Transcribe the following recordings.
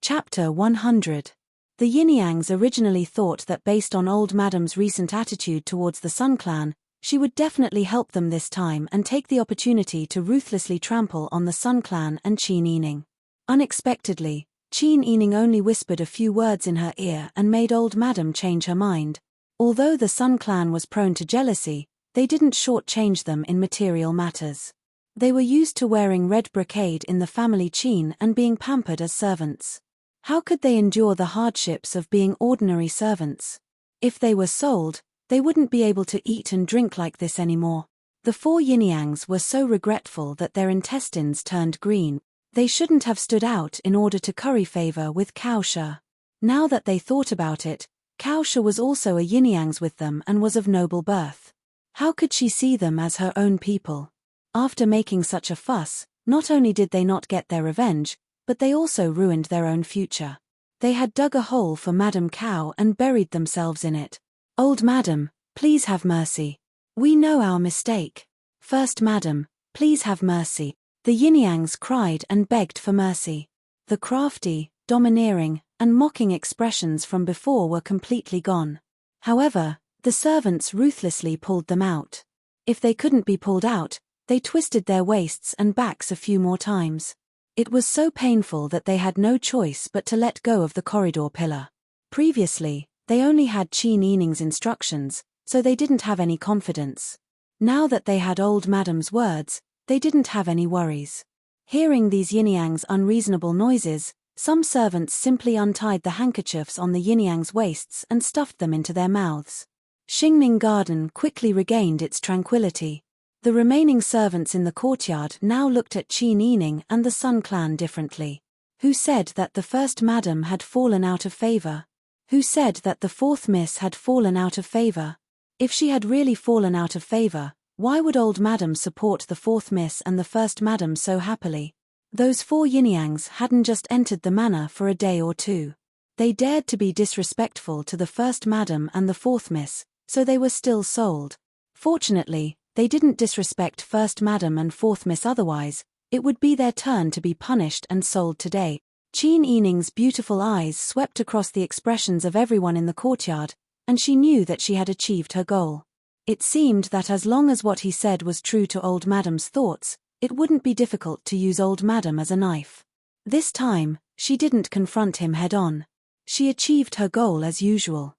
Chapter 100. The Yin-Yangs originally thought that based on old Madam's recent attitude towards the Sun Clan, she would definitely help them this time and take the opportunity to ruthlessly trample on the Sun Clan and Qin Yining. Unexpectedly, Qin Yining only whispered a few words in her ear and made old Madam change her mind. Although the Sun Clan was prone to jealousy, they didn't shortchange them in material matters. They were used to wearing red brocade in the family Qin and being pampered as servants. How could they endure the hardships of being ordinary servants? If they were sold, they wouldn't be able to eat and drink like this anymore. The four Yin-Yangs were so regretful that their intestines turned green. They shouldn't have stood out in order to curry favor with Cao Shi. Now that they thought about it, Cao Shi was also a Yin-Yangs with them and was of noble birth. How could she see them as her own people? After making such a fuss, not only did they not get their revenge, but they also ruined their own future. They had dug a hole for Madame Cao and buried themselves in it. "Old Madam, please have mercy. We know our mistake." "First Madam, please have mercy." The Yin-Yangs cried and begged for mercy. The crafty, domineering, and mocking expressions from before were completely gone. However, the servants ruthlessly pulled them out. If they couldn't be pulled out, they twisted their waists and backs a few more times. It was so painful that they had no choice but to let go of the corridor pillar. Previously, they only had Qin Yining's instructions, so they didn't have any confidence. Now that they had old Madam's words, they didn't have any worries. Hearing these Yin-Yang's unreasonable noises, some servants simply untied the handkerchiefs on the Yin-Yang's waists and stuffed them into their mouths. Xingming Garden quickly regained its tranquility. The remaining servants in the courtyard now looked at Qin Yining and the Sun Clan differently. Who said that the first Madam had fallen out of favor? Who said that the fourth Miss had fallen out of favor? If she had really fallen out of favor, why would old Madam support the fourth Miss and the first Madam so happily? Those four Yin-Yangs hadn't just entered the manor for a day or two. They dared to be disrespectful to the first Madam and the fourth Miss, so they were still sold. Fortunately, they didn't disrespect first Madam and fourth Miss, otherwise, it would be their turn to be punished and sold today. Qin Yining's beautiful eyes swept across the expressions of everyone in the courtyard, and she knew that she had achieved her goal. It seemed that as long as what he said was true to old Madam's thoughts, it wouldn't be difficult to use old Madam as a knife. This time, she didn't confront him head-on. She achieved her goal as usual.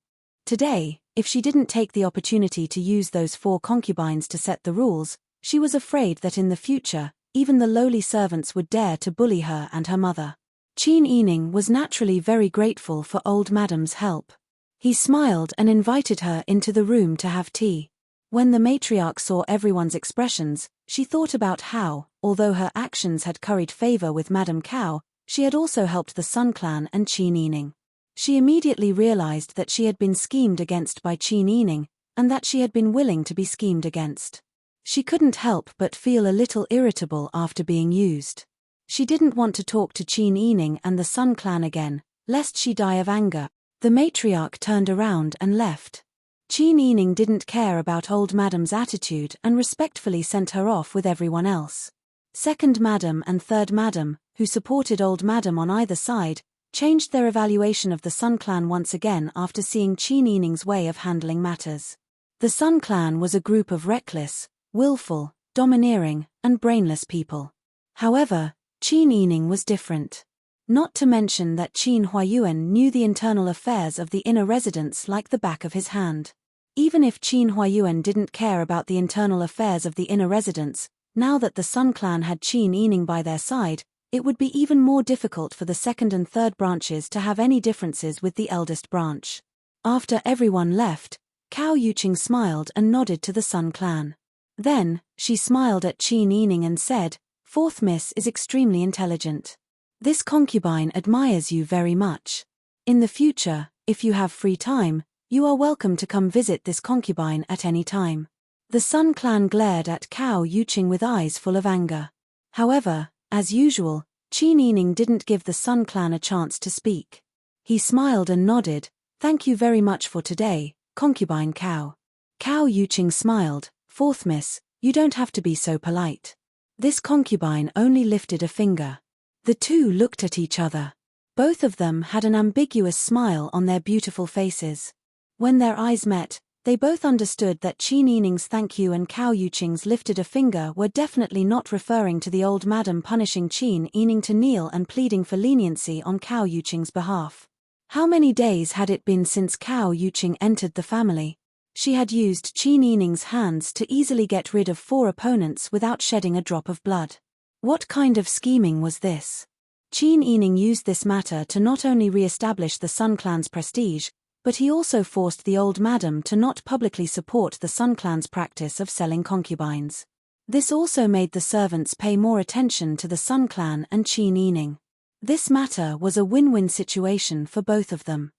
Today, if she didn't take the opportunity to use those four concubines to set the rules, she was afraid that in the future, even the lowly servants would dare to bully her and her mother. Qin Yining was naturally very grateful for old Madam's help. He smiled and invited her into the room to have tea. When the matriarch saw everyone's expressions, she thought about how, although her actions had curried favor with Madame Cao, she had also helped the Sun Clan and Qin Yining. She immediately realized that she had been schemed against by Qin Yining, and that she had been willing to be schemed against. She couldn't help but feel a little irritable after being used. She didn't want to talk to Qin Yining and the Sun Clan again, lest she die of anger. The matriarch turned around and left. Qin Yining didn't care about old Madam's attitude and respectfully sent her off with everyone else. Second Madam and third Madam, who supported old Madam on either side, changed their evaluation of the Sun Clan once again after seeing Qin Yining's way of handling matters. The Sun Clan was a group of reckless, willful, domineering, and brainless people. However, Qin Yining was different. Not to mention that Qin Huayuan knew the internal affairs of the inner residence like the back of his hand. Even if Qin Huayuan didn't care about the internal affairs of the inner residence, now that the Sun Clan had Qin Yining by their side, it would be even more difficult for the second and third branches to have any differences with the eldest branch. After everyone left, Cao Yuqing smiled and nodded to the Sun Clan. Then, she smiled at Qin Yining and said, "Fourth Miss is extremely intelligent. This concubine admires you very much. In the future, if you have free time, you are welcome to come visit this concubine at any time." The Sun Clan glared at Cao Yuqing with eyes full of anger. However, as usual, Qin Yining didn't give the Sun Clan a chance to speak. He smiled and nodded, "Thank you very much for today, concubine Cao." Cao Yuqing smiled, "Fourth Miss, you don't have to be so polite." This concubine only lifted a finger. The two looked at each other. Both of them had an ambiguous smile on their beautiful faces. When their eyes met, they both understood that Qin Yining's thank you and Cao Yuqing's lifted a finger were definitely not referring to the old madam punishing Qin Yining to kneel and pleading for leniency on Cao Yuqing's behalf. How many days had it been since Cao Yuqing entered the family? She had used Qin Yining's hands to easily get rid of 4 opponents without shedding a drop of blood. What kind of scheming was this? Qin Yining used this matter to not only re-establish the Sun Clan's prestige, but he also forced the old madam to not publicly support the Sun Clan's practice of selling concubines. This also made the servants pay more attention to the Sun Clan and Qin Yining. This matter was a win-win situation for both of them.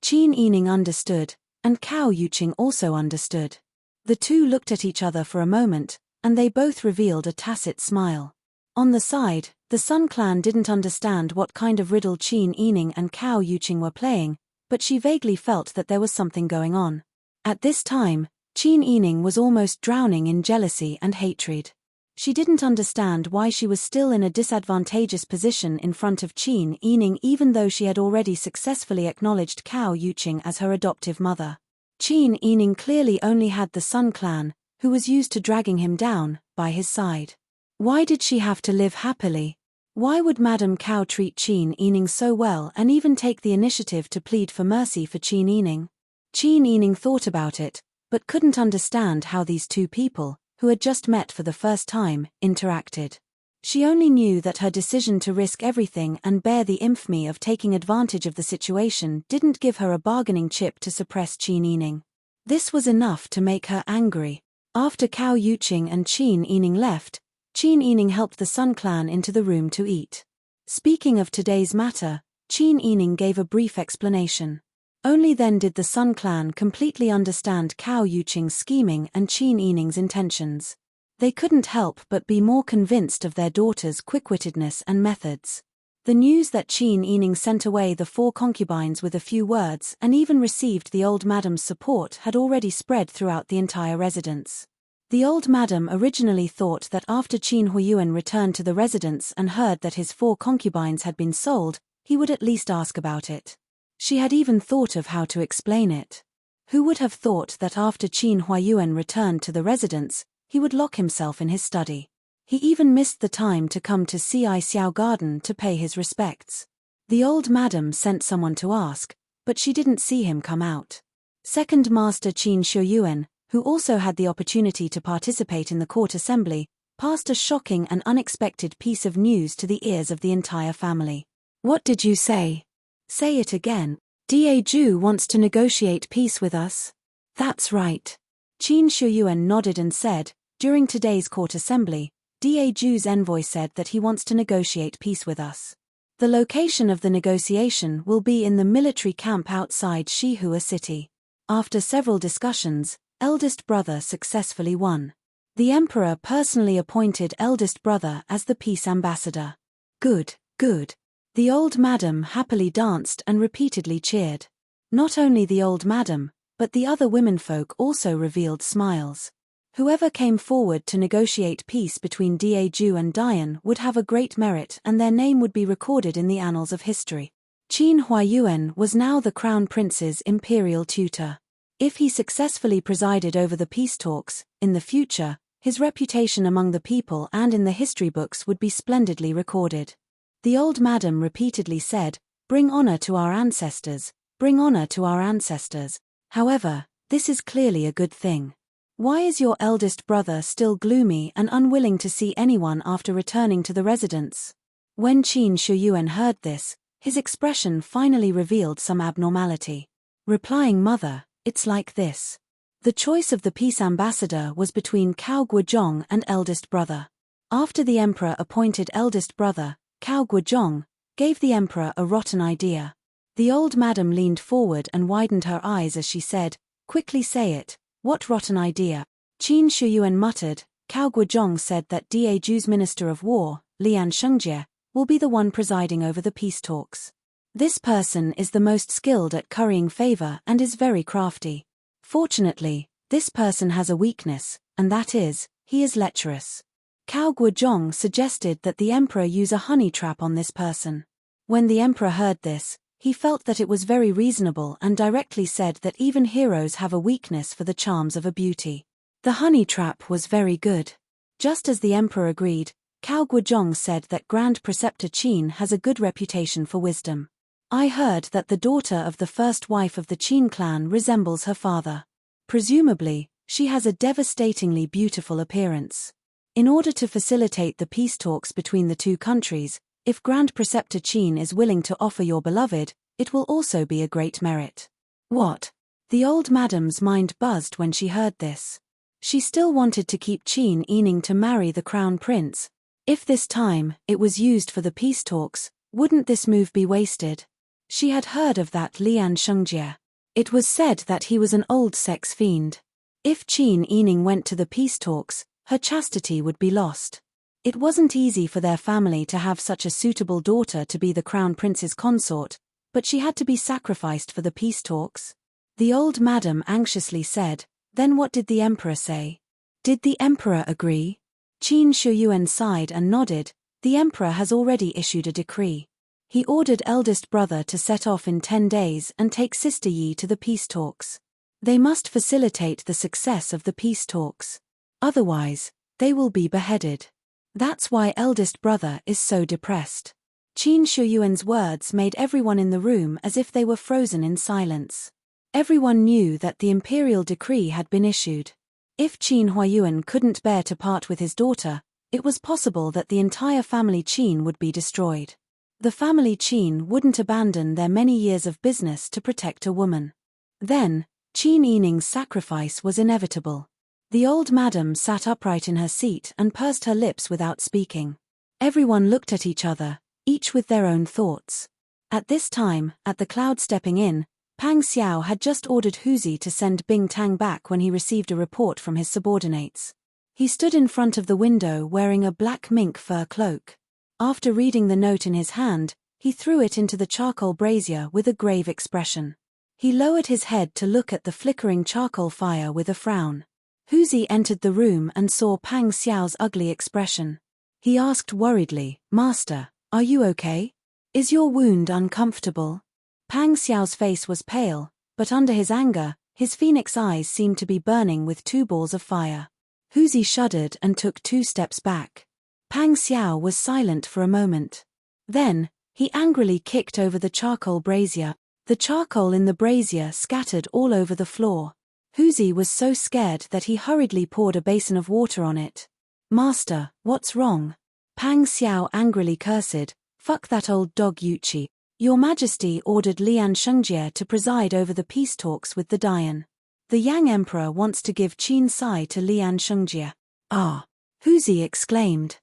Qin Yining understood, and Cao Yuqing also understood. The two looked at each other for a moment, and they both revealed a tacit smile. On the side, the Sun Clan didn't understand what kind of riddle Qin Yining and Cao Yuqing were playing, but she vaguely felt that there was something going on. At this time, Qin Yining was almost drowning in jealousy and hatred. She didn't understand why she was still in a disadvantageous position in front of Qin Yining even though she had already successfully acknowledged Cao Yuqing as her adoptive mother. Qin Yining clearly only had the Sun Clan, who was used to dragging him down, by his side. Why did she have to live happily? Why would Madame Cao treat Qin Yining so well and even take the initiative to plead for mercy for Qin Yining? Qin Yining thought about it, but couldn't understand how these two people, who had just met for the first time, interacted. She only knew that her decision to risk everything and bear the infamy of taking advantage of the situation didn't give her a bargaining chip to suppress Qin Yining. This was enough to make her angry. After Cao Yuqing and Qin Yining left, Qin Yining helped the Sun Clan into the room to eat. Speaking of today's matter, Qin Yining gave a brief explanation. Only then did the Sun Clan completely understand Cao Yuqing's scheming and Qin Yining's intentions. They couldn't help but be more convinced of their daughter's quick-wittedness and methods. The news that Qin Yining sent away the 4 concubines with a few words and even received the old madam's support had already spread throughout the entire residence. The old madam originally thought that after Qin Huiyuan returned to the residence and heard that his 4 concubines had been sold, he would at least ask about it. She had even thought of how to explain it. Who would have thought that after Qin Huiyuan returned to the residence, he would lock himself in his study? He even missed the time to come to Ci Xiao Garden to pay his respects. The old madam sent someone to ask, but she didn't see him come out. Second Master Qin Shuiyuan, who also had the opportunity to participate in the court assembly, passed a shocking and unexpected piece of news to the ears of the entire family. "What did you say?" "Say it again." "Daiju wants to negotiate peace with us." "That's right." Qin Shuiyuan nodded and said, "During today's court assembly, Daiju's envoy said that he wants to negotiate peace with us. The location of the negotiation will be in the military camp outside Shihua City." After several discussions, eldest brother successfully won. The emperor personally appointed eldest brother as the peace ambassador. Good, good. The old madam happily danced and repeatedly cheered. Not only the old madam, but the other womenfolk also revealed smiles. Whoever came forward to negotiate peace between Daiju and Dian would have a great merit and their name would be recorded in the annals of history. Qin Huiyuan was now the crown prince's imperial tutor. If he successfully presided over the peace talks, in the future, his reputation among the people and in the history books would be splendidly recorded. The old madam repeatedly said, "Bring honor to our ancestors, bring honor to our ancestors." However, this is clearly a good thing. Why is your eldest brother still gloomy and unwilling to see anyone after returning to the residence? When Qin Shuiyuan heard this, his expression finally revealed some abnormality. Replying, "Mother, it's like this. The choice of the peace ambassador was between Cao Guozhong and eldest brother. After the emperor appointed eldest brother, Cao Guozhong gave the emperor a rotten idea." The old madam leaned forward and widened her eyes as she said, "Quickly say it, what rotten idea?" Qin Shuiyuan muttered. "Cao Guozhong said that Daiju's Minister of War, Lian Shengjie, will be the one presiding over the peace talks. This person is the most skilled at currying favor and is very crafty. Fortunately, this person has a weakness, and that is, he is lecherous. Cao Guozhong suggested that the emperor use a honey trap on this person." When the emperor heard this, he felt that it was very reasonable and directly said that even heroes have a weakness for the charms of a beauty. The honey trap was very good. Just as the emperor agreed, Cao Guozhong said that Grand Preceptor Qin has a good reputation for wisdom. I heard that the daughter of the first wife of the Qin clan resembles her father. Presumably, she has a devastatingly beautiful appearance. In order to facilitate the peace talks between the two countries, if Grand Preceptor Qin is willing to offer your beloved, it will also be a great merit. What? The old madam's mind buzzed when she heard this. She still wanted to keep Qin Yining to marry the crown prince. If this time it was used for the peace talks, wouldn't this move be wasted? She had heard of that Lian Shungjie. It was said that he was an old sex fiend. If Qin Yining went to the peace talks, her chastity would be lost. It wasn't easy for their family to have such a suitable daughter to be the crown prince's consort, but she had to be sacrificed for the peace talks. The old madam anxiously said, "Then what did the emperor say?" Did the emperor agree? Qin Shuyuan sighed and nodded. The emperor has already issued a decree. He ordered eldest brother to set off in 10 days and take sister Yi to the peace talks. They must facilitate the success of the peace talks. Otherwise, they will be beheaded. That's why eldest brother is so depressed. Qin Shuyuan's words made everyone in the room as if they were frozen in silence. Everyone knew that the imperial decree had been issued. If Qin Huayuan couldn't bear to part with his daughter, it was possible that the entire family Qin would be destroyed. The family Qin wouldn't abandon their many years of business to protect a woman. Then, Qin Yining's sacrifice was inevitable. The old madam sat upright in her seat and pursed her lips without speaking. Everyone looked at each other, each with their own thoughts. At this time, at the cloud stepping in, Pang Xiao had just ordered Huzi to send Bing Tang back when he received a report from his subordinates. He stood in front of the window wearing a black mink fur cloak. After reading the note in his hand, he threw it into the charcoal brazier with a grave expression. He lowered his head to look at the flickering charcoal fire with a frown. Huzi entered the room and saw Pang Xiao's ugly expression. He asked worriedly, "Master, are you okay? Is your wound uncomfortable?" Pang Xiao's face was pale, but under his anger, his phoenix eyes seemed to be burning with 2 balls of fire. Huzi shuddered and took 2 steps back. Pang Xiao was silent for a moment. Then, he angrily kicked over the charcoal brazier. The charcoal in the brazier scattered all over the floor. Huzi was so scared that he hurriedly poured a basin of water on it. "Master, what's wrong?" Pang Xiao angrily cursed, "Fuck that old dog Yuchi. Your Majesty ordered Lian Shungjie to preside over the peace talks with the Dian. The Yang Emperor wants to give Qin Sai to Lian Shungjie." "Ah!" Huzi exclaimed.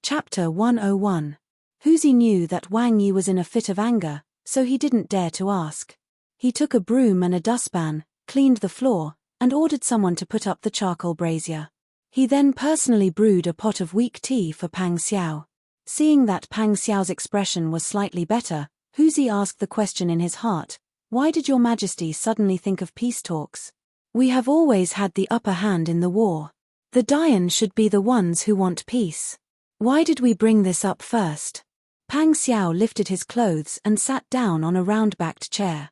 Chapter 101. Huzi knew that Wang Yi was in a fit of anger, so he didn't dare to ask. He took a broom and a dustpan, cleaned the floor, and ordered someone to put up the charcoal brazier. He then personally brewed a pot of weak tea for Pang Xiao. Seeing that Pang Xiao's expression was slightly better, Huzi asked the question in his heart, "Why did your Majesty suddenly think of peace talks? We have always had the upper hand in the war. The Dian should be the ones who want peace. Why did we bring this up first?" Pang Xiao lifted his clothes and sat down on a round-backed chair.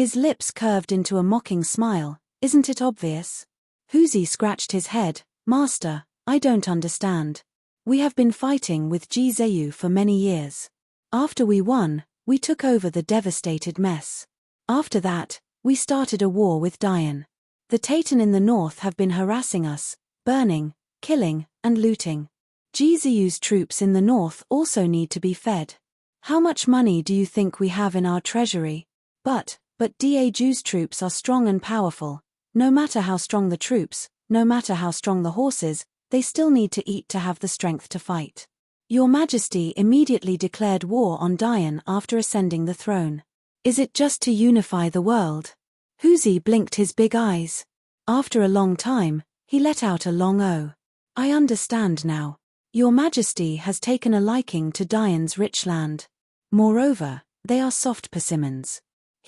His lips curved into a mocking smile. "Isn't it obvious?" Huzi scratched his head. "Master, I don't understand. We have been fighting with Ji Zheyu for many years. After we won, we took over the devastated mess. After that, we started a war with Dian. The Taitan in the north have been harassing us, burning, killing, and looting. Ji Zheyu's troops in the north also need to be fed. How much money do you think we have in our treasury? But Daju's troops are strong and powerful. No matter how strong the troops, no matter how strong the horses, they still need to eat to have the strength to fight. Your Majesty immediately declared war on Dian after ascending the throne. Is it just to unify the world?" Huzi blinked his big eyes. After a long time, he let out a long "oh." "I understand now. Your Majesty has taken a liking to Dian's rich land. Moreover, they are soft persimmons.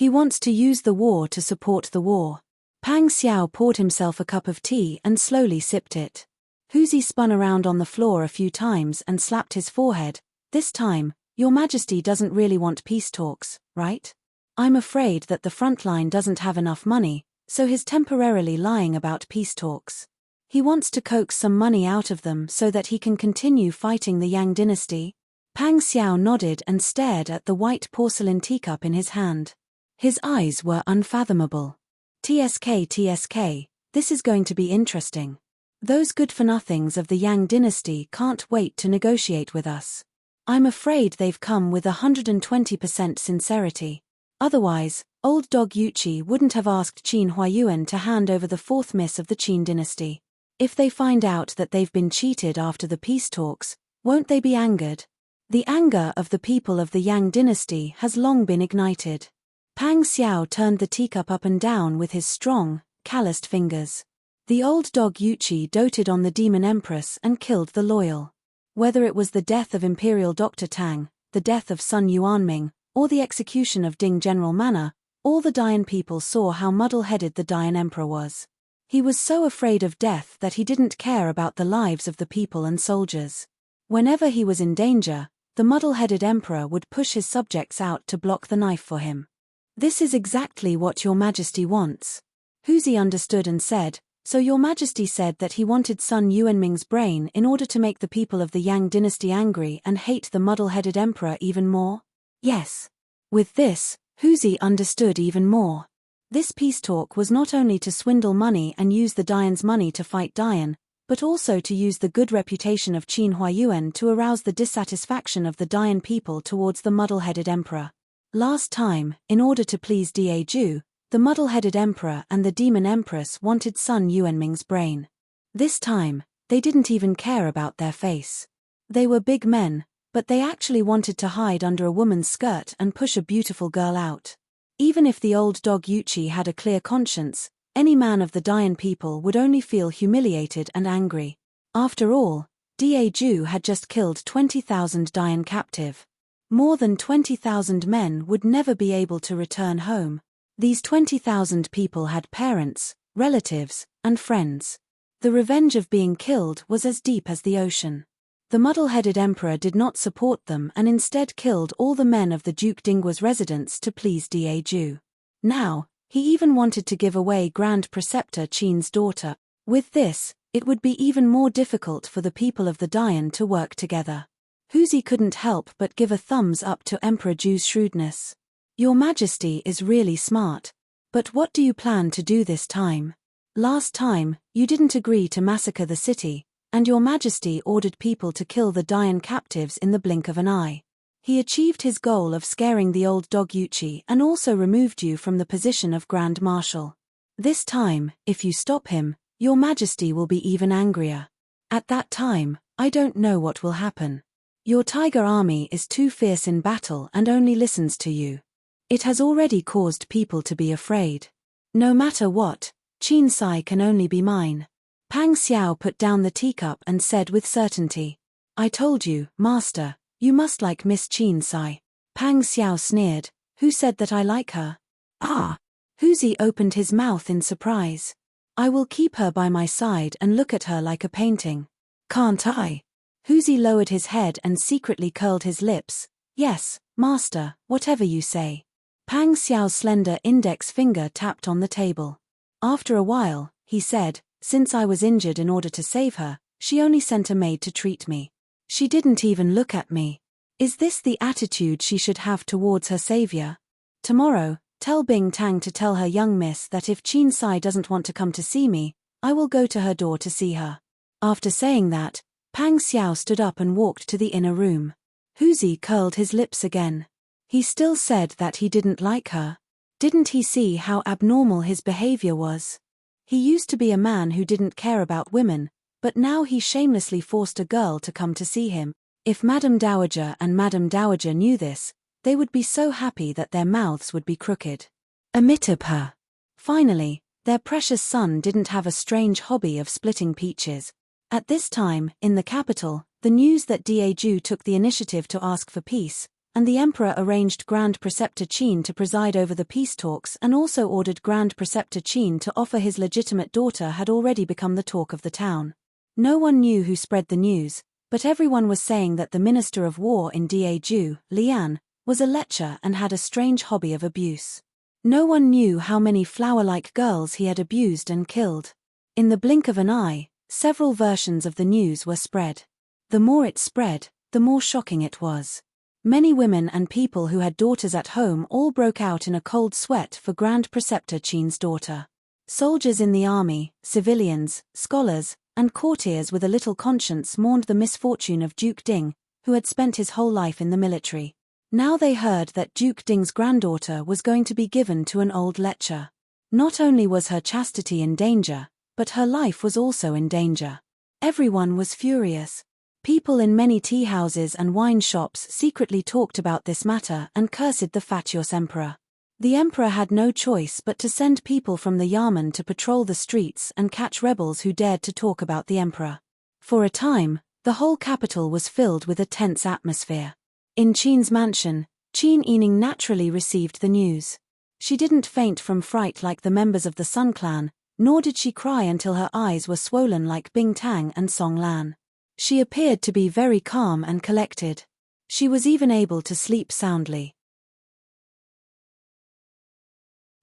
He wants to use the war to support the war." Pang Xiao poured himself a cup of tea and slowly sipped it. Huzi spun around on the floor a few times and slapped his forehead. This time, Your Majesty doesn't really want peace talks, right? I'm afraid that the front line doesn't have enough money, so he's temporarily lying about peace talks. He wants to coax some money out of them so that he can continue fighting the Yang dynasty. Pang Xiao nodded and stared at the white porcelain teacup in his hand. His eyes were unfathomable. TSK, this is going to be interesting. Those good-for-nothings of the Yang dynasty can't wait to negotiate with us. I'm afraid they've come with 120% sincerity. Otherwise, old dog Yuchi wouldn't have asked Qin Huayuan to hand over the fourth miss of the Qin dynasty. If they find out that they've been cheated after the peace talks, won't they be angered? The anger of the people of the Yang dynasty has long been ignited. Pang Xiao turned the teacup up and down with his strong, calloused fingers. The old dog Yuchi doted on the demon empress and killed the loyal. Whether it was the death of Imperial Dr. Tang, the death of Sun Yuanming, or the execution of Ding General Manor, all the Dayan people saw how muddle-headed the Dayan emperor was. He was so afraid of death that he didn't care about the lives of the people and soldiers. Whenever he was in danger, the muddle-headed emperor would push his subjects out to block the knife for him. This is exactly what Your Majesty wants. Huzi understood and said, so Your Majesty said that he wanted Sun Yuanming's brain in order to make the people of the Yang dynasty angry and hate the muddle-headed emperor even more? Yes. With this, Huzi understood even more. This peace talk was not only to swindle money and use the Dayan's money to fight Dayan, but also to use the good reputation of Qin Huayuan to arouse the dissatisfaction of the Dayan people towards the muddle-headed emperor. Last time, in order to please Diegu, the muddle-headed emperor and the demon empress wanted Sun Yuanming's brain. This time, they didn't even care about their face. They were big men, but they actually wanted to hide under a woman's skirt and push a beautiful girl out. Even if the old dog Yuchi had a clear conscience, any man of the Dayan people would only feel humiliated and angry. After all, Diegu had just killed 20,000 Dayan captive. More than 20,000 men would never be able to return home. These 20,000 people had parents, relatives, and friends. The revenge of being killed was as deep as the ocean. The muddle-headed emperor did not support them and instead killed all the men of the Duke Dinggua's residence to please Diegu. Now, he even wanted to give away Grand Preceptor Qin's daughter. With this, it would be even more difficult for the people of the Dayan to work together. Huzi couldn't help but give a thumbs up to Emperor Ju's shrewdness. Your Majesty is really smart. But what do you plan to do this time? Last time, you didn't agree to massacre the city, and Your Majesty ordered people to kill the Dayan captives in the blink of an eye. He achieved his goal of scaring the old dog Yuchi and also removed you from the position of Grand Marshal. This time, if you stop him, Your Majesty will be even angrier. At that time, I don't know what will happen. Your tiger army is too fierce in battle and only listens to you. It has already caused people to be afraid. No matter what, Qin Sai can only be mine. Pang Xiao put down the teacup and said with certainty, I told you, Master, you must like Miss Qin Sai. Pang Xiao sneered, who said that I like her? Ah! Huzi opened his mouth in surprise. I will keep her by my side and look at her like a painting. Can't I? Huzi lowered his head and secretly curled his lips. Yes, Master, whatever you say. Pang Xiao's slender index finger tapped on the table. After a while, he said, since I was injured in order to save her, she only sent a maid to treat me. She didn't even look at me. Is this the attitude she should have towards her savior? Tomorrow, tell Bing Tang to tell her young miss that if Qin Sai doesn't want to come to see me, I will go to her door to see her. After saying that, Pang Xiao stood up and walked to the inner room. Huzi curled his lips again. He still said that he didn't like her. Didn't he see how abnormal his behavior was? He used to be a man who didn't care about women, but now he shamelessly forced a girl to come to see him. If Madame Dowager and Madame Dowager knew this, they would be so happy that their mouths would be crooked. Amitabha. Finally, their precious son didn't have a strange hobby of splitting peaches. At this time, in the capital, the news that Diegu took the initiative to ask for peace, and the emperor arranged Grand Preceptor Qin to preside over the peace talks and also ordered Grand Preceptor Qin to offer his legitimate daughter had already become the talk of the town. No one knew who spread the news, But everyone was saying that the Minister of War in Daju, Lian, was a lecher and had a strange hobby of abuse. No one knew how many flower-like girls he had abused and killed. In the blink of an eye, several versions of the news were spread. The more it spread, the more shocking it was. Many women and people who had daughters at home all broke out in a cold sweat for Grand Preceptor Qin's daughter. Soldiers in the army, civilians, scholars, and courtiers with a little conscience mourned the misfortune of Duke Ding, who had spent his whole life in the military. Now they heard that Duke Ding's granddaughter was going to be given to an old lecher. Not only was her chastity in danger, but her life was also in danger. Everyone was furious. People in many tea houses and wine shops secretly talked about this matter and cursed the fatuous emperor. The emperor had no choice but to send people from the Yamen to patrol the streets and catch rebels who dared to talk about the emperor. For a time, the whole capital was filled with a tense atmosphere. In Qin's mansion, Qin Yining naturally received the news. She didn't faint from fright like the members of the Sun clan, nor did she cry until her eyes were swollen like Bing Tang and Song Lan. She appeared to be very calm and collected. She was even able to sleep soundly.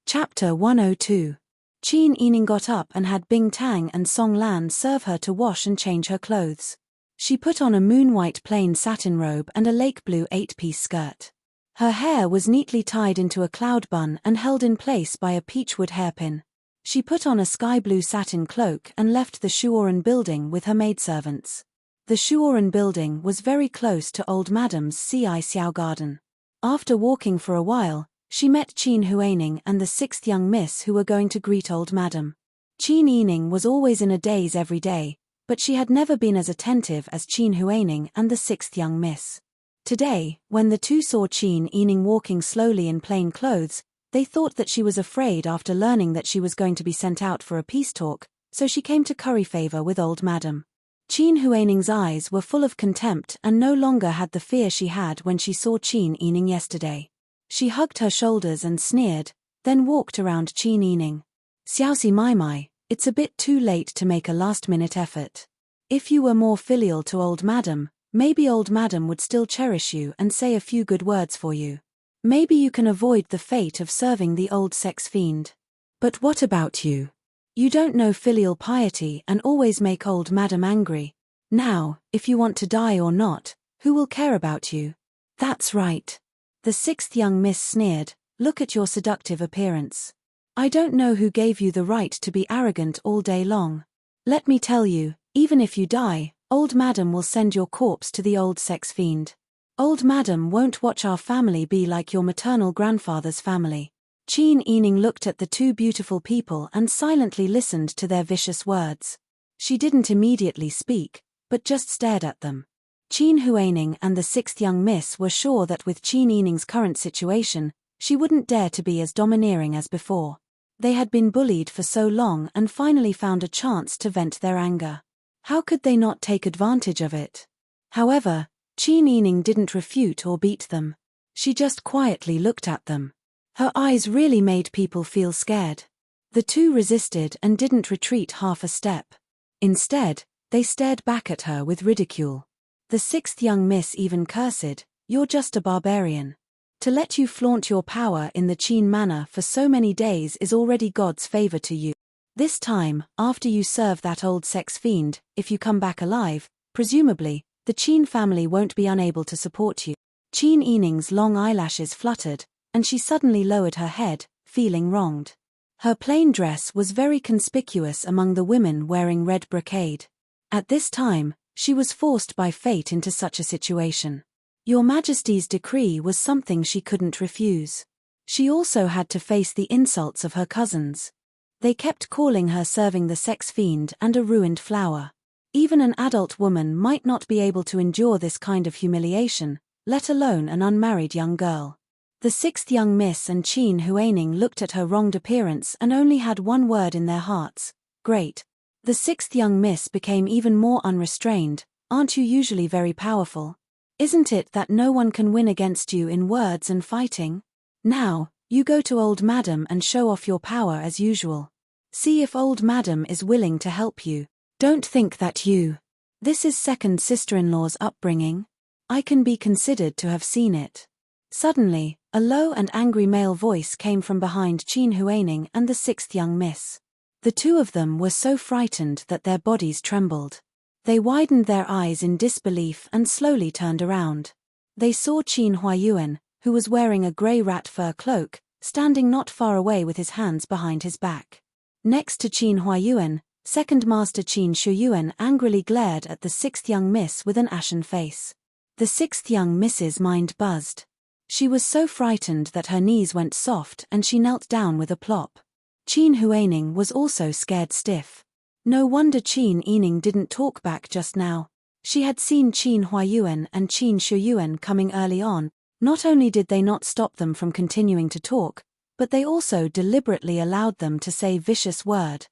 Chapter 102. Qin Yining got up and had Bing Tang and Song Lan serve her to wash and change her clothes. She put on a moon-white plain satin robe and a lake blue 8-piece skirt. Her hair was neatly tied into a cloud bun and held in place by a peachwood hairpin. She put on a sky-blue satin cloak and left the Soaring building with her maidservants. The Soaring building was very close to Old Madam's Xiao garden. After walking for a while, she met Qin Huaining and the 6th young miss who were going to greet Old Madam. Qin Yining was always in a daze every day, but she had never been as attentive as Qin Huaining and the 6th young miss. Today, when the two saw Qin Yining walking slowly in plain clothes, they thought that she was afraid after learning that she was going to be sent out for a peace talk, so she came to curry favor with Old Madam. Qin Huaining's eyes were full of contempt and no longer had the fear she had when she saw Qin Yining yesterday. She hugged her shoulders and sneered, then walked around Qin Yining. "Xiaoxi Mai, it's a bit too late to make a last-minute effort. If you were more filial to Old Madam, maybe Old Madam would still cherish you and say a few good words for you. Maybe you can avoid the fate of serving the old sex fiend. But what about you? You don't know filial piety and always make Old Madam angry. Now, if you want to die or not, who will care about you?" "That's right." The 6th young miss sneered, "Look at your seductive appearance. I don't know who gave you the right to be arrogant all day long. Let me tell you, even if you die, Old Madam will send your corpse to the old sex fiend. Old Madam won't watch our family be like your maternal grandfather's family." Qin Yining looked at the two beautiful people and silently listened to their vicious words. She didn't immediately speak, but just stared at them. Qin Huaining and the 6th young miss were sure that with Qin Yining's current situation, she wouldn't dare to be as domineering as before. They had been bullied for so long and finally found a chance to vent their anger. How could they not take advantage of it? However, Qin Yining didn't refute or beat them. She just quietly looked at them. Her eyes really made people feel scared. The two resisted and didn't retreat half a step. Instead, they stared back at her with ridicule. The 6th young miss even cursed, "You're just a barbarian. To let you flaunt your power in the Qin manner for so many days is already God's favor to you. This time, after you serve that old sex fiend, if you come back alive, presumably, the Qin family won't be unable to support you." Qin Yining's long eyelashes fluttered, and she suddenly lowered her head, feeling wronged. Her plain dress was very conspicuous among the women wearing red brocade. At this time, she was forced by fate into such a situation. Your Majesty's decree was something she couldn't refuse. She also had to face the insults of her cousins. They kept calling her serving the sex fiend and a ruined flower. Even an adult woman might not be able to endure this kind of humiliation, let alone an unmarried young girl. The 6th young miss and Qin Huaining looked at her wronged appearance and only had one word in their hearts: great. The 6th young miss became even more unrestrained. "Aren't you usually very powerful? Isn't it that no one can win against you in words and fighting? Now, you go to Old Madam and show off your power as usual. See if Old Madam is willing to help you. Don't think that you..." This is second sister-in-law's upbringing. I can be considered to have seen it. Suddenly, a low and angry male voice came from behind Qin Huaining and the sixth young miss. The two of them were so frightened that their bodies trembled. They widened their eyes in disbelief and slowly turned around. They saw Qin Huayuan, who was wearing a grey rat fur cloak, standing not far away with his hands behind his back. Next to Qin Huayuan, second master Qin Shuyuan angrily glared at the sixth young miss with an ashen face. The sixth young miss's mind buzzed. She was so frightened that her knees went soft and she knelt down with a plop. Qin Huaining was also scared stiff. No wonder Qin Yining didn't talk back just now. She had seen Qin Huayuan and Qin Shuyuan coming early on. Not only did they not stop them from continuing to talk, but they also deliberately allowed them to say vicious word.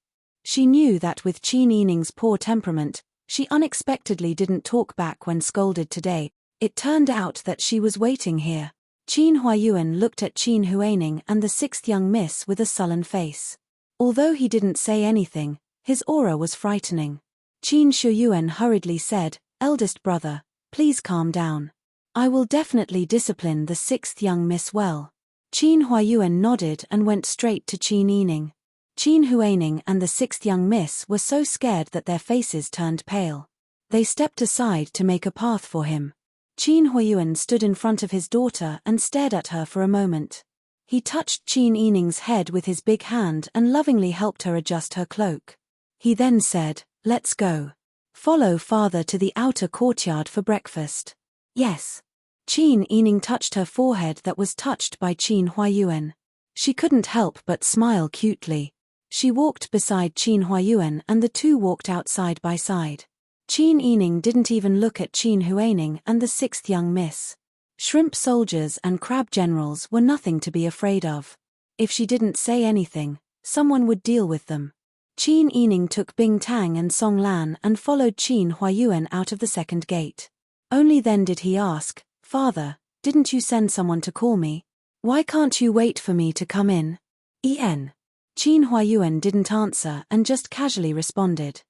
She knew that with Qin Yining's poor temperament, she unexpectedly didn't talk back when scolded today. It turned out that she was waiting here. Qin Huayuan looked at Qin Huaining and the sixth young miss with a sullen face. Although he didn't say anything, his aura was frightening. Qin Shuyuan hurriedly said, "Eldest brother, please calm down. I will definitely discipline the sixth young miss well." Qin Huayuan nodded and went straight to Qin Yining. Qin Huaining and the sixth young miss were so scared that their faces turned pale. They stepped aside to make a path for him. Qin Huayuan stood in front of his daughter and stared at her for a moment. He touched Qin Yining's head with his big hand and lovingly helped her adjust her cloak. He then said, "Let's go. Follow father to the outer courtyard for breakfast." "Yes." Qin Yining touched her forehead that was touched by Qin Huayuan. She couldn't help but smile cutely. She walked beside Qin Huayuan and the two walked out side by side. Qin Yining didn't even look at Qin Huaining and the sixth young miss. Shrimp soldiers and crab generals were nothing to be afraid of. If she didn't say anything, someone would deal with them. Qin Yining took Bing Tang and Song Lan and followed Qin Huayuan out of the second gate. Only then did he ask, "Father, didn't you send someone to call me? Why can't you wait for me to come in?" Qin Huayuan didn't answer and just casually responded.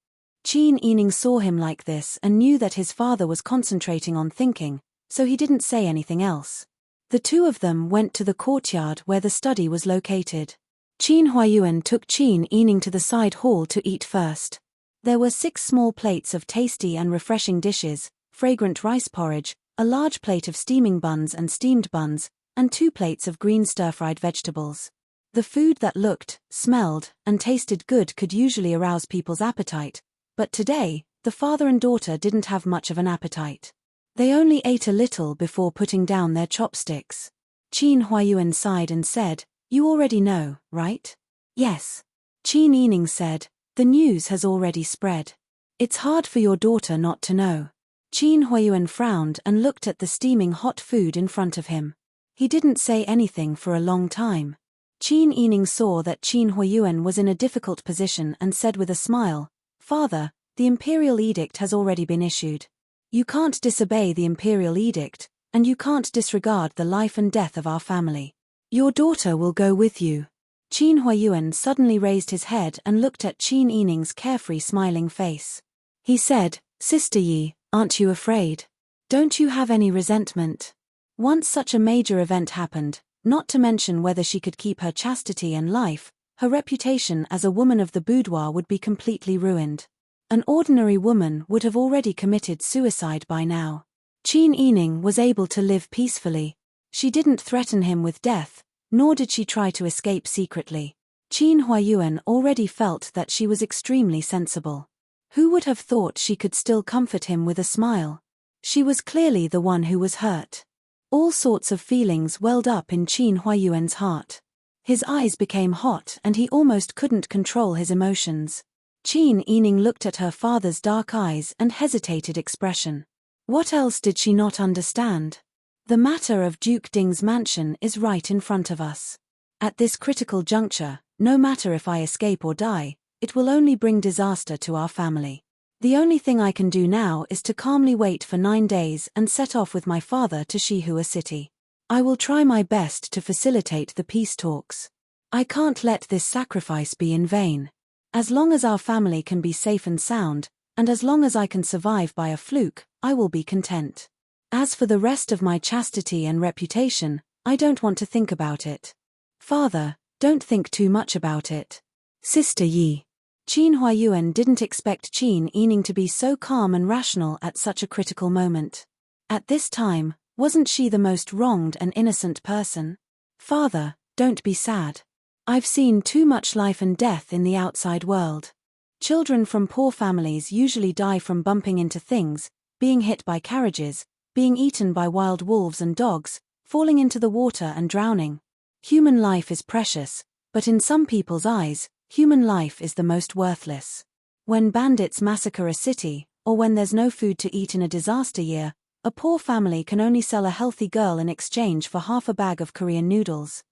Qin Yining saw him like this and knew that his father was concentrating on thinking, so he didn't say anything else. The two of them went to the courtyard where the study was located. Qin Huayuan took Qin Yining to the side hall to eat first. There were 6 small plates of tasty and refreshing dishes, fragrant rice porridge, a large plate of steaming buns and steamed buns, and 2 plates of green stir-fried vegetables. The food that looked, smelled, and tasted good could usually arouse people's appetite, but today, the father and daughter didn't have much of an appetite. They only ate a little before putting down their chopsticks. Qin Huayuan sighed and said, "You already know, right?" "Yes." Qin Yining said, "The news has already spread. It's hard for your daughter not to know." Qin Huayuan frowned and looked at the steaming hot food in front of him. He didn't say anything for a long time. Qin Yining saw that Qin Huayuan was in a difficult position and said with a smile, "Father, the imperial edict has already been issued. You can't disobey the imperial edict, and you can't disregard the life and death of our family. Your daughter will go with you." Qin Huayuan suddenly raised his head and looked at Qin Yining's carefree smiling face. He said, "Sister Yi, aren't you afraid? Don't you have any resentment?" Once such a major event happened, not to mention whether she could keep her chastity and life, her reputation as a woman of the boudoir would be completely ruined. An ordinary woman would have already committed suicide by now. Qin Yining was able to live peacefully. She didn't threaten him with death, nor did she try to escape secretly. Qin Huayuan already felt that she was extremely sensible. Who would have thought she could still comfort him with a smile? She was clearly the one who was hurt. All sorts of feelings welled up in Qin Huayuan's heart. His eyes became hot and he almost couldn't control his emotions. Qin Yining looked at her father's dark eyes and hesitated expression. What else did she not understand? The matter of Duke Ding's mansion is right in front of us. At this critical juncture, no matter if I escape or die, it will only bring disaster to our family. The only thing I can do now is to calmly wait for 9 days and set off with my father to Shihua City. I will try my best to facilitate the peace talks. I can't let this sacrifice be in vain. As long as our family can be safe and sound, and as long as I can survive by a fluke, I will be content. As for the rest of my chastity and reputation, I don't want to think about it. Father, don't think too much about it. Sister Yi. Qin Huayuan didn't expect Qin Yining to be so calm and rational at such a critical moment. At this time, wasn't she the most wronged and innocent person? Father, don't be sad. I've seen too much life and death in the outside world. Children from poor families usually die from bumping into things, being hit by carriages, being eaten by wild wolves and dogs, falling into the water and drowning. Human life is precious, but in some people's eyes, human life is the most worthless. When bandits massacre a city, or when there's no food to eat in a disaster year, a poor family can only sell a healthy girl in exchange for half a bag of Korean noodles.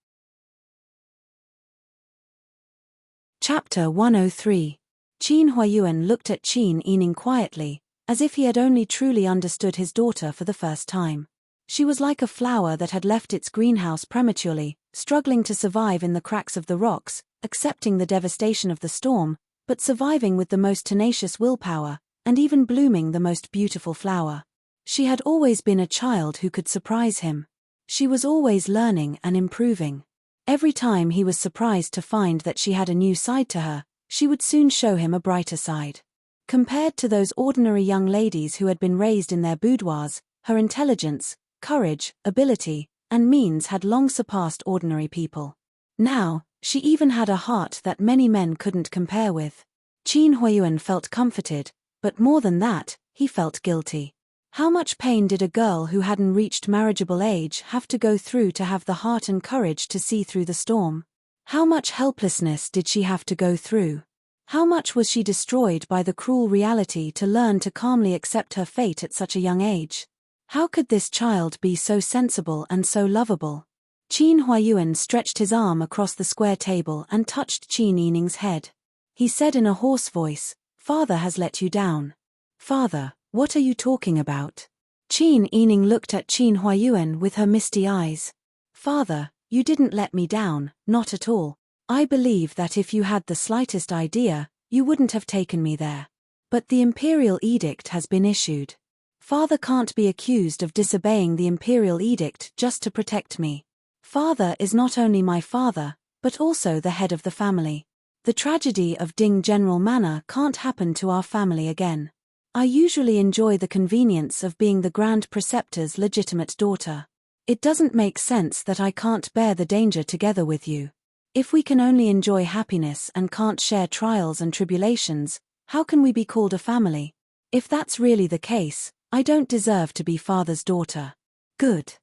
Chapter 103. Qin Huayuan looked at Qin Yining quietly, as if he had only truly understood his daughter for the first time. She was like a flower that had left its greenhouse prematurely, struggling to survive in the cracks of the rocks, accepting the devastation of the storm, but surviving with the most tenacious willpower, and even blooming the most beautiful flower. She had always been a child who could surprise him. She was always learning and improving. Every time he was surprised to find that she had a new side to her, she would soon show him a brighter side. Compared to those ordinary young ladies who had been raised in their boudoirs, her intelligence, courage, ability, and means had long surpassed ordinary people. Now, she even had a heart that many men couldn't compare with. Qin Huayuan felt comforted, but more than that, he felt guilty. How much pain did a girl who hadn't reached marriageable age have to go through to have the heart and courage to see through the storm? How much helplessness did she have to go through? How much was she destroyed by the cruel reality to learn to calmly accept her fate at such a young age? How could this child be so sensible and so lovable? Qin Huayuan stretched his arm across the square table and touched Qin Yining's head. He said in a hoarse voice, "Father has let you down." "Father, what are you talking about?" Qin Yining looked at Qin Huayuan with her misty eyes. "Father, you didn't let me down, not at all. I believe that if you had the slightest idea, you wouldn't have taken me there. But the imperial edict has been issued. Father can't be accused of disobeying the imperial edict just to protect me. Father is not only my father, but also the head of the family. The tragedy of Ding General Manor can't happen to our family again. I usually enjoy the convenience of being the Grand Preceptor's legitimate daughter. It doesn't make sense that I can't bear the danger together with you. If we can only enjoy happiness and can't share trials and tribulations, how can we be called a family? If that's really the case, I don't deserve to be father's daughter." Good.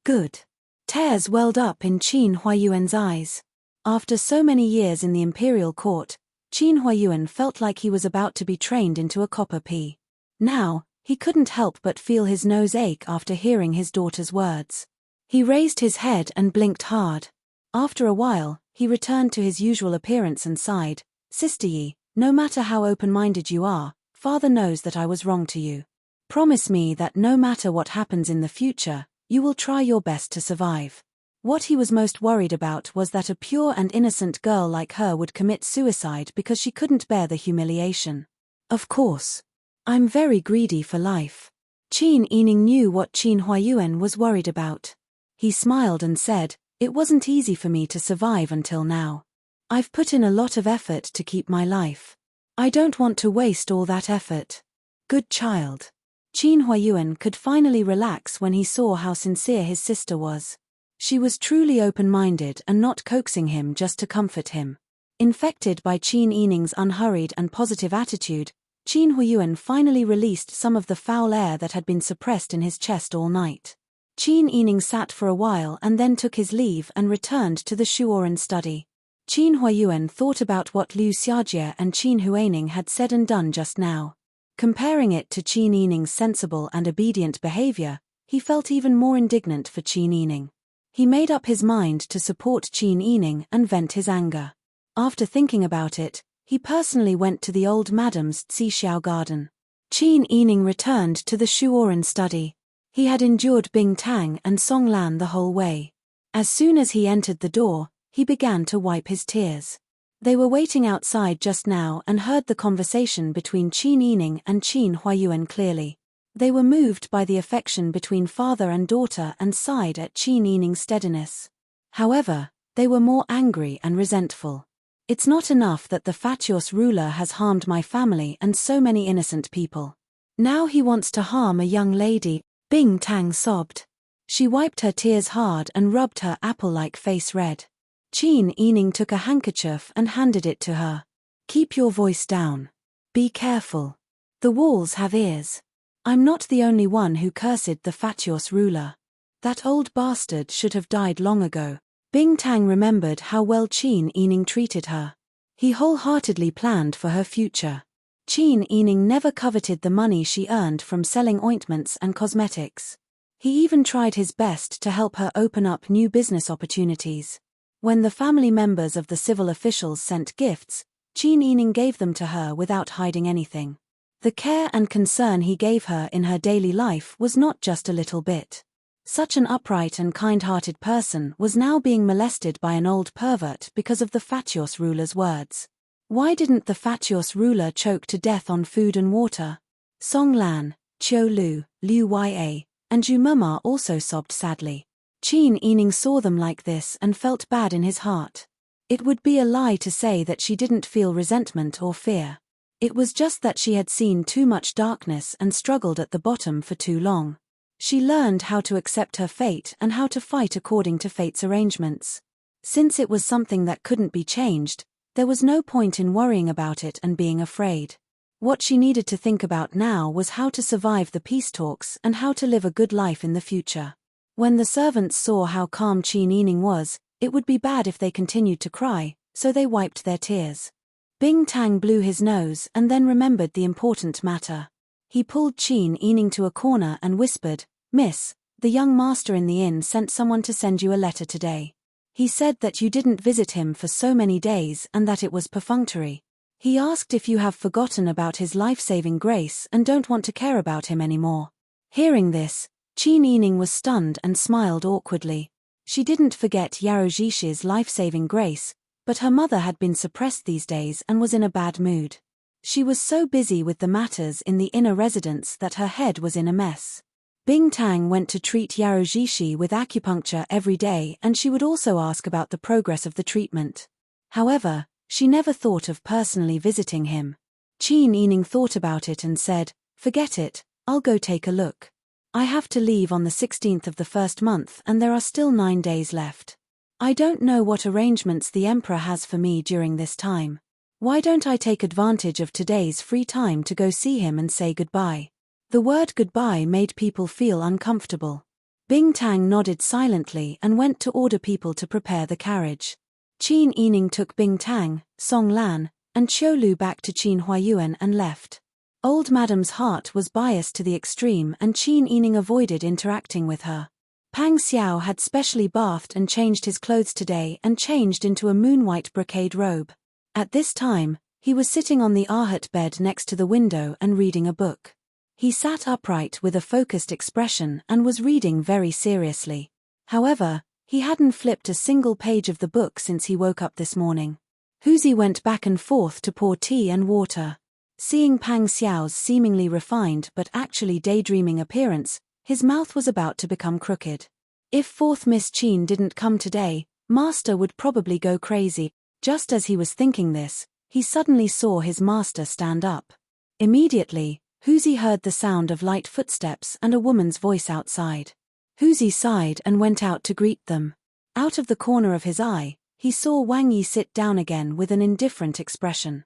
Good. Tears welled up in Qin Huayuan's eyes. After so many years in the imperial court, Qin Huayuan felt like he was about to be trained into a copper pea. Now, he couldn't help but feel his nose ache after hearing his daughter's words. He raised his head and blinked hard. After a while, he returned to his usual appearance and sighed, "Sister Yi, no matter how open-minded you are, Father knows that I was wrong to you. Promise me that no matter what happens in the future, you will try your best to survive." What he was most worried about was that a pure and innocent girl like her would commit suicide because she couldn't bear the humiliation. "Of course. I'm very greedy for life." Qin Yining knew what Qin Huayuan was worried about. He smiled and said, "It wasn't easy for me to survive until now. I've put in a lot of effort to keep my life. I don't want to waste all that effort." Good child. Qin Huayuan could finally relax when he saw how sincere his sister was. She was truly open-minded and not coaxing him just to comfort him. Infected by Qin Yining's unhurried and positive attitude, Qin Huayuan finally released some of the foul air that had been suppressed in his chest all night. Qin Yining sat for a while and then took his leave and returned to the Soaring study. Qin Huayuan thought about what Liu Xiajie and Qin Huaining had said and done just now. Comparing it to Qin Yining's sensible and obedient behavior, he felt even more indignant for Qin Yining. He made up his mind to support Qin Yining and vent his anger. After thinking about it, he personally went to the old madam's Xixiao garden. Qin Yining returned to the Soaring study. He had endured Bing Tang and Song Lan the whole way. As soon as he entered the door, he began to wipe his tears. They were waiting outside just now and heard the conversation between Qin Yining and Qin Huayuan clearly. They were moved by the affection between father and daughter and sighed at Qin Yining's steadiness. However, they were more angry and resentful. It's not enough that the fatuous ruler has harmed my family and so many innocent people. Now he wants to harm a young lady, Bing Tang sobbed. She wiped her tears hard and rubbed her apple-like face red. Qin Yining took a handkerchief and handed it to her. Keep your voice down. Be careful. The walls have ears. I'm not the only one who cursed the fatuous ruler. That old bastard should have died long ago. Bing Tang remembered how well Qin Yining treated her. He wholeheartedly planned for her future. Qin Yining never coveted the money she earned from selling ointments and cosmetics. He even tried his best to help her open up new business opportunities. When the family members of the civil officials sent gifts, Qin Yining gave them to her without hiding anything. The care and concern he gave her in her daily life was not just a little bit. Such an upright and kind-hearted person was now being molested by an old pervert because of the fatuous ruler's words. Why didn't the fatuous ruler choke to death on food and water? Song Lan, Qiu Lu, Liu Ya, and Zhu Mema also sobbed sadly. Qin Yining saw them like this and felt bad in his heart. It would be a lie to say that she didn't feel resentment or fear. It was just that she had seen too much darkness and struggled at the bottom for too long. She learned how to accept her fate and how to fight according to fate's arrangements. Since it was something that couldn't be changed, there was no point in worrying about it and being afraid. What she needed to think about now was how to survive the peace talks and how to live a good life in the future. When the servants saw how calm Qin Yining was, it would be bad if they continued to cry, so they wiped their tears. Bing Tang blew his nose and then remembered the important matter. He pulled Qin Yining to a corner and whispered, "Miss, the young master in the inn sent someone to send you a letter today. He said that you didn't visit him for so many days and that it was perfunctory. He asked if you have forgotten about his life-saving grace and don't want to care about him anymore." Hearing this, Qin Yining was stunned and smiled awkwardly. She didn't forget Yarojishi's life-saving grace, but her mother had been suppressed these days and was in a bad mood. She was so busy with the matters in the inner residence that her head was in a mess. Bing Tang went to treat Yarojishi with acupuncture every day and she would also ask about the progress of the treatment. However, she never thought of personally visiting him. Qin Yining thought about it and said, "Forget it, I'll go take a look. I have to leave on the 16th of the first month and there are still 9 days left. I don't know what arrangements the emperor has for me during this time. Why don't I take advantage of today's free time to go see him and say goodbye?" The word goodbye made people feel uncomfortable. Bing Tang nodded silently and went to order people to prepare the carriage. Qin Yining took Bing Tang, Song Lan, and Qiu Lu back to Qin Huayuan and left. Old Madam's heart was biased to the extreme and Qin Yining avoided interacting with her. Pang Xiao had specially bathed and changed his clothes today and changed into a moon-white brocade robe. At this time, he was sitting on the Arhat bed next to the window and reading a book. He sat upright with a focused expression and was reading very seriously. However, he hadn't flipped a single page of the book since he woke up this morning. Huzi went back and forth to pour tea and water. Seeing Pang Xiao's seemingly refined but actually daydreaming appearance, his mouth was about to become crooked. If fourth Miss Qin didn't come today, Master would probably go crazy. Just as he was thinking this, he suddenly saw his master stand up. Immediately, Huzi heard the sound of light footsteps and a woman's voice outside. Huzi sighed and went out to greet them. Out of the corner of his eye, he saw Wang Yi sit down again with an indifferent expression.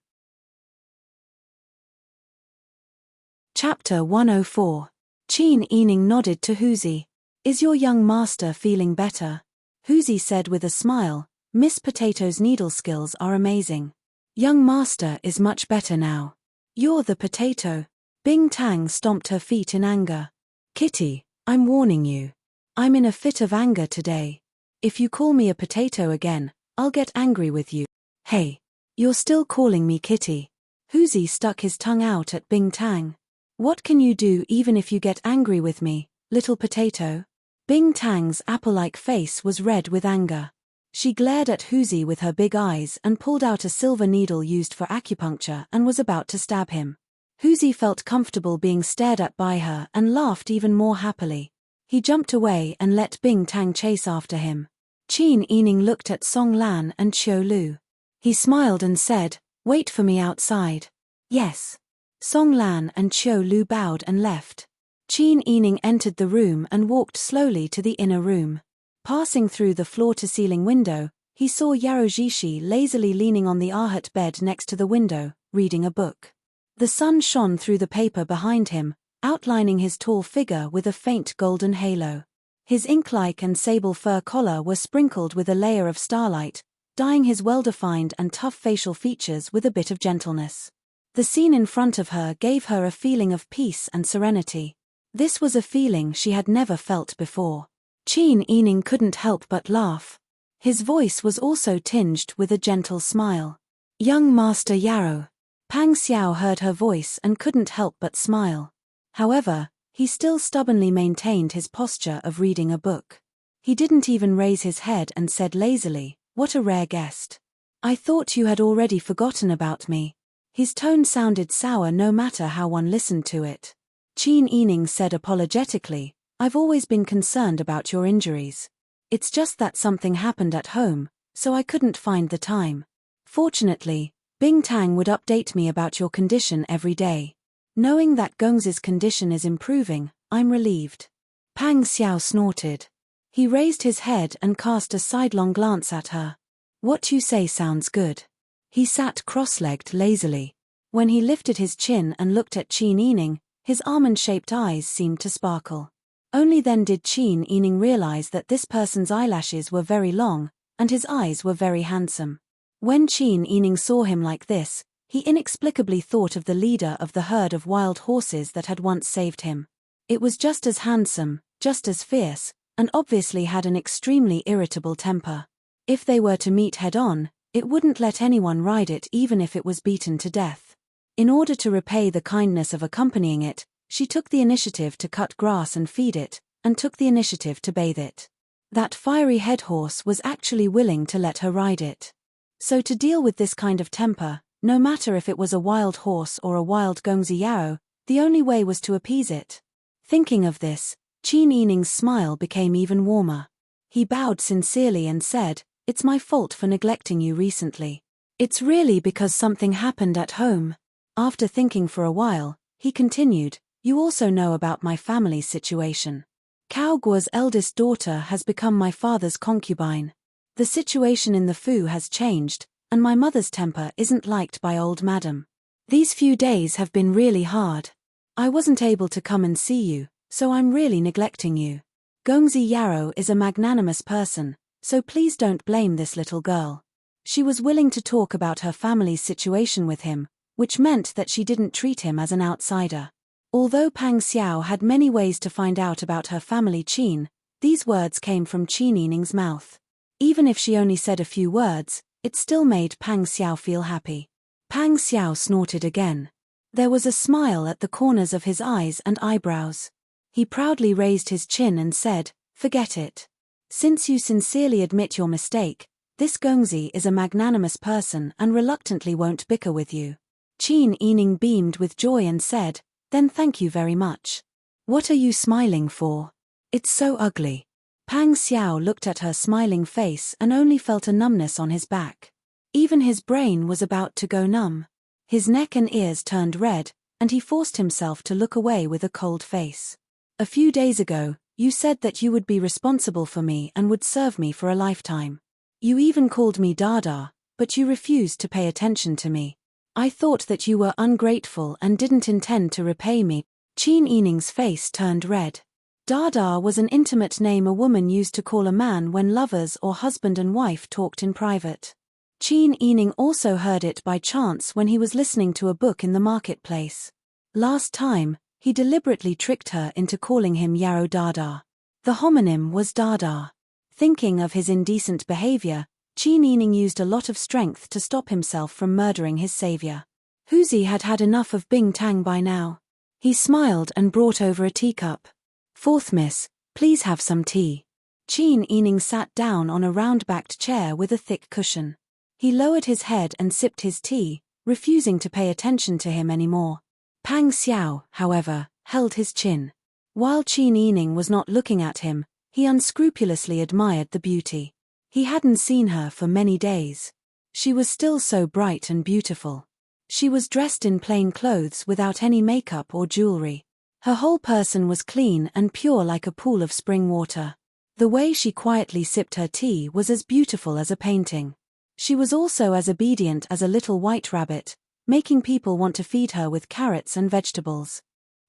Chapter 104. Qin Yining nodded to Huzi. "Is your young master feeling better?" Huzi said with a smile, "Miss Potato's needle skills are amazing. Young master is much better now." "You're the potato." Bing Tang stomped her feet in anger. "Kitty, I'm warning you. I'm in a fit of anger today. If you call me a potato again, I'll get angry with you." "Hey, you're still calling me Kitty." Huzi stuck his tongue out at Bing Tang. "What can you do even if you get angry with me, little potato?" Bing Tang's apple-like face was red with anger. She glared at Huzi with her big eyes and pulled out a silver needle used for acupuncture and was about to stab him. Huzi felt comfortable being stared at by her and laughed even more happily. He jumped away and let Bing Tang chase after him. Qin Yining looked at Song Lan and Qiu Lu. He smiled and said, "Wait for me outside." "Yes." Song Lan and Qiu Lu bowed and left. Qin Yining entered the room and walked slowly to the inner room. Passing through the floor-to-ceiling window, he saw Yaro Jishi lazily leaning on the Ahat bed next to the window, reading a book. The sun shone through the paper behind him, outlining his tall figure with a faint golden halo. His ink-like and sable fur collar were sprinkled with a layer of starlight, dyeing his well-defined and tough facial features with a bit of gentleness. The scene in front of her gave her a feeling of peace and serenity. This was a feeling she had never felt before. Qin Yining couldn't help but laugh. His voice was also tinged with a gentle smile. "Young Master Yarrow." Pang Xiao heard her voice and couldn't help but smile. However, he still stubbornly maintained his posture of reading a book. He didn't even raise his head and said lazily, "What a rare guest. I thought you had already forgotten about me." His tone sounded sour no matter how one listened to it. Qin Yining said apologetically, "I've always been concerned about your injuries. It's just that something happened at home, so I couldn't find the time. Fortunately, Bing Tang would update me about your condition every day. Knowing that Gongzi's condition is improving, I'm relieved." Pang Xiao snorted. He raised his head and cast a sidelong glance at her. "What you say sounds good." He sat cross-legged lazily. When he lifted his chin and looked at Qin Yining, his almond-shaped eyes seemed to sparkle. Only then did Qin Yining realize that this person's eyelashes were very long, and his eyes were very handsome. When Qin Yining saw him like this, he inexplicably thought of the leader of the herd of wild horses that had once saved him. It was just as handsome, just as fierce, and obviously had an extremely irritable temper. If they were to meet head-on, it wouldn't let anyone ride it even if it was beaten to death. In order to repay the kindness of accompanying it, she took the initiative to cut grass and feed it, and took the initiative to bathe it. That fiery head horse was actually willing to let her ride it. So to deal with this kind of temper, no matter if it was a wild horse or a wild Gongzi Yarrow, the only way was to appease it. Thinking of this, Qin Yining's smile became even warmer. He bowed sincerely and said, "It's my fault for neglecting you recently. It's really because something happened at home." After thinking for a while, he continued, "You also know about my family's situation. Cao Guo's eldest daughter has become my father's concubine. The situation in the Fu has changed, and my mother's temper isn't liked by old madam. These few days have been really hard. I wasn't able to come and see you, so I'm really neglecting you. Gongzi Yarrow is a magnanimous person, so please don't blame this little girl." She was willing to talk about her family's situation with him, which meant that she didn't treat him as an outsider. Although Pang Xiao had many ways to find out about her family Qin, these words came from Qin Yining's mouth. Even if she only said a few words, it still made Pang Xiao feel happy. Pang Xiao snorted again. There was a smile at the corners of his eyes and eyebrows. He proudly raised his chin and said, "Forget it. Since you sincerely admit your mistake, this Gongzi is a magnanimous person and reluctantly won't bicker with you." Qin Yining beamed with joy and said, "Then thank you very much. What are you smiling for? It's so ugly." Pang Xiao looked at her smiling face and only felt a numbness on his back. Even his brain was about to go numb. His neck and ears turned red, and he forced himself to look away with a cold face. "A few days ago, you said that you would be responsible for me and would serve me for a lifetime. You even called me Dada, but you refused to pay attention to me. I thought that you were ungrateful and didn't intend to repay me." Qin Yining's face turned red. Dada was an intimate name a woman used to call a man when lovers or husband and wife talked in private. Qin Yining also heard it by chance when he was listening to a book in the marketplace. Last time, he deliberately tricked her into calling him Yarrow Dada. The homonym was Dada. Thinking of his indecent behavior, Qin Yining used a lot of strength to stop himself from murdering his savior. Huzi had had enough of Bing Tang by now. He smiled and brought over a teacup. "Fourth miss, please have some tea." Qin Yining sat down on a round-backed chair with a thick cushion. He lowered his head and sipped his tea, refusing to pay attention to him anymore. Pang Xiao, however, held his chin. While Qin Yining was not looking at him, he unscrupulously admired the beauty. He hadn't seen her for many days. She was still so bright and beautiful. She was dressed in plain clothes without any makeup or jewelry. Her whole person was clean and pure like a pool of spring water. The way she quietly sipped her tea was as beautiful as a painting. She was also as obedient as a little white rabbit, making people want to feed her with carrots and vegetables.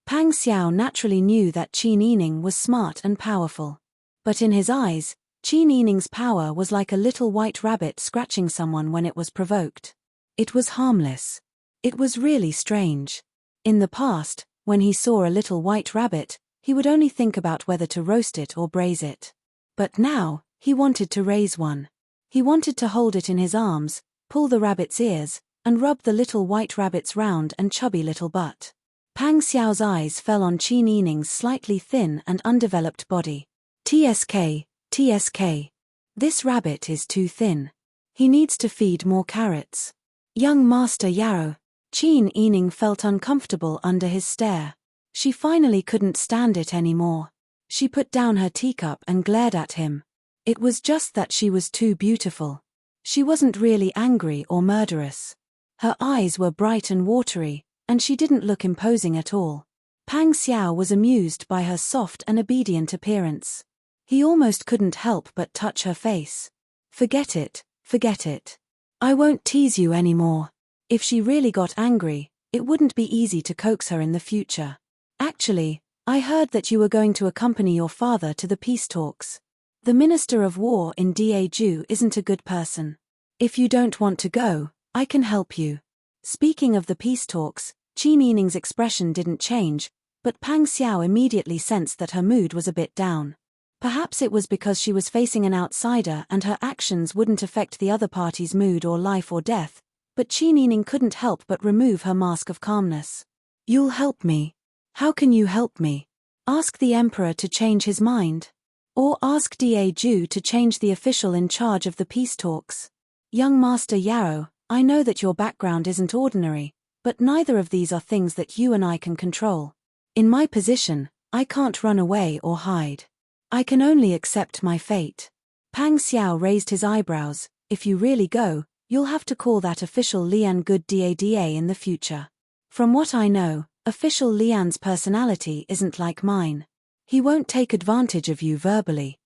Pang Xiao naturally knew that Qin Yining was smart and powerful. But in his eyes, Qin Yining's power was like a little white rabbit scratching someone when it was provoked. It was harmless. It was really strange. In the past, when he saw a little white rabbit, he would only think about whether to roast it or braise it. But now, he wanted to raise one. He wanted to hold it in his arms, pull the rabbit's ears, and rub the little white rabbit's round and chubby little butt. Pang Xiao's eyes fell on Qin Yining's slightly thin and undeveloped body. TSK. This rabbit is too thin. He needs to feed more carrots. Young Master Yarrow. Qin Yining felt uncomfortable under his stare. She finally couldn't stand it anymore. She put down her teacup and glared at him. It was just that she was too beautiful. She wasn't really angry or murderous. Her eyes were bright and watery, and she didn't look imposing at all. Pang Xiao was amused by her soft and obedient appearance. He almost couldn't help but touch her face. Forget it. I won't tease you anymore. If she really got angry, it wouldn't be easy to coax her in the future. Actually, I heard that you were going to accompany your father to the peace talks. The Minister of War in Daeju isn't a good person. If you don't want to go, I can help you. Speaking of the peace talks, Qin Yining's expression didn't change, but Pang Xiao immediately sensed that her mood was a bit down. Perhaps it was because she was facing an outsider and her actions wouldn't affect the other party's mood or life or death, but Qin Yining couldn't help but remove her mask of calmness. You'll help me. How can you help me? Ask the emperor to change his mind. Or ask Daeju to change the official in charge of the peace talks. Young Master Yarrow, I know that your background isn't ordinary, but neither of these are things that you and I can control. In my position, I can't run away or hide. I can only accept my fate. Pang Xiao raised his eyebrows. If you really go, you'll have to call that official Lian good Da in the future. From what I know, official Lian's personality isn't like mine. He won't take advantage of you verbally.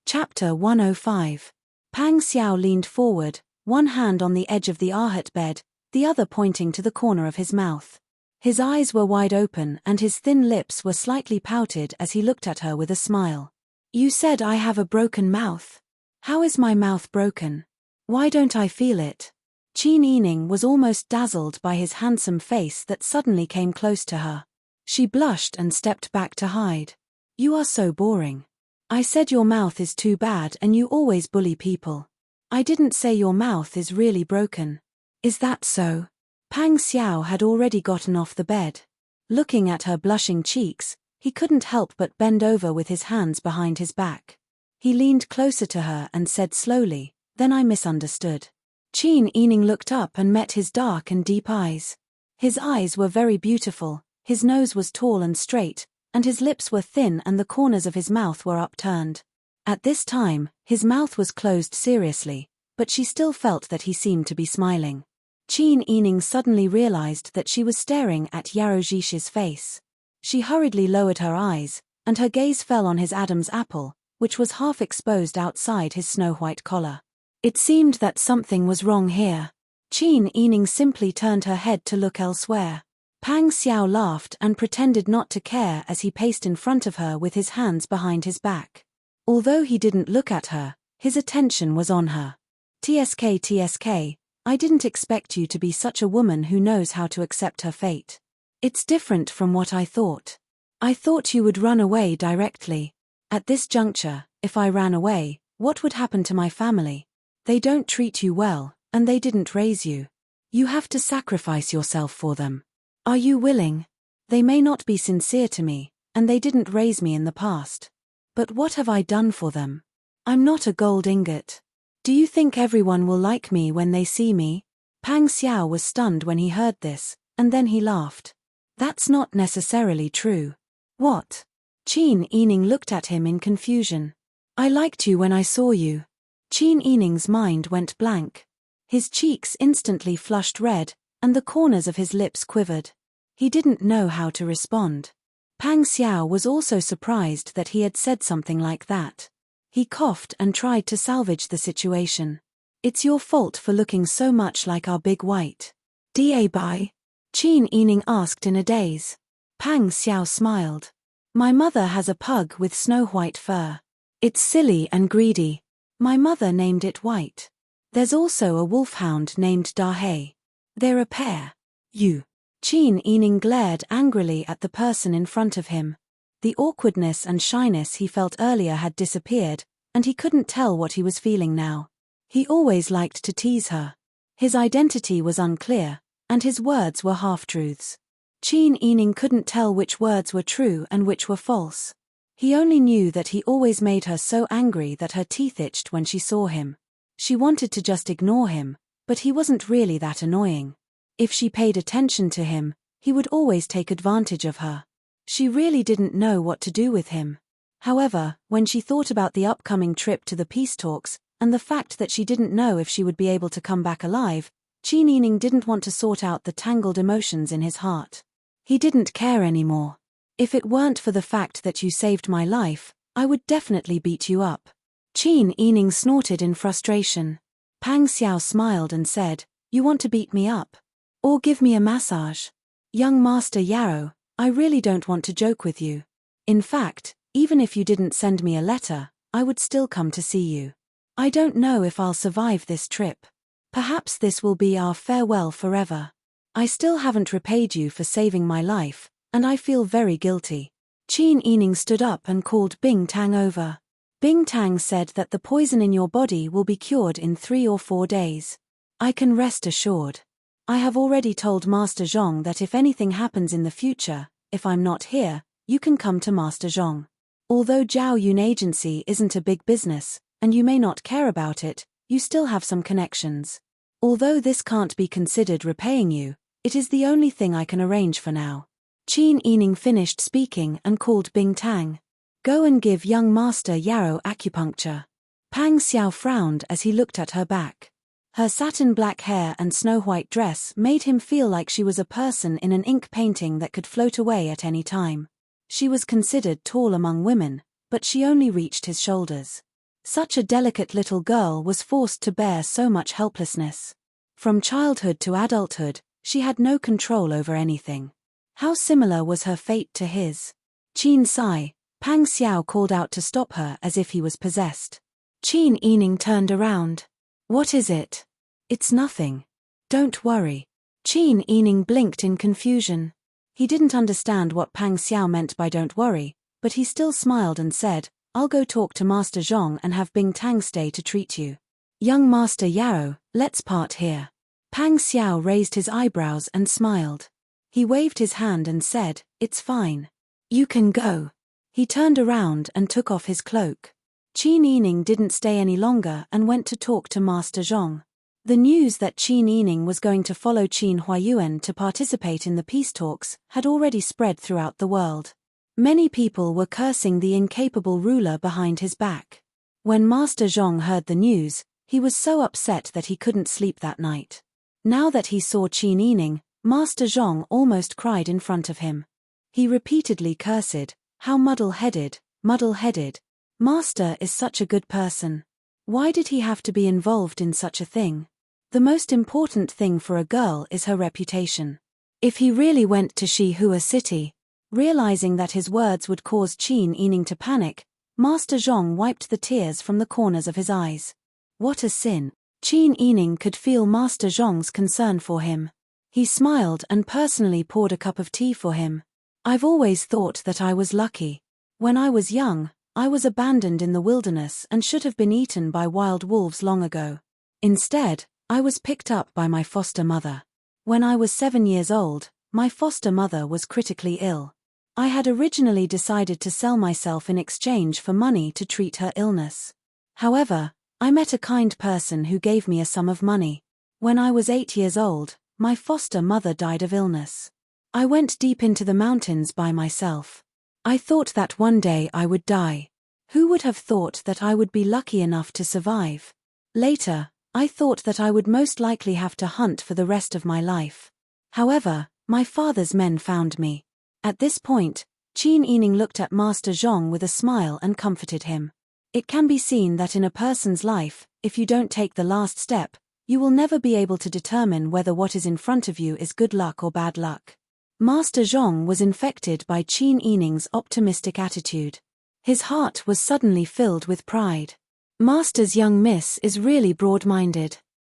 Chapter 105. Pang Xiao leaned forward, one hand on the edge of the Arhat bed, the other pointing to the corner of his mouth. His eyes were wide open and his thin lips were slightly pouted as he looked at her with a smile. You said I have a broken mouth. How is my mouth broken? Why don't I feel it? Qin Yining was almost dazzled by his handsome face that suddenly came close to her. She blushed and stepped back to hide. You are so boring. I said your mouth is too bad and you always bully people. I didn't say your mouth is really broken. Is that so? Pang Xiao had already gotten off the bed. Looking at her blushing cheeks, he couldn't help but bend over with his hands behind his back. He leaned closer to her and said slowly, then I misunderstood. Qin Yining looked up and met his dark and deep eyes. His eyes were very beautiful, his nose was tall and straight, and his lips were thin and the corners of his mouth were upturned. At this time, his mouth was closed seriously, but she still felt that he seemed to be smiling. Qin Yining suddenly realized that she was staring at Yarrow Jishi's face. She hurriedly lowered her eyes, and her gaze fell on his Adam's apple, which was half exposed outside his snow-white collar. It seemed that something was wrong here. Qin Yining simply turned her head to look elsewhere. Pang Xiao laughed and pretended not to care as he paced in front of her with his hands behind his back. Although he didn't look at her, his attention was on her. TSK, I didn't expect you to be such a woman who knows how to accept her fate. It's different from what I thought. I thought you would run away directly. At this juncture, if I ran away, what would happen to my family? They don't treat you well, and they didn't raise you. You have to sacrifice yourself for them. Are you willing? They may not be sincere to me, and they didn't raise me in the past. But what have I done for them? I'm not a gold ingot. Do you think everyone will like me when they see me? Pang Xiao was stunned when he heard this, and then he laughed. That's not necessarily true. What? Qin Yining looked at him in confusion. I liked you when I saw you. Qin Yining's mind went blank. His cheeks instantly flushed red, and the corners of his lips quivered. He didn't know how to respond. Pang Xiao was also surprised that he had said something like that. He coughed and tried to salvage the situation. It's your fault for looking so much like our big white. Da Bai? Qin Yining asked in a daze. Pang Xiao smiled. My mother has a pug with snow-white fur. It's silly and greedy. My mother named it White. There's also a wolfhound named Dahe. They're a pair. You. Qin Yining glared angrily at the person in front of him. The awkwardness and shyness he felt earlier had disappeared, and he couldn't tell what he was feeling now. He always liked to tease her. His identity was unclear, and his words were half-truths. Qin Yining couldn't tell which words were true and which were false. He only knew that he always made her so angry that her teeth itched when she saw him. She wanted to just ignore him, but he wasn't really that annoying. If she paid attention to him, he would always take advantage of her. She really didn't know what to do with him. However, when she thought about the upcoming trip to the peace talks, and the fact that she didn't know if she would be able to come back alive, Qin Yining didn't want to sort out the tangled emotions in his heart. He didn't care anymore. If it weren't for the fact that you saved my life, I would definitely beat you up. Qin Yining snorted in frustration. Pang Xiao smiled and said, You want to beat me up? Or give me a massage? Young Master Yarrow, I really don't want to joke with you. In fact, even if you didn't send me a letter, I would still come to see you. I don't know if I'll survive this trip. Perhaps this will be our farewell forever. I still haven't repaid you for saving my life, and I feel very guilty. Qin Yining stood up and called Bing Tang over. Bing Tang said that the poison in your body will be cured in 3 or 4 days. I can rest assured. I have already told Master Zhong that if anything happens in the future, if I'm not here, you can come to Master Zhong. Although Zhao Yun Agency isn't a big business, and you may not care about it, you still have some connections. Although this can't be considered repaying you, it is the only thing I can arrange for now. Qin Yining finished speaking and called Bing Tang. Go and give young Master Yarrow acupuncture. Pang Xiao frowned as he looked at her back. Her satin black hair and snow-white dress made him feel like she was a person in an ink painting that could float away at any time. She was considered tall among women, but she only reached his shoulders. Such a delicate little girl was forced to bear so much helplessness. From childhood to adulthood, she had no control over anything. How similar was her fate to his? Qin Sai, Pang Xiao called out to stop her as if he was possessed. Qin Yining turned around. What is it? It's nothing. Don't worry. Qin Yining blinked in confusion. He didn't understand what Pang Xiao meant by don't worry, but he still smiled and said, I'll go talk to Master Zhong and have Bing Tang stay to treat you. Young Master Yarrow, let's part here. Pang Xiao raised his eyebrows and smiled. He waved his hand and said, It's fine. You can go. He turned around and took off his cloak. Qin Yining didn't stay any longer and went to talk to Master Zhong. The news that Qin Yining was going to follow Qin Huayuan to participate in the peace talks had already spread throughout the world. Many people were cursing the incapable ruler behind his back. When Master Zhong heard the news, he was so upset that he couldn't sleep that night. Now that he saw Qin Yining, Master Zhong almost cried in front of him. He repeatedly cursed, how muddle-headed, muddle-headed. Master is such a good person. Why did he have to be involved in such a thing? The most important thing for a girl is her reputation. If he really went to Shihua City, realizing that his words would cause Qin Yining to panic, Master Zhong wiped the tears from the corners of his eyes. What a sin. Qin Yining could feel Master Zhong's concern for him. He smiled and personally poured a cup of tea for him. I've always thought that I was lucky. When I was young, I was abandoned in the wilderness and should have been eaten by wild wolves long ago. Instead, I was picked up by my foster mother. When I was 7 years old, my foster mother was critically ill. I had originally decided to sell myself in exchange for money to treat her illness. However, I met a kind person who gave me a sum of money. When I was 8 years old, my foster mother died of illness. I went deep into the mountains by myself. I thought that one day I would die. Who would have thought that I would be lucky enough to survive? Later, I thought that I would most likely have to hunt for the rest of my life. However, my father's men found me. At this point, Qin Yining looked at Master Zhong with a smile and comforted him. It can be seen that in a person's life, if you don't take the last step, you will never be able to determine whether what is in front of you is good luck or bad luck. Master Zhong was infected by Qin Yining's optimistic attitude. His heart was suddenly filled with pride. Master's young miss is really broad-minded.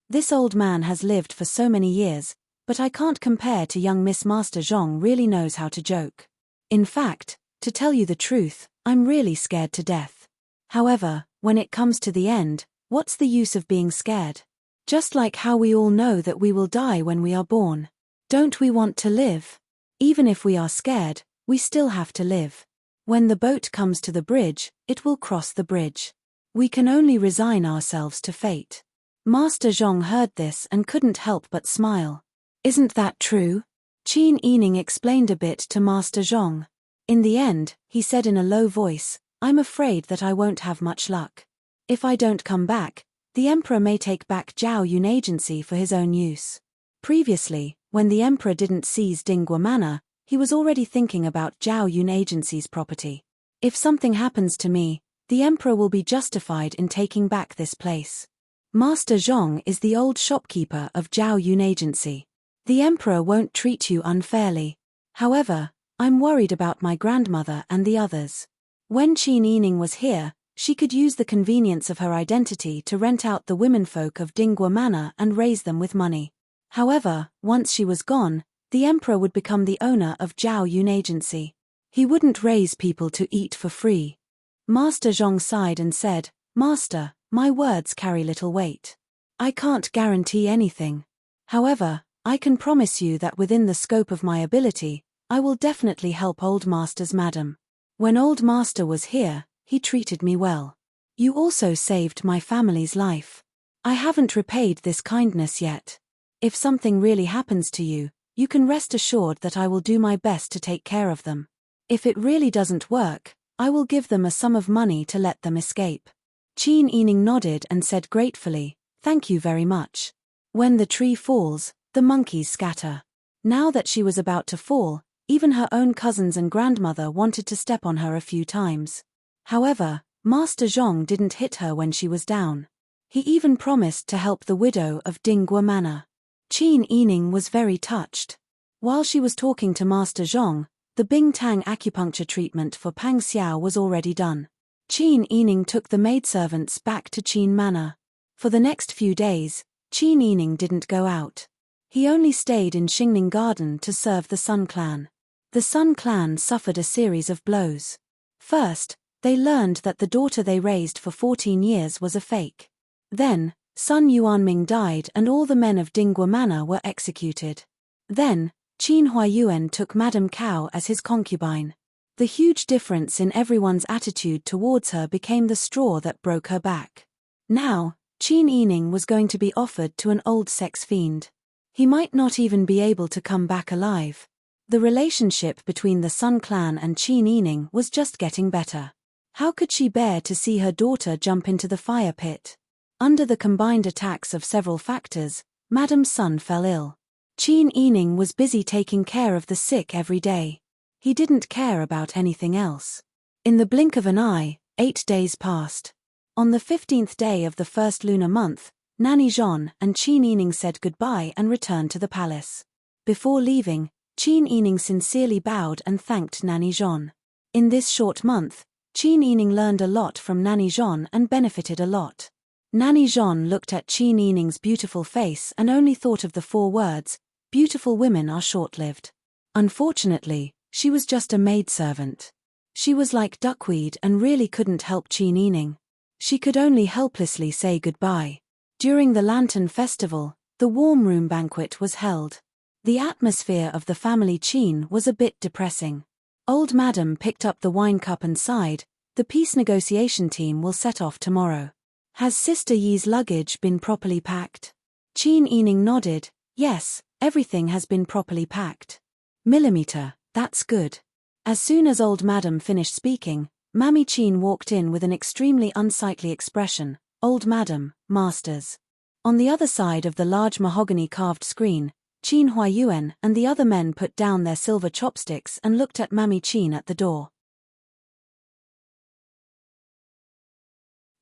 This old man has lived for so many years, but I can't compare to young Miss. Master Zhong really knows how to joke. In fact, to tell you the truth, I'm really scared to death. However, when it comes to the end, what's the use of being scared? Just like how we all know that we will die when we are born. Don't we want to live? Even if we are scared, we still have to live. When the boat comes to the bridge, it will cross the bridge. We can only resign ourselves to fate. Master Zhong heard this and couldn't help but smile. Isn't that true? Qin Yining explained a bit to Master Zhong. In the end, he said in a low voice, I'm afraid that I won't have much luck. If I don't come back, the Emperor may take back Zhao Yun Agency for his own use. Previously, when the Emperor didn't seize Dinghua Manor, he was already thinking about Zhao Yun Agency's property. If something happens to me, the Emperor will be justified in taking back this place. Master Zhong is the old shopkeeper of Zhao Yun Agency. The Emperor won't treat you unfairly. However, I'm worried about my grandmother and the others. When Qin Yining was here, she could use the convenience of her identity to rent out the womenfolk of Dinghua Manor and raise them with money. However, once she was gone, the Emperor would become the owner of Zhao Yun Agency. He wouldn't raise people to eat for free. Master Zhong sighed and said, Master, my words carry little weight. I can't guarantee anything. However, I can promise you that within the scope of my ability, I will definitely help Old Master's madam. When Old Master was here, he treated me well. You also saved my family's life. I haven't repaid this kindness yet. If something really happens to you, you can rest assured that I will do my best to take care of them. If it really doesn't work, I will give them a sum of money to let them escape. Qin Yining nodded and said gratefully, Thank you very much. When the tree falls, the monkeys scatter. Now that she was about to fall, even her own cousins and grandmother wanted to step on her a few times. However, Master Zhong didn't hit her when she was down. He even promised to help the widow of Dinghua Manor. Qin Yining was very touched. While she was talking to Master Zhong, the Bing Tang acupuncture treatment for Pang Xiao was already done. Qin Yining took the maidservants back to Qin Manor. For the next few days, Qin Yining didn't go out. He only stayed in Xingning Garden to serve the Sun Clan. The Sun Clan suffered a series of blows. First, they learned that the daughter they raised for 14 years was a fake. Then, Sun Yuanming died and all the men of Dinghua Manor were executed. Then, Qin Huayuan took Madame Cao as his concubine. The huge difference in everyone's attitude towards her became the straw that broke her back. Now, Qin Yining was going to be offered to an old sex fiend. He might not even be able to come back alive. The relationship between the Sun Clan and Qin Yining was just getting better. How could she bear to see her daughter jump into the fire pit? Under the combined attacks of several factors, Madame Sun fell ill. Qin Yining was busy taking care of the sick every day. He didn't care about anything else. In the blink of an eye, 8 days passed. On the 15th day of the first lunar month, Nanny Jean and Qin Yining said goodbye and returned to the palace. Before leaving, Qin Yining sincerely bowed and thanked Nanny Jean. In this short month, Qin Yining learned a lot from Nanny Jean and benefited a lot. Nanny Jean looked at Qin Yining's beautiful face and only thought of the 4 words, beautiful women are short-lived. Unfortunately, she was just a maidservant. She was like duckweed and really couldn't help Qin Yining. She could only helplessly say goodbye. During the Lantern Festival, the warm room banquet was held. The atmosphere of the family Qin was a bit depressing. Old Madam picked up the wine cup and sighed. The peace negotiation team will set off tomorrow. Has Sister Yi's luggage been properly packed? Qin Yining nodded. Yes, everything has been properly packed. Millimeter, that's good. As soon as Old Madam finished speaking, Mammy Qin walked in with an extremely unsightly expression. Old Madam, Masters. On the other side of the large mahogany carved screen, Qin Huayuan and the other men put down their silver chopsticks and looked at Mammy Qin at the door.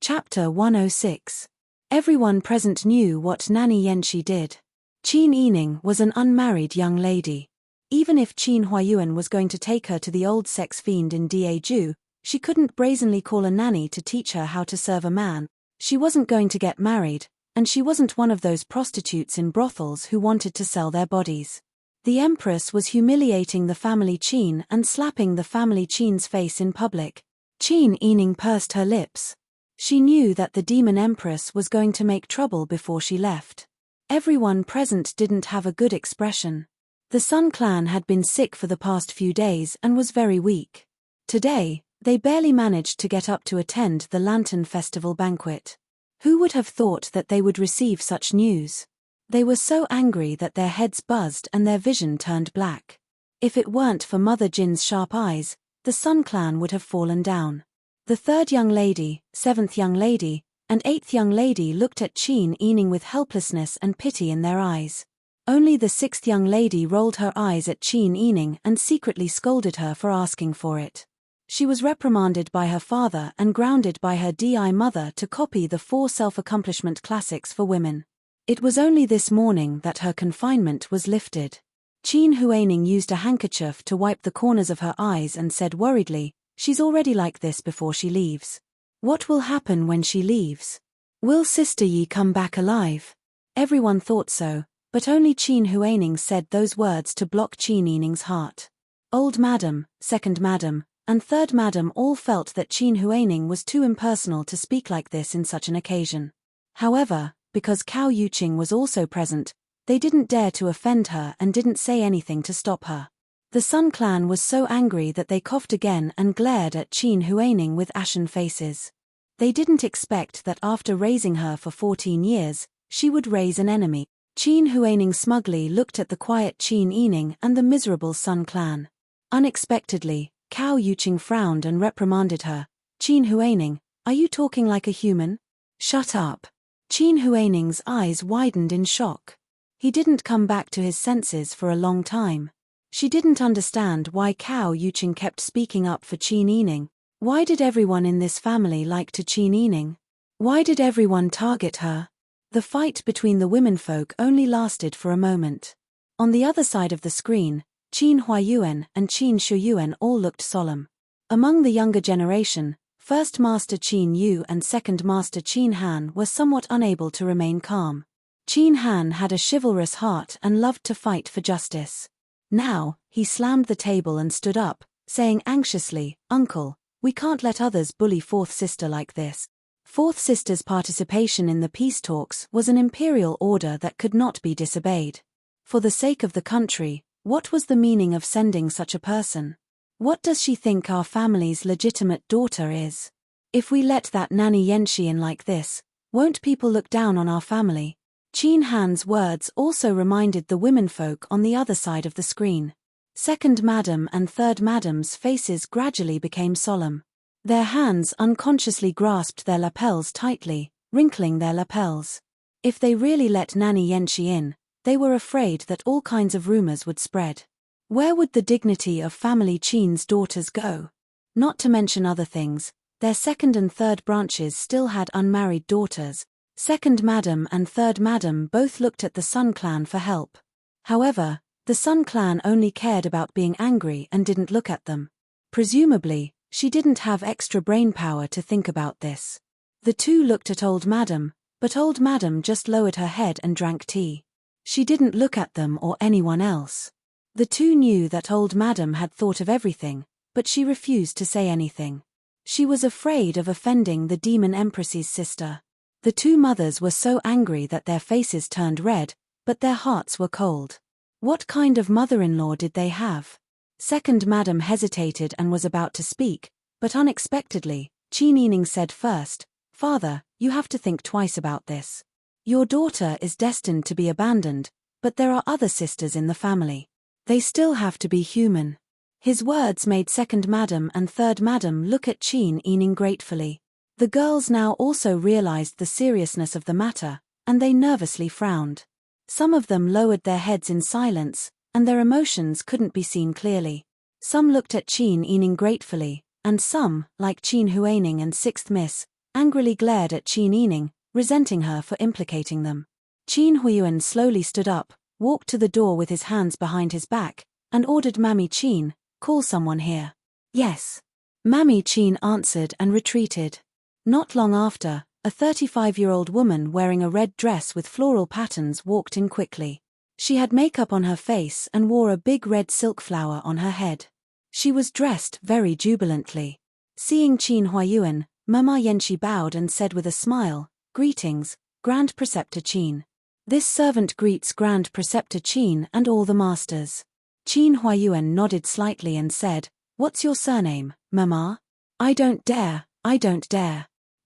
Chapter 106. Everyone present knew what Nanny Yanxi did. Qin Yining was an unmarried young lady. Even if Qin Huayuan was going to take her to the old sex fiend in Daeju, she couldn't brazenly call a nanny to teach her how to serve a man. She wasn't going to get married, and she wasn't one of those prostitutes in brothels who wanted to sell their bodies. The Empress was humiliating the family Qin and slapping the family Qin's face in public. Qin Yining pursed her lips. She knew that the demon Empress was going to make trouble before she left. Everyone present didn't have a good expression. The Sun Clan had been sick for the past few days and was very weak. Today, they barely managed to get up to attend the Lantern Festival banquet. Who would have thought that they would receive such news? They were so angry that their heads buzzed and their vision turned black. If it weren't for Mother Jin's sharp eyes, the Sun Clan would have fallen down. The third young lady, seventh young lady, and eighth young lady looked at Qin Yining with helplessness and pity in their eyes. Only the sixth young lady rolled her eyes at Qin Yining and secretly scolded her for asking for it. She was reprimanded by her father and grounded by her DI mother to copy the 4 self-accomplishment classics for women. It was only this morning that her confinement was lifted. Qin Huaining used a handkerchief to wipe the corners of her eyes and said worriedly, "She's already like this before she leaves. What will happen when she leaves? Will Sister Yi come back alive?" Everyone thought so, but only Qin Huaining said those words to block Qin Yining's heart. Old Madam, Second Madam, and Third Madam all felt that Qin Huaining was too impersonal to speak like this in such an occasion. However, because Cao Yuqing was also present, they didn't dare to offend her and didn't say anything to stop her. The Sun Clan was so angry that they coughed again and glared at Qin Huaining with ashen faces. They didn't expect that after raising her for 14 years, she would raise an enemy. Qin Huaining smugly looked at the quiet Qin Yining and the miserable Sun Clan. Unexpectedly, Cao Yuqing frowned and reprimanded her. "Qin Huaining, are you talking like a human? Shut up." Qin Huaining's eyes widened in shock. He didn't come back to his senses for a long time. She didn't understand why Cao Yuqing kept speaking up for Qin Yining. Why did everyone in this family like to Qin Yining? Why did everyone target her? The fight between the womenfolk only lasted for a moment. On the other side of the screen, Qin Huayuan and Qin Shuyuan all looked solemn. Among the younger generation, First Master Qin Yu and Second Master Qin Han were somewhat unable to remain calm. Qin Han had a chivalrous heart and loved to fight for justice. Now, he slammed the table and stood up, saying anxiously, "Uncle, we can't let others bully Fourth Sister like this." Fourth Sister's participation in the peace talks was an imperial order that could not be disobeyed. For the sake of the country, what was the meaning of sending such a person? What does she think our family's legitimate daughter is? If we let that Nanny Yanxi in like this, won't people look down on our family? Qin Han's words also reminded the womenfolk on the other side of the screen. Second Madam and Third Madam's faces gradually became solemn. Their hands unconsciously grasped their lapels tightly, wrinkling their lapels. If they really let Nanny Yanxi in, they were afraid that all kinds of rumors would spread. Where would the dignity of family Qin's daughters go? Not to mention other things, their second and third branches still had unmarried daughters. Second Madam and Third Madam both looked at the Sun Clan for help. However, the Sun Clan only cared about being angry and didn't look at them. Presumably, she didn't have extra brain power to think about this. The two looked at Old Madam, but Old Madam just lowered her head and drank tea. She didn't look at them or anyone else. The two knew that Old Madam had thought of everything, but she refused to say anything. She was afraid of offending the Demon Empress's sister. The two mothers were so angry that their faces turned red, but their hearts were cold. What kind of mother-in-law did they have? Second Madam hesitated and was about to speak, but unexpectedly, Qin Yining said first, "Father, you have to think twice about this. Your daughter is destined to be abandoned, but there are other sisters in the family. They still have to be human." His words made Second Madam and Third Madam look at Qin Yining gratefully. The girls now also realized the seriousness of the matter, and they nervously frowned. Some of them lowered their heads in silence, and their emotions couldn't be seen clearly. Some looked at Qin Yining gratefully, and some, like Qin Huaining and Sixth Miss, angrily glared at Qin Yining, resenting her for implicating them. Qin Huiyuan slowly stood up, walked to the door with his hands behind his back, and ordered Mammy Qin, "Call someone here." "Yes." Mammy Qin answered and retreated. Not long after, a 35-year-old woman wearing a red dress with floral patterns walked in quickly. She had makeup on her face and wore a big red silk flower on her head. She was dressed very jubilantly. Seeing Qin Huayuan, Mama Yanxi bowed and said with a smile, "Greetings, Grand Preceptor Qin. This servant greets Grand Preceptor Qin and all the masters." Qin Huayuan nodded slightly and said, "What's your surname, Mama?" I don't dare.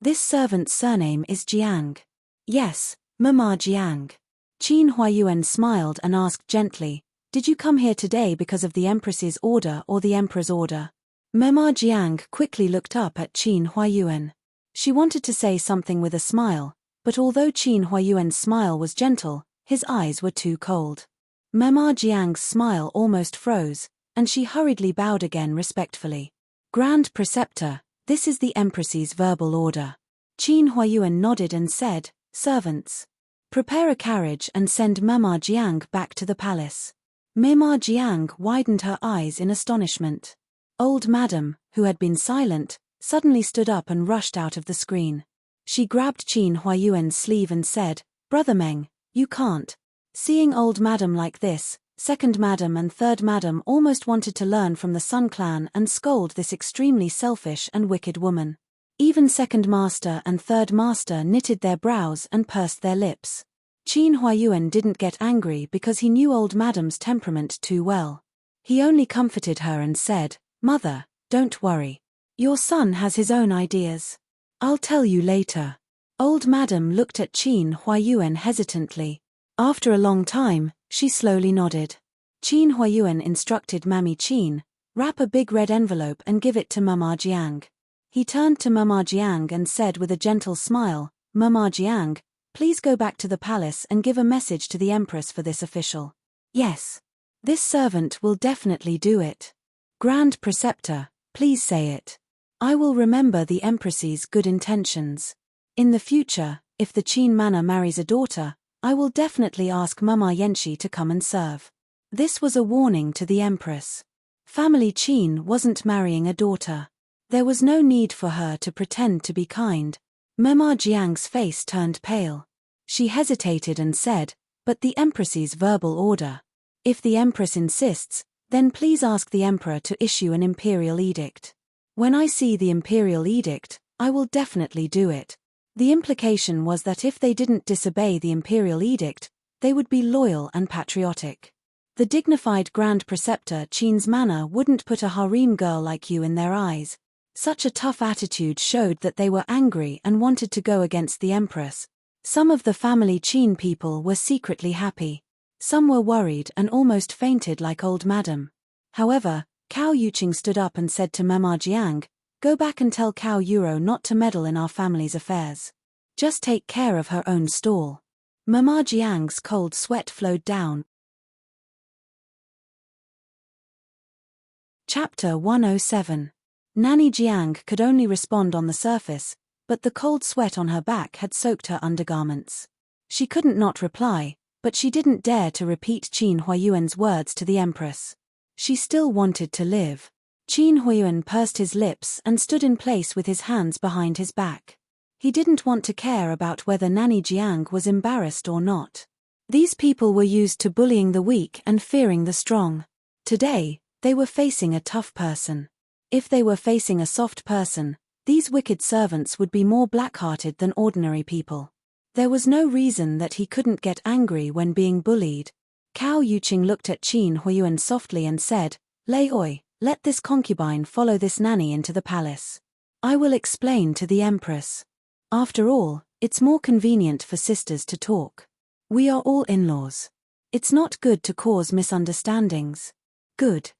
This servant's surname is Jiang." "Yes, Mama Jiang." Qin Huayuan smiled and asked gently, "Did you come here today because of the Empress's order or the Emperor's order?" Mama Jiang quickly looked up at Qin Huayuan. She wanted to say something with a smile, but although Qin Huayuan's smile was gentle, his eyes were too cold. Mama Jiang's smile almost froze, and she hurriedly bowed again respectfully. "Grand Preceptor, this is the Empress's verbal order." Qin Huayuan nodded and said, "Servants, prepare a carriage and send Mama Jiang back to the palace." Mama Jiang widened her eyes in astonishment. Old Madam, who had been silent, suddenly stood up and rushed out of the screen. She grabbed Qin Huayuan's sleeve and said, "Brother Meng, you can't." Seeing Old Madam like this, Second Madam and Third Madam almost wanted to learn from the Sun Clan and scold this extremely selfish and wicked woman. Even Second Master and Third Master knitted their brows and pursed their lips. Qin Huayuan didn't get angry because he knew Old Madam's temperament too well. He only comforted her and said, "Mother, don't worry. Your son has his own ideas. I'll tell you later." Old Madam looked at Qin Huayuan hesitantly. After a long time, she slowly nodded. Qin Huayuan instructed Mammy Qin, "Wrap a big red envelope and give it to Mama Jiang." He turned to Mama Jiang and said with a gentle smile, "Mama Jiang, please go back to the palace and give a message to the Empress for this official." "Yes. This servant will definitely do it." "Grand Preceptor, please say it. I will remember the Empress's good intentions. In the future, if the Qin manor marries a daughter, I will definitely ask Mama Yanxi to come and serve." This was a warning to the Empress. Family Qin wasn't marrying a daughter. There was no need for her to pretend to be kind. Mama Jiang's face turned pale. She hesitated and said, "But the Empress's verbal order. If the Empress insists, then please ask the Emperor to issue an imperial edict. When I see the imperial edict, I will definitely do it." The implication was that if they didn't disobey the imperial edict, they would be loyal and patriotic. The dignified Grand Preceptor Qin's manner wouldn't put a harem girl like you in their eyes. Such a tough attitude showed that they were angry and wanted to go against the Empress. Some of the family Qin people were secretly happy. Some were worried and almost fainted like Old Madam. However, Cao Yuqing stood up and said to Mama Jiang, "Go back and tell Cao Yuro not to meddle in our family's affairs. Just take care of her own stall." Mama Jiang's cold sweat flowed down. Chapter 107. Nanny Jiang could only respond on the surface, but the cold sweat on her back had soaked her undergarments. She couldn't not reply, but she didn't dare to repeat Qin Huayuan's words to the Empress. She still wanted to live. Qin Huayuan pursed his lips and stood in place with his hands behind his back. He didn't want to care about whether Nanny Jiang was embarrassed or not. These people were used to bullying the weak and fearing the strong. Today, they were facing a tough person. If they were facing a soft person, these wicked servants would be more black-hearted than ordinary people. There was no reason that he couldn't get angry when being bullied. Cao Yuqing looked at Qin Huayuan softly and said, Laoi, let this concubine follow this nanny into the palace. I will explain to the empress. After all, it's more convenient for sisters to talk. We are all in-laws. It's not good to cause misunderstandings. Good.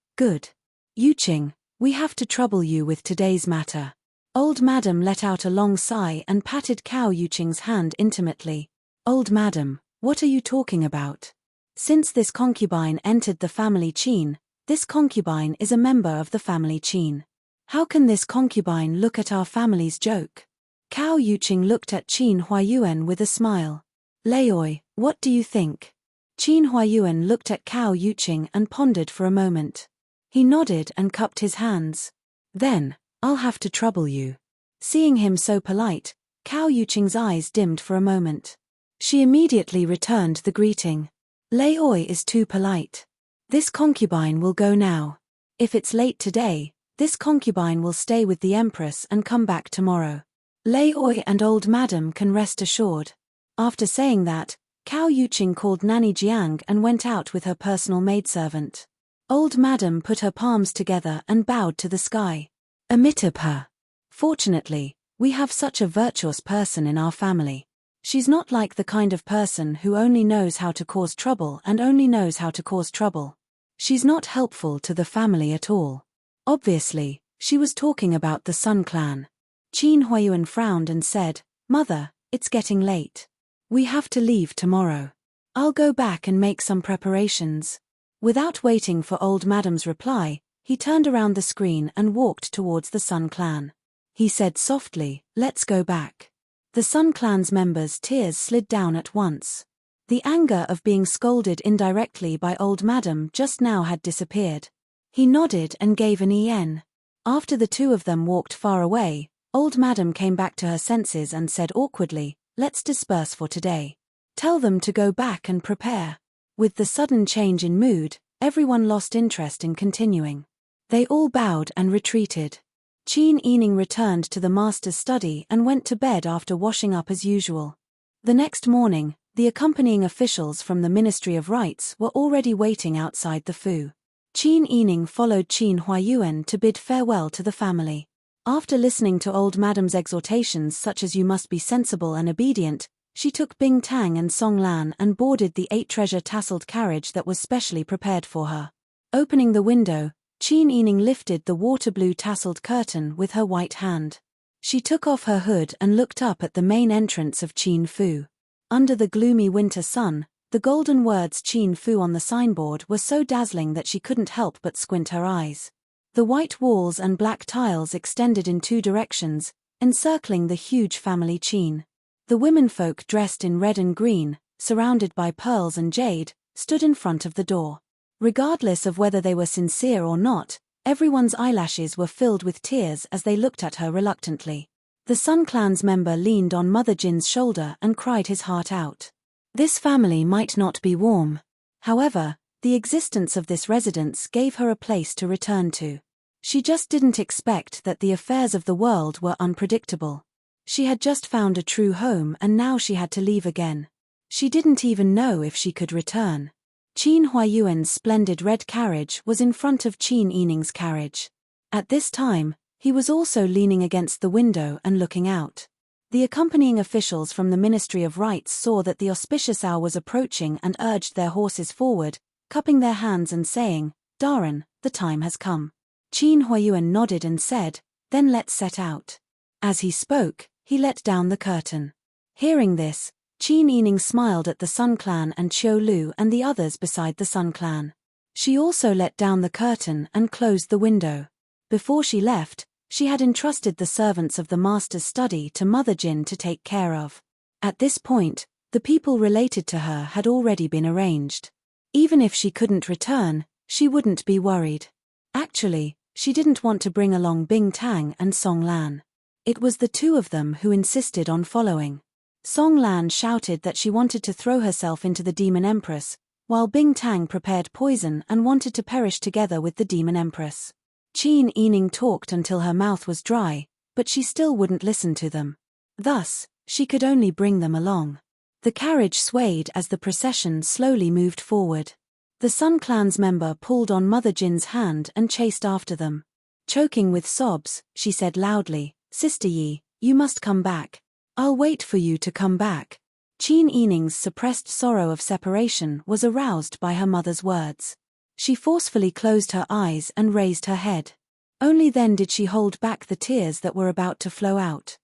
Yuqing, we have to trouble you with today's matter. Old Madam let out a long sigh and patted Cao Yuqing's hand intimately. Old Madam, what are you talking about? Since this concubine entered the family Qin, this concubine is a member of the family Qin. How can this concubine look at our family's joke? Cao Yuqing looked at Qin Huayuan with a smile. Laoi, what do you think? Qin Huayuan looked at Cao Yuqing and pondered for a moment. He nodded and cupped his hands. Then, I'll have to trouble you. Seeing him so polite, Cao Yuqing's eyes dimmed for a moment. She immediately returned the greeting. Laoi is too polite. This concubine will go now. If it's late today, this concubine will stay with the empress and come back tomorrow. Laoi and old madam can rest assured. After saying that, Cao Yuqing called Nanny Jiang and went out with her personal maidservant. Old madam put her palms together and bowed to the sky. Amitabha. Fortunately, we have such a virtuous person in our family. She's not like the kind of person who only knows how to cause trouble and only knows how to cause trouble. She's not helpful to the family at all. Obviously, she was talking about the Sun clan. Qin Huayuan frowned and said, Mother, it's getting late. We have to leave tomorrow. I'll go back and make some preparations. Without waiting for old madam's reply, he turned around the screen and walked towards the Sun clan. He said softly, let's go back. The Sun clan's members' tears slid down at once. The anger of being scolded indirectly by old madam just now had disappeared. He nodded and gave an en. After the two of them walked far away, old madam came back to her senses and said awkwardly, let's disperse for today. Tell them to go back and prepare. With the sudden change in mood, everyone lost interest in continuing. They all bowed and retreated. Qin Yining returned to the master's study and went to bed after washing up as usual. The next morning, the accompanying officials from the Ministry of Rites were already waiting outside the Fu. Qin Yining followed Qin Huayuan to bid farewell to the family. After listening to old madam's exhortations such as you must be sensible and obedient, she took Bing Tang and Song Lan and boarded the 8-treasure tasseled carriage that was specially prepared for her. Opening the window, Qin Yining lifted the water-blue tasseled curtain with her white hand. She took off her hood and looked up at the main entrance of Qin Fu. Under the gloomy winter sun, the golden words Qin Fu on the signboard were so dazzling that she couldn't help but squint her eyes. The white walls and black tiles extended in 2 directions, encircling the huge family Qin. The womenfolk dressed in red and green, surrounded by pearls and jade, stood in front of the door. Regardless of whether they were sincere or not, everyone's eyelashes were filled with tears as they looked at her reluctantly. The Sun clan's member leaned on Mother Jin's shoulder and cried his heart out. This family might not be warm. However, the existence of this residence gave her a place to return to. She just didn't expect that the affairs of the world were unpredictable. She had just found a true home and now she had to leave again. She didn't even know if she could return. Qin Huayuan's splendid red carriage was in front of Qin Yining's carriage. At this time, he was also leaning against the window and looking out. The accompanying officials from the Ministry of Rites saw that the auspicious hour was approaching and urged their horses forward, cupping their hands and saying, Daren, the time has come. Qin Huayuan nodded and said, then let's set out. As he spoke, he let down the curtain. Hearing this, Qin Yining smiled at the Sun clan and Qiu Lu and the others beside the Sun clan. She also let down the curtain and closed the window. Before she left, she had entrusted the servants of the master's study to Mother Jin to take care of. At this point, the people related to her had already been arranged. Even if she couldn't return, she wouldn't be worried. Actually, she didn't want to bring along Bing Tang and Song Lan. It was the two of them who insisted on following. Song Lan shouted that she wanted to throw herself into the Demon Empress, while Bing Tang prepared poison and wanted to perish together with the Demon Empress. Qin Yining talked until her mouth was dry, but she still wouldn't listen to them. Thus, she could only bring them along. The carriage swayed as the procession slowly moved forward. The Sun Clan's member pulled on Mother Jin's hand and chased after them. Choking with sobs, she said loudly, "Sister Yi, you must come back. I'll wait for you to come back." Qin Yining's suppressed sorrow of separation was aroused by her mother's words. She forcefully closed her eyes and raised her head. Only then did she hold back the tears that were about to flow out.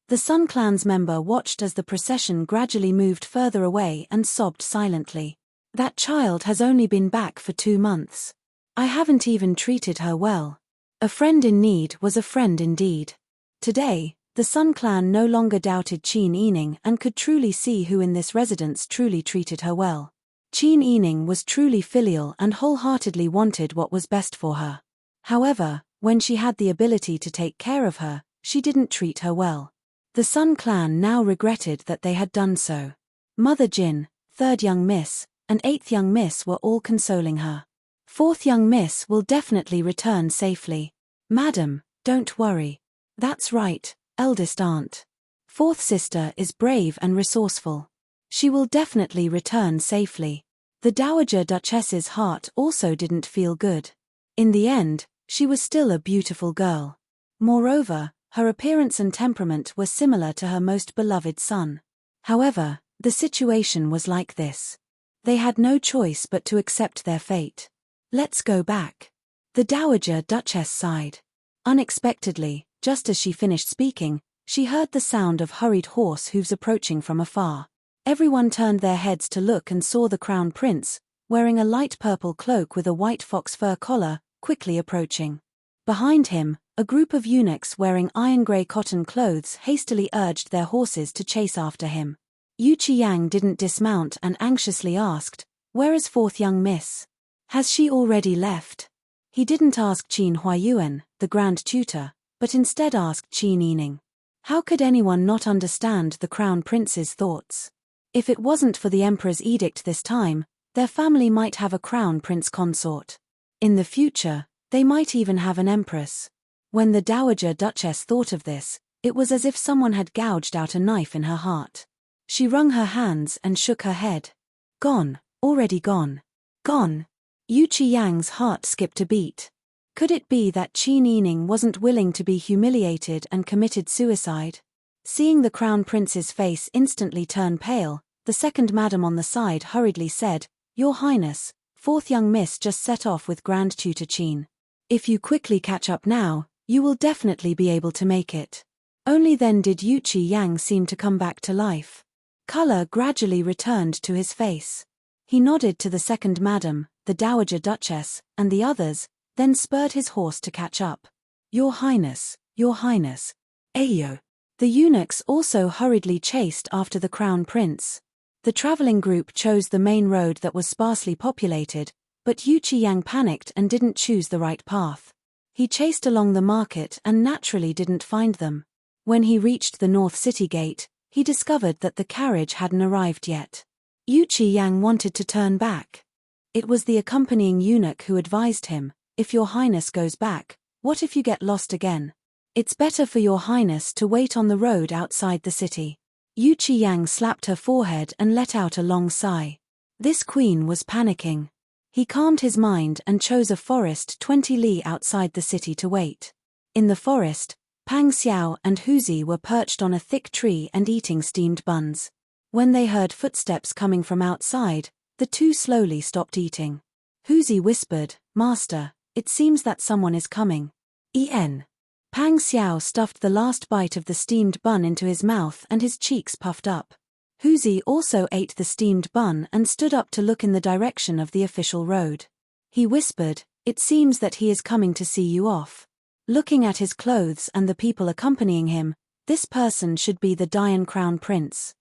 The Sun Clan's member watched as the procession gradually moved further away and sobbed silently. "That child has only been back for 2 months. I haven't even treated her well." A friend in need was a friend indeed. Today, the Sun Clan no longer doubted Qin Yining and could truly see who in this residence truly treated her well. Qin Yining was truly filial and wholeheartedly wanted what was best for her. However, when she had the ability to take care of her, she didn't treat her well. The Sun Clan now regretted that they had done so. Mother Jin, 3rd young miss, and 8th young miss were all consoling her. 4th young miss will definitely return safely. "Madam, don't worry. That's right, eldest aunt. 4th sister is brave and resourceful. She will definitely return safely." The Dowager Duchess's heart also didn't feel good. In the end, she was still a beautiful girl. Moreover, her appearance and temperament were similar to her most beloved son. However, the situation was like this. They had no choice but to accept their fate. "Let's go back." The Dowager Duchess sighed. Unexpectedly, just as she finished speaking, she heard the sound of hurried horse hooves approaching from afar. Everyone turned their heads to look and saw the Crown Prince, wearing a light purple cloak with a white fox fur collar, quickly approaching. Behind him, a group of eunuchs wearing iron-grey cotton clothes hastily urged their horses to chase after him. Yu Qiyang didn't dismount and anxiously asked, "Where is 4th young miss? Has she already left?" He didn't ask Qin Huayuan, the Grand Tutor, but instead asked Qin Yining. How could anyone not understand the Crown Prince's thoughts? If it wasn't for the Emperor's edict this time, their family might have a Crown Prince consort. In the future, they might even have an Empress. When the Dowager Duchess thought of this, it was as if someone had gouged out a knife in her heart. She wrung her hands and shook her head. Gone, already gone. Gone. Yu Qiyang's heart skipped a beat. Could it be that Qin Yining wasn't willing to be humiliated and committed suicide? Seeing the Crown Prince's face instantly turn pale, the second madam on the side hurriedly said, "Your Highness, 4th young miss just set off with Grand Tutor Qin. If you quickly catch up now, you will definitely be able to make it." Only then did Yu Qiyang seem to come back to life. Color gradually returned to his face. He nodded to the second madam, the Dowager Duchess, and the others, then spurred his horse to catch up. Your Highness, Ayo." The eunuchs also hurriedly chased after the Crown Prince. The traveling group chose the main road that was sparsely populated, but Yu Qiyang panicked and didn't choose the right path. He chased along the market and naturally didn't find them. When he reached the North City Gate, he discovered that the carriage hadn't arrived yet. Yu Qiyang wanted to turn back. It was the accompanying eunuch who advised him, "If your Highness goes back, what if you get lost again? It's better for your Highness to wait on the road outside the city." Yu Qiyang slapped her forehead and let out a long sigh. This queen was panicking. He calmed his mind and chose a forest 20 li outside the city to wait. In the forest, Pang Xiao and Huzi were perched on a thick tree and eating steamed buns. When they heard footsteps coming from outside, the two slowly stopped eating. Huzi whispered, "Master, it seems that someone is coming." Pang Xiao stuffed the last bite of the steamed bun into his mouth and his cheeks puffed up. Huzi also ate the steamed bun and stood up to look in the direction of the official road. He whispered, "It seems that he is coming to see you off." Looking at his clothes and the people accompanying him, this person should be the Dayan Crown Prince.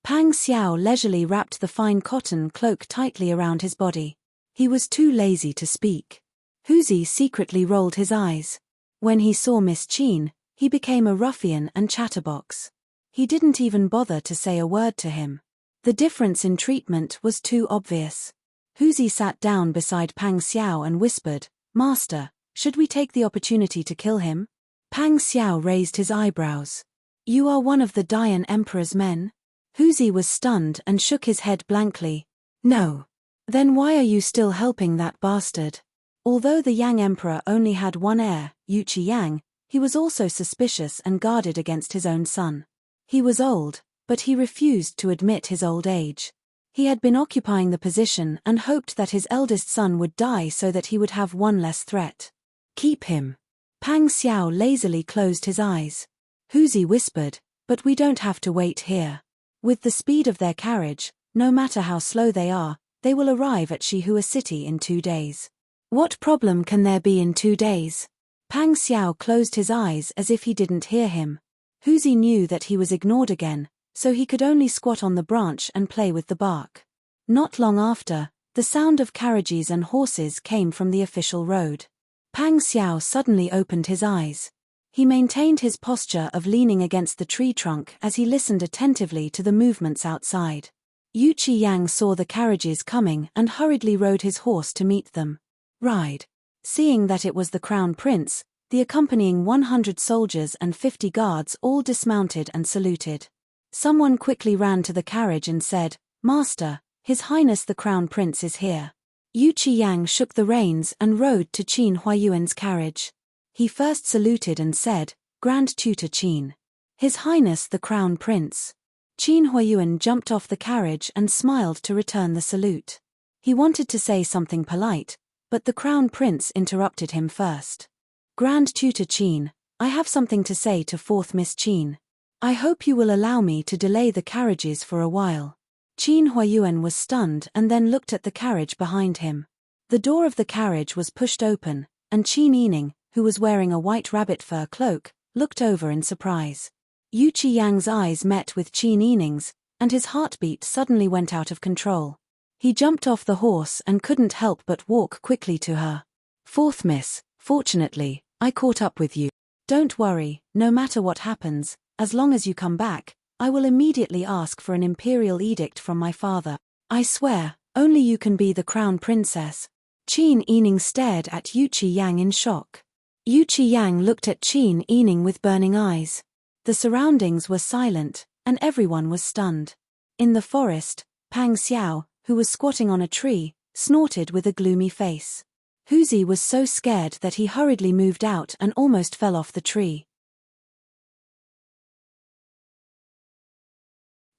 Pang Xiao leisurely wrapped the fine cotton cloak tightly around his body. He was too lazy to speak. Huzi secretly rolled his eyes. When he saw Miss Qin, he became a ruffian and chatterbox. He didn't even bother to say a word to him. The difference in treatment was too obvious. Huzi sat down beside Pang Xiao and whispered, "Master, should we take the opportunity to kill him?" Pang Xiao raised his eyebrows. "You are one of the Dayan Emperor's men?" Huzi was stunned and shook his head blankly. "No. Then why are you still helping that bastard? Although the Yang Emperor only had one heir, Yuchi Yang, he was also suspicious and guarded against his own son. He was old, but he refused to admit his old age. He had been occupying the position and hoped that his eldest son would die so that he would have one less threat. Keep him. Pang Xiao lazily closed his eyes. Huzi whispered, but we don't have to wait here. With the speed of their carriage, no matter how slow they will arrive at Shihua City in 2 days. What problem can there be in 2 days? Pang Xiao closed his eyes as if he didn't hear him. Huzi knew that he was ignored again, so he could only squat on the branch and play with the bark. Not long after, the sound of carriages and horses came from the official road. Pang Xiao suddenly opened his eyes. He maintained his posture of leaning against the tree trunk as he listened attentively to the movements outside. Yuchi Yang saw the carriages coming and hurriedly rode his horse to meet them. Ride. Seeing that it was the Crown Prince, the accompanying 100 soldiers and 50 guards all dismounted and saluted. Someone quickly ran to the carriage and said, "Master, His Highness the Crown Prince is here." Yuchi Yang shook the reins and rode to Qin Huayuan's carriage. He first saluted and said, "Grand Tutor Qin." "His Highness the Crown Prince." Qin Huayuan jumped off the carriage and smiled to return the salute. He wanted to say something polite, but the Crown Prince interrupted him first. "Grand Tutor Qin, I have something to say to 4th Miss Qin. I hope you will allow me to delay the carriages for a while." Qin Huayuan was stunned and then looked at the carriage behind him. The door of the carriage was pushed open, and Qin Yining, who was wearing a white rabbit fur cloak, looked over in surprise. Yuchi Yang's eyes met with Qin Yining's, and his heartbeat suddenly went out of control. He jumped off the horse and couldn't help but walk quickly to her. "4th Miss, fortunately, I caught up with you. Don't worry, no matter what happens, as long as you come back, I will immediately ask for an imperial edict from my father. I swear, only you can be the Crown Princess." Qin Yining stared at Yuchi Yang in shock. Yuchi Yang looked at Qin Yining with burning eyes. The surroundings were silent, and everyone was stunned. In the forest, Pang Xiao, who was squatting on a tree, snorted with a gloomy face. Huzi was so scared that he hurriedly moved out and almost fell off the tree.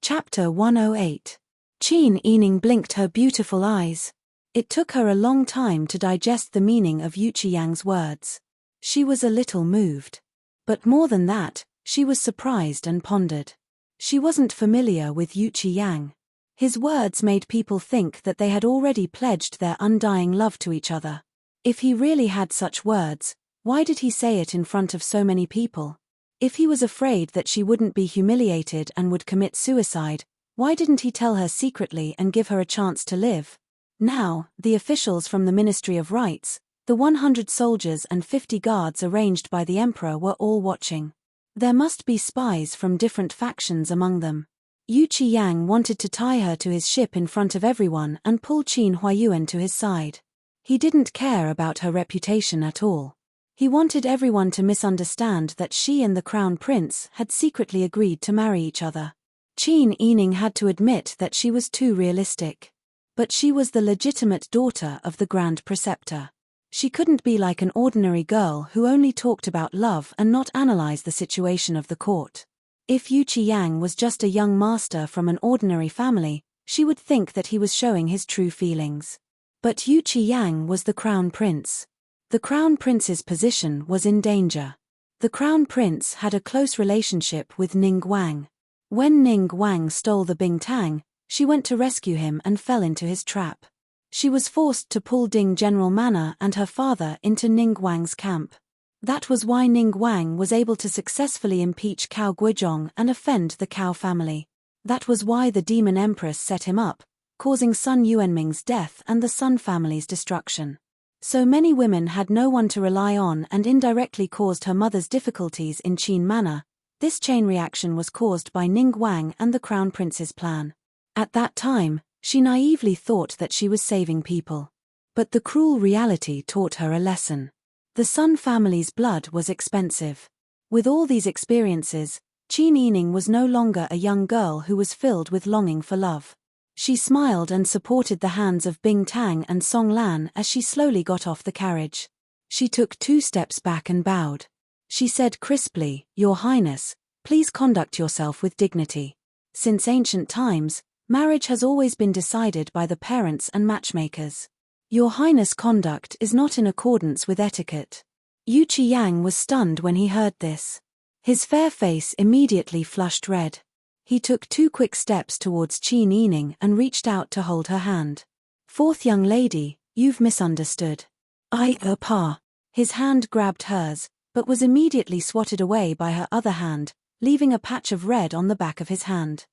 Chapter 108. Qin Yining blinked her beautiful eyes. It took her a long time to digest the meaning of Yuchi Yang's words. She was a little moved. But more than that, she was surprised and pondered. She wasn't familiar with Yuchi Yang. His words made people think that they had already pledged their undying love to each other. If he really had such words, why did he say it in front of so many people? If he was afraid that she wouldn't be humiliated and would commit suicide, why didn't he tell her secretly and give her a chance to live? Now, the officials from the Ministry of Rights, the 100 soldiers and 50 guards arranged by the emperor were all watching. There must be spies from different factions among them. Yuchi Yang wanted to tie her to his ship in front of everyone and pull Qin Huayuan to his side. He didn't care about her reputation at all. He wanted everyone to misunderstand that she and the Crown Prince had secretly agreed to marry each other. Qin Yining had to admit that she was too realistic. But she was the legitimate daughter of the Grand Preceptor. She couldn't be like an ordinary girl who only talked about love and not analyzed the situation of the court. If Yuchi Yang was just a young master from an ordinary family, she would think that he was showing his true feelings. But Yuchi Yang was the Crown Prince. The Crown Prince's position was in danger. The Crown Prince had a close relationship with Ning Guang. When Ning Guang stole the Bing Tang, she went to rescue him and fell into his trap. She was forced to pull Ding General Manor and her father into Ning Guang's camp. That was why Ning Guang was able to successfully impeach Cao Guizhong and offend the Cao family. That was why the Demon Empress set him up, causing Sun Yuanming's death and the Sun family's destruction. So many women had no one to rely on and indirectly caused her mother's difficulties in Qin Manor. This chain reaction was caused by Ning Guang and the Crown Prince's plan. At that time, she naively thought that she was saving people. But the cruel reality taught her a lesson. The Sun family's blood was expensive. With all these experiences, Qin Yining was no longer a young girl who was filled with longing for love. She smiled and supported the hands of Bing Tang and Song Lan as she slowly got off the carriage. She took 2 steps back and bowed. She said crisply, "Your Highness, please conduct yourself with dignity. Since ancient times, marriage has always been decided by the parents and matchmakers. Your Highness' conduct is not in accordance with etiquette." Yu Qiyang was stunned when he heard this. His fair face immediately flushed red. He took 2 quick steps towards Qin Yining and reached out to hold her hand. "Fourth young lady, you've misunderstood. Pa." His hand grabbed hers, but was immediately swatted away by her other hand, leaving a patch of red on the back of his hand.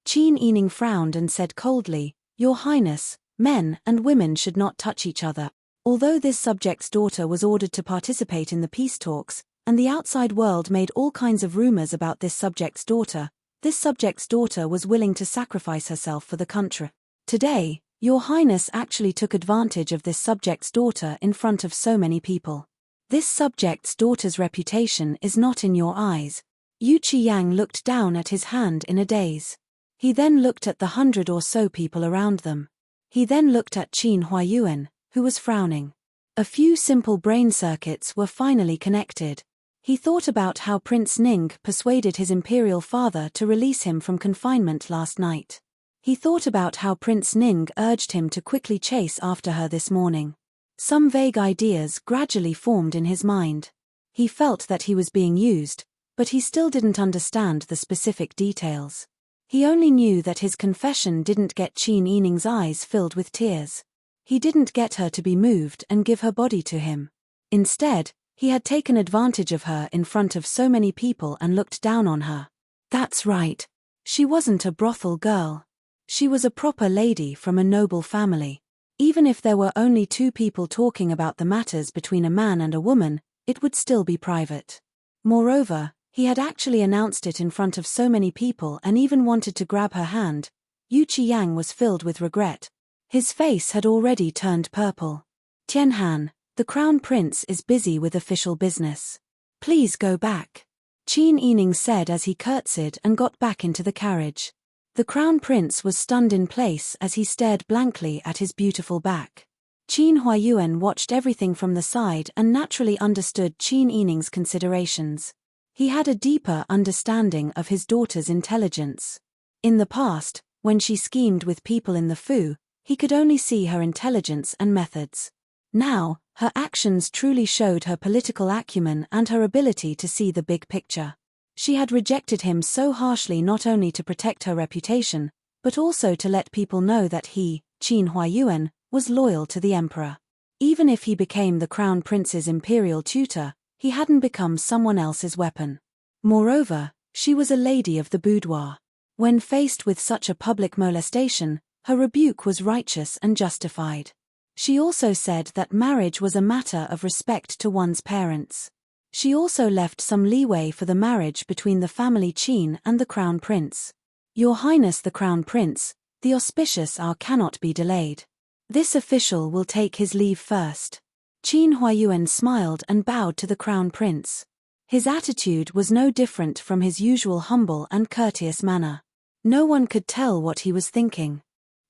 Qin Yining frowned and said coldly, "Your Highness, men and women should not touch each other." Although this subject's daughter was ordered to participate in the peace talks, and the outside world made all kinds of rumors about this subject's daughter was willing to sacrifice herself for the country. Today, Your Highness actually took advantage of this subject's daughter in front of so many people. This subject's daughter's reputation is not in your eyes. Yu Qiyang looked down at his hand in a daze. He then looked at the 100 or so people around them. He then looked at Qin Huayuan, who was frowning. A few simple brain circuits were finally connected. He thought about how Prince Ning persuaded his imperial father to release him from confinement last night. He thought about how Prince Ning urged him to quickly chase after her this morning. Some vague ideas gradually formed in his mind. He felt that he was being used, but he still didn't understand the specific details. He only knew that his confession didn't get Qin Yining's eyes filled with tears. He didn't get her to be moved and give her body to him. Instead, he had taken advantage of her in front of so many people and looked down on her. That's right. She wasn't a brothel girl. She was a proper lady from a noble family. Even if there were only 2 people talking about the matters between a man and a woman, it would still be private. Moreover, he had actually announced it in front of so many people and even wanted to grab her hand. Yu Qiyang was filled with regret. His face had already turned purple. "Tianhan, the Crown Prince is busy with official business. Please go back," Qin Yining said as he curtsied and got back into the carriage. The Crown Prince was stunned in place as he stared blankly at his beautiful back. Qin Huayuan watched everything from the side and naturally understood Qin Yining's considerations. He had a deeper understanding of his daughter's intelligence. In the past, when she schemed with people in the Fu, he could only see her intelligence and methods. Now, her actions truly showed her political acumen and her ability to see the big picture. She had rejected him so harshly not only to protect her reputation, but also to let people know that he, Qin Huayuan, was loyal to the emperor. Even if he became the Crown Prince's imperial tutor, he hadn't become someone else's weapon. Moreover, she was a lady of the boudoir. When faced with such a public molestation, her rebuke was righteous and justified. She also said that marriage was a matter of respect to one's parents. She also left some leeway for the marriage between the family Qin and the Crown Prince. "Your Highness the Crown Prince, the auspicious hour cannot be delayed. This official will take his leave first." Qin Huayuan smiled and bowed to the Crown Prince. His attitude was no different from his usual humble and courteous manner. No one could tell what he was thinking.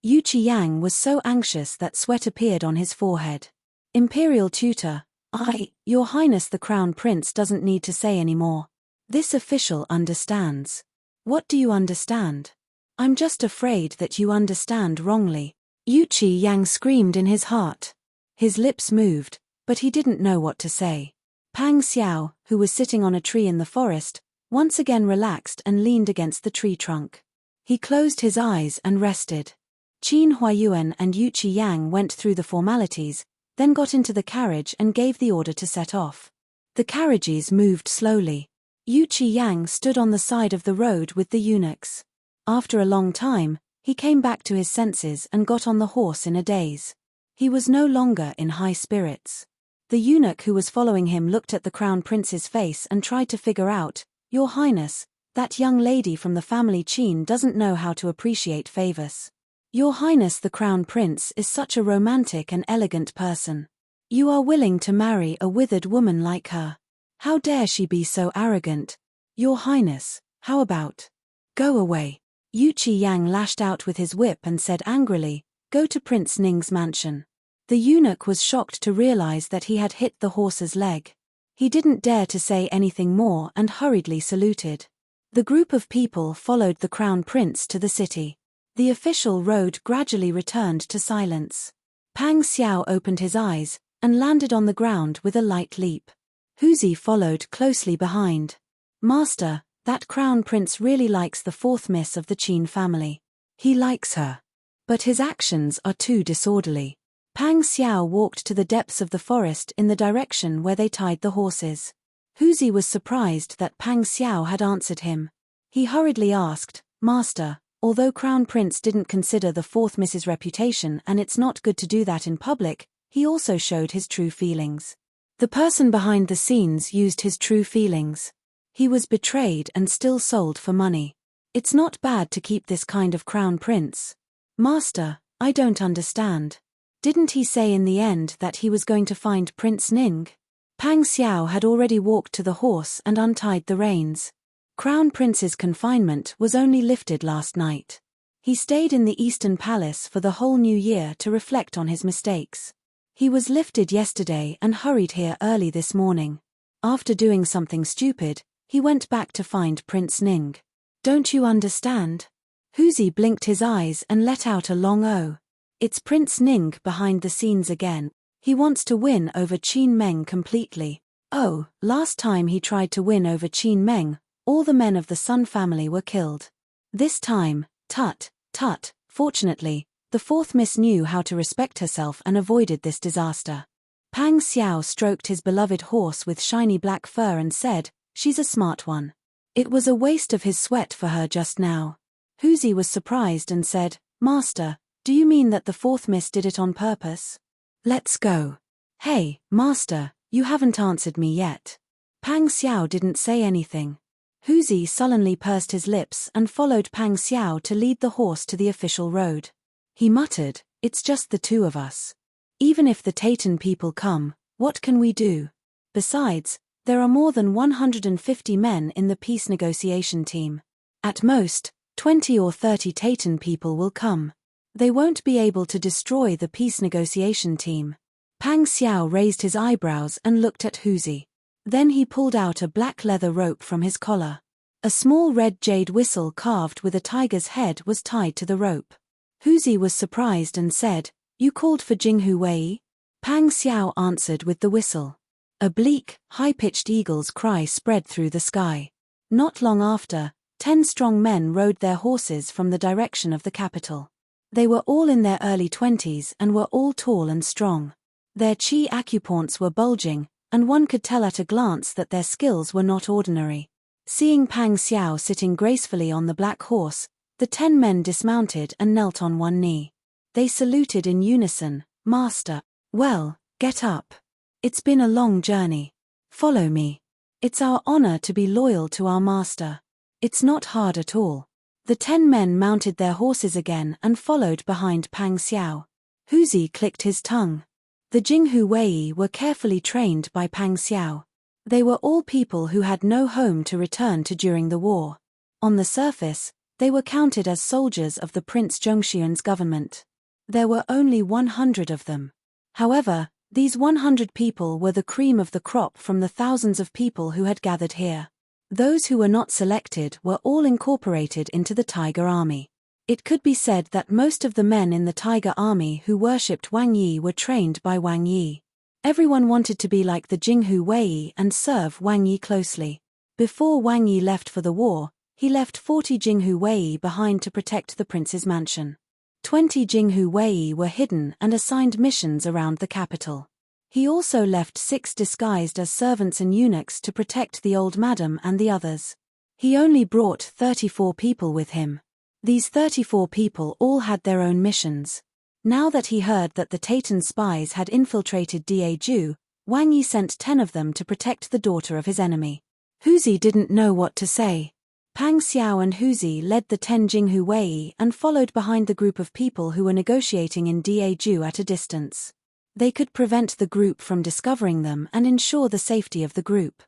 Yu Qiyang was so anxious that sweat appeared on his forehead. "Imperial tutor, Your Highness the Crown Prince doesn't need to say any more. This official understands." "What do you understand?" "I'm just afraid that you understand wrongly." Yu Qiyang screamed in his heart. His lips moved, but he didn't know what to say. Pang Xiao, who was sitting on a tree in the forest, once again relaxed and leaned against the tree trunk. He closed his eyes and rested. Qin Huayuan and Yu Qiyang went through the formalities, then got into the carriage and gave the order to set off. The carriages moved slowly. Yu Qiyang stood on the side of the road with the eunuchs. After a long time, he came back to his senses and got on the horse in a daze. He was no longer in high spirits. The eunuch who was following him looked at the Crown Prince's face and tried to figure out, "Your Highness, that young lady from the family Qin doesn't know how to appreciate favors. Your Highness the Crown Prince is such a romantic and elegant person. You are willing to marry a withered woman like her. How dare she be so arrogant? Your Highness, how about? Go away." Yu Yang lashed out with his whip and said angrily, "Go to Prince Ning's mansion." The eunuch was shocked to realize that he had hit the horse's leg. He didn't dare to say anything more and hurriedly saluted. The group of people followed the crown prince to the city. The official road gradually returned to silence. Pang Xiao opened his eyes and landed on the ground with a light leap. Huzi followed closely behind. "Master, that crown prince really likes the fourth miss of the Qin family. He likes her. But his actions are too disorderly." Pang Xiao walked to the depths of the forest in the direction where they tied the horses. Huzi was surprised that Pang Xiao had answered him. He hurriedly asked, "Master, although Crown Prince didn't consider the fourth miss's reputation and it's not good to do that in public, he also showed his true feelings. The person behind the scenes used his true feelings. He was betrayed and still sold for money. It's not bad to keep this kind of Crown Prince." "Master, I don't understand. Didn't he say in the end that he was going to find Prince Ning?" Pang Xiao had already walked to the horse and untied the reins. Crown Prince's confinement was only lifted last night. He stayed in the Eastern Palace for the whole new year to reflect on his mistakes. He was lifted yesterday and hurried here early this morning. After doing something stupid, he went back to find Prince Ning. "Don't you understand?" Huzi blinked his eyes and let out a long "oh." "It's Prince Ning behind the scenes again. He wants to win over Qin Meng completely. Oh, last time he tried to win over Qin Meng, all the men of the Sun family were killed. This time, tut. Fortunately, the fourth miss knew how to respect herself and avoided this disaster." Pang Xiao stroked his beloved horse with shiny black fur and said, "She's a smart one." It was a waste of his sweat for her just now. Huzi was surprised and said, "Master, do you mean that the fourth miss did it on purpose?" "Let's go." "Hey, Master, you haven't answered me yet." Pang Xiao didn't say anything. Huzi sullenly pursed his lips and followed Pang Xiao to lead the horse to the official road. He muttered, "It's just the two of us. Even if the Taytan people come, what can we do? Besides, there are more than 150 men in the peace negotiation team. At most, 20 or 30 Taytan people will come. They won't be able to destroy the peace negotiation team." Pang Xiao raised his eyebrows and looked at Huzi. Then he pulled out a black leather rope from his collar. A small red jade whistle carved with a tiger's head was tied to the rope. Huzi was surprised and said, "You called for Jinghu Wei?" Pang Xiao answered with the whistle. A bleak, high-pitched eagle's cry spread through the sky. Not long after, 10 strong men rode their horses from the direction of the capital. They were all in their early 20s and were all tall and strong. Their qi acupoints were bulging, and one could tell at a glance that their skills were not ordinary. Seeing Pang Xiao sitting gracefully on the black horse, the 10 men dismounted and knelt on one knee. They saluted in unison, "Master." "Well, get up. It's been a long journey. Follow me. It's our honor to be loyal to our master. It's not hard at all." The 10 men mounted their horses again and followed behind Pang Xiao. Huzi clicked his tongue. The Jinghu Wei were carefully trained by Pang Xiao. They were all people who had no home to return to during the war. On the surface, they were counted as soldiers of the Prince Zhongxian's government. There were only 100 of them. However, these 100 people were the cream of the crop from the thousands of people who had gathered here. Those who were not selected were all incorporated into the Tiger Army. It could be said that most of the men in the Tiger Army who worshipped Wang Yi were trained by Wang Yi. Everyone wanted to be like the Jinghu Wei and serve Wang Yi closely. Before Wang Yi left for the war, he left 40 Jinghu Wei behind to protect the prince's mansion. 20 Jinghu Wei were hidden and assigned missions around the capital. He also left 6 disguised as servants and eunuchs to protect the old madam and the others. He only brought 34 people with him. These 34 people all had their own missions. Now that he heard that the Taytan spies had infiltrated Daeju, Wang Yi sent 10 of them to protect the daughter of his enemy. Huzi didn't know what to say. Pang Xiao and Huzi led the 10 Jinghu Wei and followed behind the group of people who were negotiating in Daeju at a distance. They could prevent the group from discovering them and ensure the safety of the group.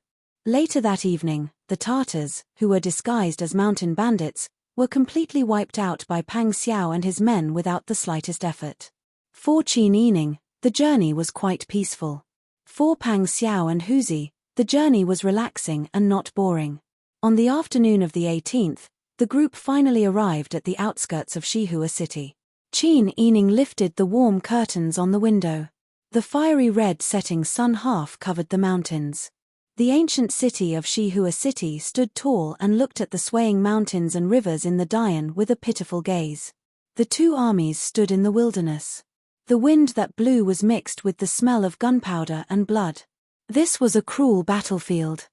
Later that evening, the Tartars, who were disguised as mountain bandits, were completely wiped out by Pang Xiao and his men without the slightest effort. For Qin Yining, the journey was quite peaceful. For Pang Xiao and Huzi, the journey was relaxing and not boring. On the afternoon of the 18th, the group finally arrived at the outskirts of Shihua City. Qin Yining lifted the warm curtains on the window. The fiery red setting sun half covered the mountains. The ancient city of Shihua City stood tall and looked at the swaying mountains and rivers in the Dian with a pitiful gaze. The two armies stood in the wilderness. The wind that blew was mixed with the smell of gunpowder and blood. This was a cruel battlefield.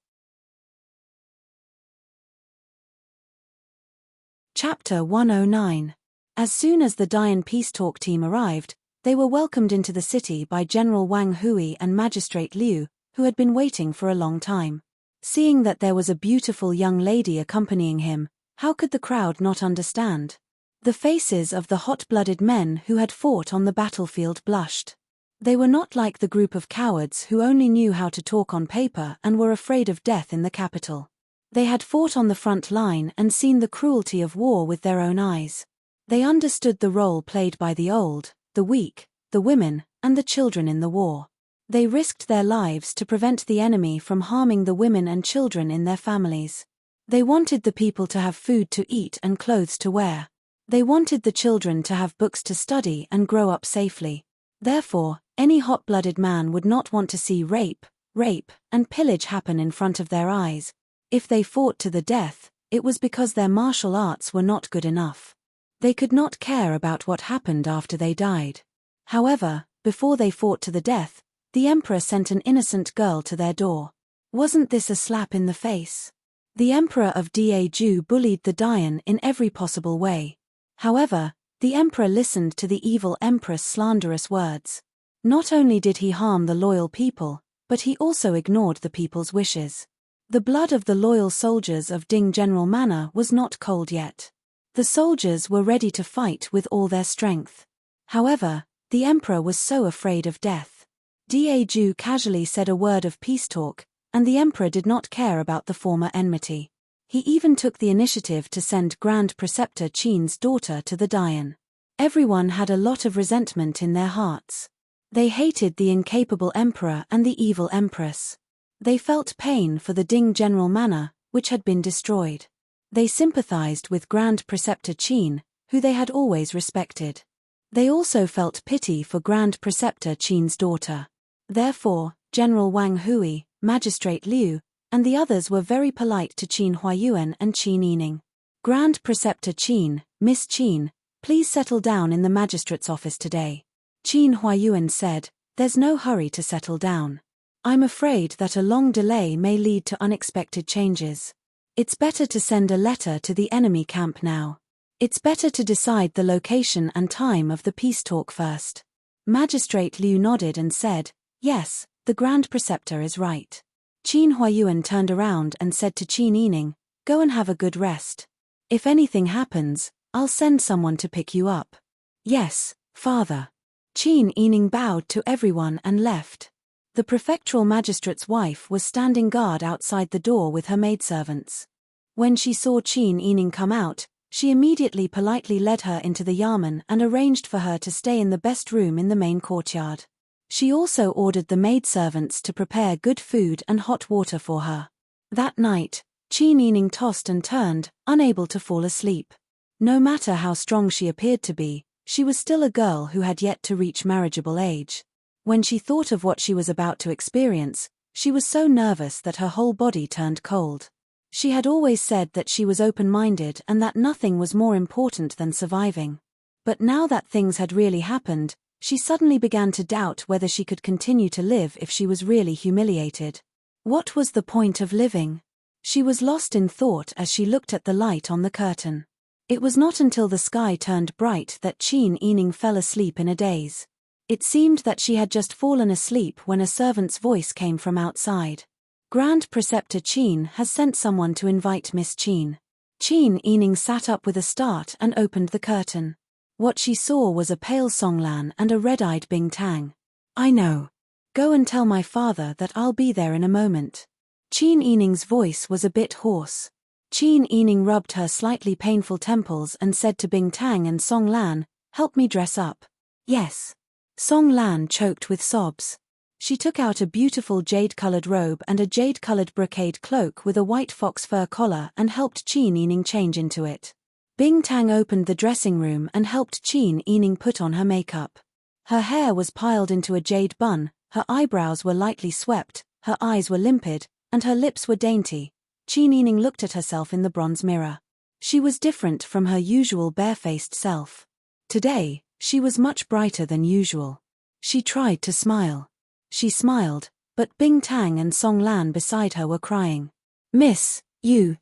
Chapter 109. As soon as the Dian peace talk team arrived, they were welcomed into the city by General Wang Hui and Magistrate Liu, who had been waiting for a long time. Seeing that there was a beautiful young lady accompanying him, how could the crowd not understand? The faces of the hot-blooded men who had fought on the battlefield blushed. They were not like the group of cowards who only knew how to talk on paper and were afraid of death in the capital. They had fought on the front line and seen the cruelty of war with their own eyes. They understood the role played by the old, the weak, the women, and the children in the war. They risked their lives to prevent the enemy from harming the women and children in their families. They wanted the people to have food to eat and clothes to wear. They wanted the children to have books to study and grow up safely. Therefore, any hot-blooded man would not want to see rape, and pillage happen in front of their eyes. If they fought to the death, it was because their martial arts were not good enough. They could not care about what happened after they died. However, before they fought to the death, the emperor sent an innocent girl to their door. Wasn't this a slap in the face? The emperor of Daeju bullied the Dian in every possible way. However, the emperor listened to the evil empress' slanderous words. Not only did he harm the loyal people, but he also ignored the people's wishes. The blood of the loyal soldiers of Ding General Manor was not cold yet. The soldiers were ready to fight with all their strength. However, the emperor was so afraid of death. Daeju casually said a word of peace talk, and the emperor did not care about the former enmity. He even took the initiative to send Grand Preceptor Qin's daughter to the Dian. Everyone had a lot of resentment in their hearts. They hated the incapable emperor and the evil empress. They felt pain for the Ding General Manor, which had been destroyed. They sympathized with Grand Preceptor Qin, who they had always respected. They also felt pity for Grand Preceptor Qin's daughter. Therefore, General Wang Hui, Magistrate Liu, and the others were very polite to Qin Huayuan and Qin Yining. Grand Preceptor Qin, Miss Qin, please settle down in the magistrate's office today. Qin Huayuan said, there's no hurry to settle down. I'm afraid that a long delay may lead to unexpected changes. It's better to send a letter to the enemy camp now. It's better to decide the location and time of the peace talk first. Magistrate Liu nodded and said, yes, the Grand Preceptor is right. Qin Huayuan turned around and said to Qin Yining, go and have a good rest. If anything happens, I'll send someone to pick you up. Yes, father. Qin Yining bowed to everyone and left. The prefectural magistrate's wife was standing guard outside the door with her maidservants. When she saw Qin Yining come out, she immediately politely led her into the yamen and arranged for her to stay in the best room in the main courtyard. She also ordered the maidservants to prepare good food and hot water for her. That night, Qin Yining tossed and turned, unable to fall asleep. No matter how strong she appeared to be, she was still a girl who had yet to reach marriageable age. When she thought of what she was about to experience, she was so nervous that her whole body turned cold. She had always said that she was open-minded and that nothing was more important than surviving. But now that things had really happened, she suddenly began to doubt whether she could continue to live if she was really humiliated. What was the point of living? She was lost in thought as she looked at the light on the curtain. It was not until the sky turned bright that Qin Yining fell asleep in a daze. It seemed that she had just fallen asleep when a servant's voice came from outside. Grand Preceptor Qin has sent someone to invite Miss Qin. Qin Yining sat up with a start and opened the curtain. What she saw was a pale Songlan and a red-eyed Bing Tang. I know. Go and tell my father that I'll be there in a moment. Qin Yining's voice was a bit hoarse. Qin Yining rubbed her slightly painful temples and said to Bing Tang and Song Lan, "Help me dress up." "Yes." Song Lan choked with sobs. She took out a beautiful jade-colored robe and a jade-colored brocade cloak with a white fox fur collar and helped Qin Yining change into it. Bing Tang opened the dressing room and helped Qin Yining put on her makeup. Her hair was piled into a jade bun, her eyebrows were lightly swept, her eyes were limpid, and her lips were dainty. Qin Yining looked at herself in the bronze mirror. She was different from her usual barefaced self. Today, she was much brighter than usual. She tried to smile. She smiled, but Bing Tang and Song Lan beside her were crying. "Miss, you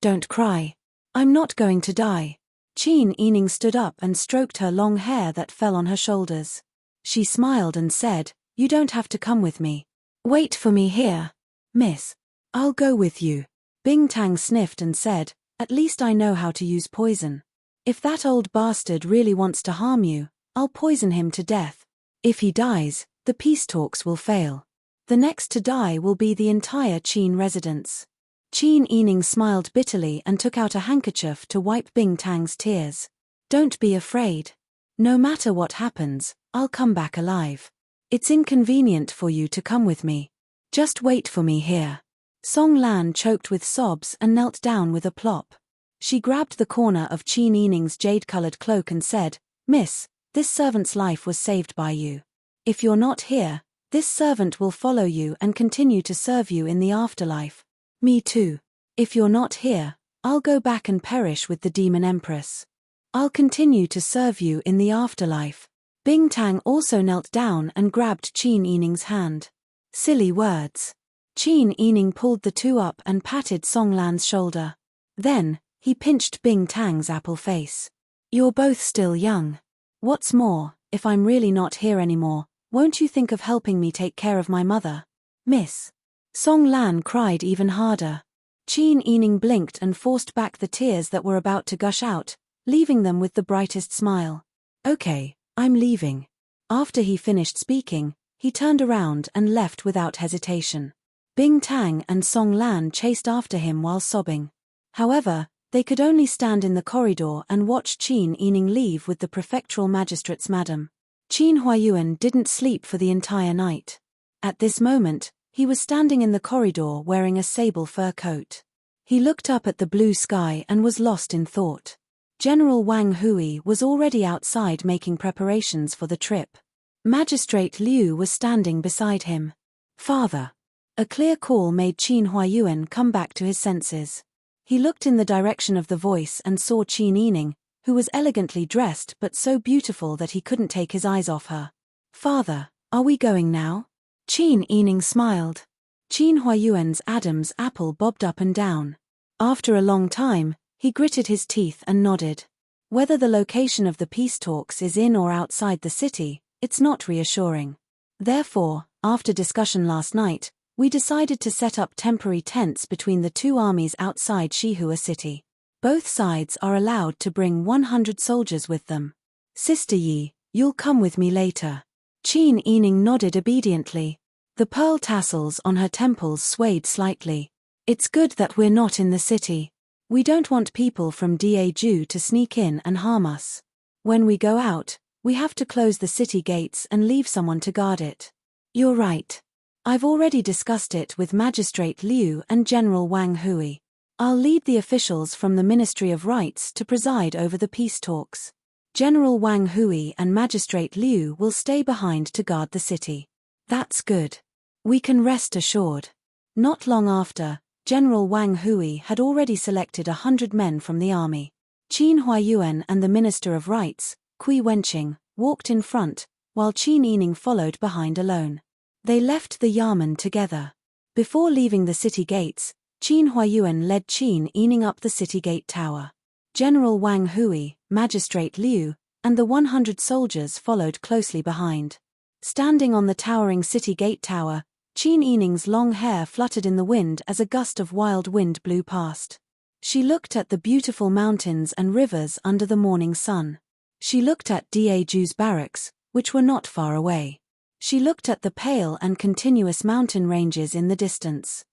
don't cry. I'm not going to die." Qin Yining stood up and stroked her long hair that fell on her shoulders. She smiled and said, "You don't have to come with me. Wait for me here." "Miss, I'll go with you." Bing Tang sniffed and said, "At least I know how to use poison. If that old bastard really wants to harm you, I'll poison him to death. If he dies, the peace talks will fail. The next to die will be the entire Qin residence." Qin Yining smiled bitterly and took out a handkerchief to wipe Bing Tang's tears. "Don't be afraid. No matter what happens, I'll come back alive. It's inconvenient for you to come with me. Just wait for me here." Song Lan choked with sobs and knelt down with a plop. She grabbed the corner of Qin Yining's jade-colored cloak and said, "Miss, this servant's life was saved by you. If you're not here, this servant will follow you and continue to serve you in the afterlife. Me too. If you're not here, I'll go back and perish with the Demon Empress. I'll continue to serve you in the afterlife." Bing Tang also knelt down and grabbed Qin Yining's hand. Silly words. Qin Yining pulled the two up and patted Song Lan's shoulder. Then, he pinched Bing Tang's apple face. "You're both still young. What's more, if I'm really not here anymore, won't you think of helping me take care of my mother? Miss?" Song Lan cried even harder. Qin Yining blinked and forced back the tears that were about to gush out, leaving them with the brightest smile. "Okay, I'm leaving." After he finished speaking, he turned around and left without hesitation. Bing Tang and Song Lan chased after him while sobbing. However, they could only stand in the corridor and watch Qin Yining leave with the prefectural magistrate's madam. Qin Huayuan didn't sleep for the entire night. At this moment, he was standing in the corridor wearing a sable fur coat. He looked up at the blue sky and was lost in thought. General Wang Hui was already outside making preparations for the trip. Magistrate Liu was standing beside him. "Father." A clear call made Qin Huayuan come back to his senses. He looked in the direction of the voice and saw Qin Yining, who was elegantly dressed but so beautiful that he couldn't take his eyes off her. "Father, are we going now?" Qin Yining smiled. Qin Huayuan's Adam's apple bobbed up and down. After a long time, he gritted his teeth and nodded. Whether the location of the peace talks is in or outside the city, it's not reassuring. Therefore, after discussion last night, we decided to set up temporary tents between the two armies outside Shihua City. Both sides are allowed to bring 100 soldiers with them. "Sister Yi, you'll come with me later." Qin Yining nodded obediently. The pearl tassels on her temples swayed slightly. "It's good that we're not in the city. We don't want people from Daju to sneak in and harm us. When we go out, we have to close the city gates and leave someone to guard it." "You're right. I've already discussed it with Magistrate Liu and General Wang Hui. I'll lead the officials from the Ministry of Rights to preside over the peace talks. General Wang Hui and Magistrate Liu will stay behind to guard the city." "That's good. We can rest assured." Not long after, General Wang Hui had already selected 100 men from the army. Qin Huayuan and the Minister of Rights, Kui Wenqing, walked in front, while Qin Yining followed behind alone. They left the Yamen together. Before leaving the city gates, Qin Huayuan led Qin Yining up the city gate tower. General Wang Hui, Magistrate Liu, and the 100 soldiers followed closely behind. Standing on the towering city gate tower, Qin Yining's long hair fluttered in the wind as a gust of wild wind blew past. She looked at the beautiful mountains and rivers under the morning sun. She looked at Daju's barracks, which were not far away. She looked at the pale and continuous mountain ranges in the distance.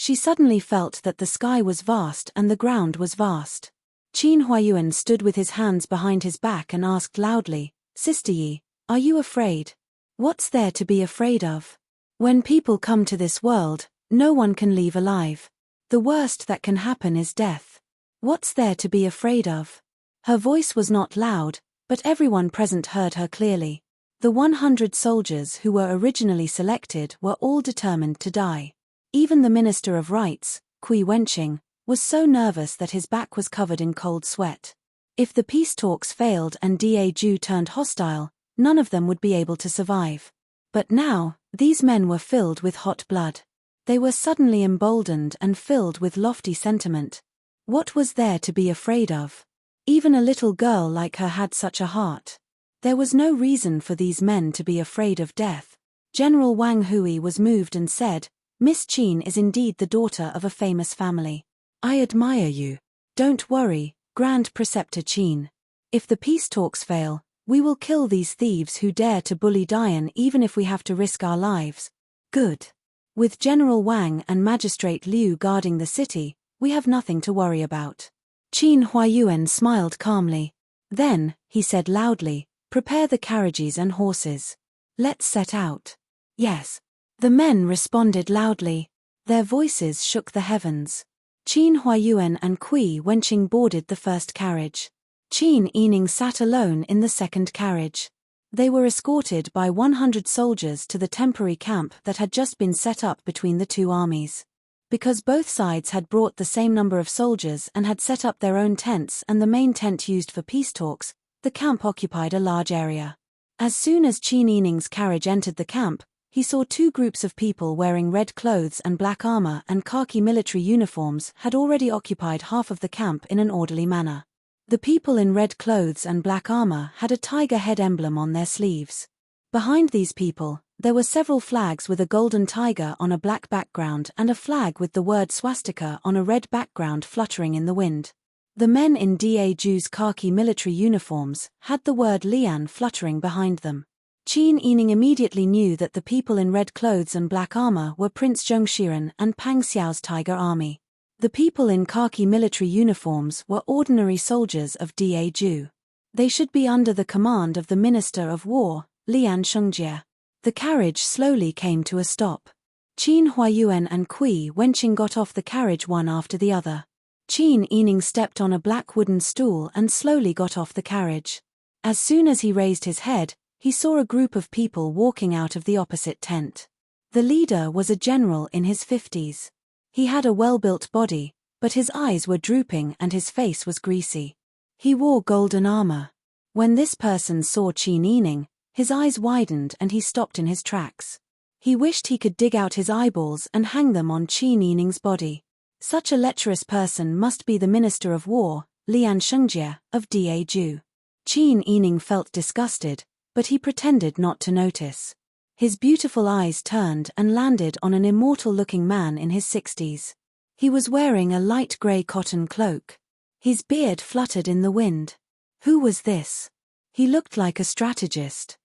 She suddenly felt that the sky was vast and the ground was vast. Qin Huayuan stood with his hands behind his back and asked loudly, "Sister Yi, are you afraid? What's there to be afraid of? When people come to this world, no one can leave alive. The worst that can happen is death. What's there to be afraid of?" Her voice was not loud, but everyone present heard her clearly. The 100 soldiers who were originally selected were all determined to die. Even the Minister of Rites, Kui Wenqing, was so nervous that his back was covered in cold sweat. If the peace talks failed and Daju turned hostile, none of them would be able to survive. But now, these men were filled with hot blood. They were suddenly emboldened and filled with lofty sentiment. What was there to be afraid of? Even a little girl like her had such a heart. There was no reason for these men to be afraid of death. General Wang Hui was moved and said, "Miss Qin is indeed the daughter of a famous family. I admire you. Don't worry, Grand Preceptor Qin. If the peace talks fail, we will kill these thieves who dare to bully Dian even if we have to risk our lives." Good. With General Wang and Magistrate Liu guarding the city, we have nothing to worry about. Qin Huayuan smiled calmly. Then, he said loudly, "Prepare the carriages and horses. Let's set out." "Yes." The men responded loudly. Their voices shook the heavens. Qin Huayuan and Kui Wenqing boarded the first carriage. Qin Yining sat alone in the second carriage. They were escorted by 100 soldiers to the temporary camp that had just been set up between the two armies. Because both sides had brought the same number of soldiers and had set up their own tents and the main tent used for peace talks, the camp occupied a large area. As soon as Qin Yining's carriage entered the camp, he saw two groups of people wearing red clothes and black armor and khaki military uniforms had already occupied half of the camp in an orderly manner. The people in red clothes and black armor had a tiger head emblem on their sleeves. Behind these people, there were several flags with a golden tiger on a black background and a flag with the word swastika on a red background fluttering in the wind. The men in Daju's khaki military uniforms had the word Lian fluttering behind them. Qin Yining immediately knew that the people in red clothes and black armor were Prince Zhongshiren and Pang Xiao's tiger army. The people in khaki military uniforms were ordinary soldiers of Daju. They should be under the command of the Minister of War, Lian Shungjie. The carriage slowly came to a stop. Qin Huayuan and Kui Wenqing got off the carriage one after the other. Qin Yining stepped on a black wooden stool and slowly got off the carriage. As soon as he raised his head, he saw a group of people walking out of the opposite tent. The leader was a general in his 50s. He had a well-built body, but his eyes were drooping and his face was greasy. He wore golden armor. When this person saw Qin Yining, his eyes widened and he stopped in his tracks. He wished he could dig out his eyeballs and hang them on Qin Yining's body. Such a lecherous person must be the Minister of War, Lian Shungjie, of Daju. Qin Yining felt disgusted, but he pretended not to notice. His beautiful eyes turned and landed on an immortal-looking man in his 60s. He was wearing a light grey cotton cloak. His beard fluttered in the wind. Who was this? He looked like a strategist.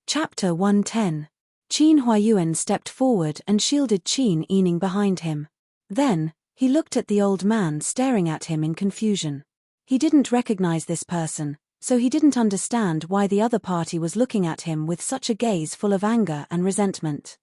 Chapter 110. Qin Huayuan stepped forward and shielded Qin Yining behind him. Then, he looked at the old man staring at him in confusion. He didn't recognize this person, so he didn't understand why the other party was looking at him with such a gaze full of anger and resentment.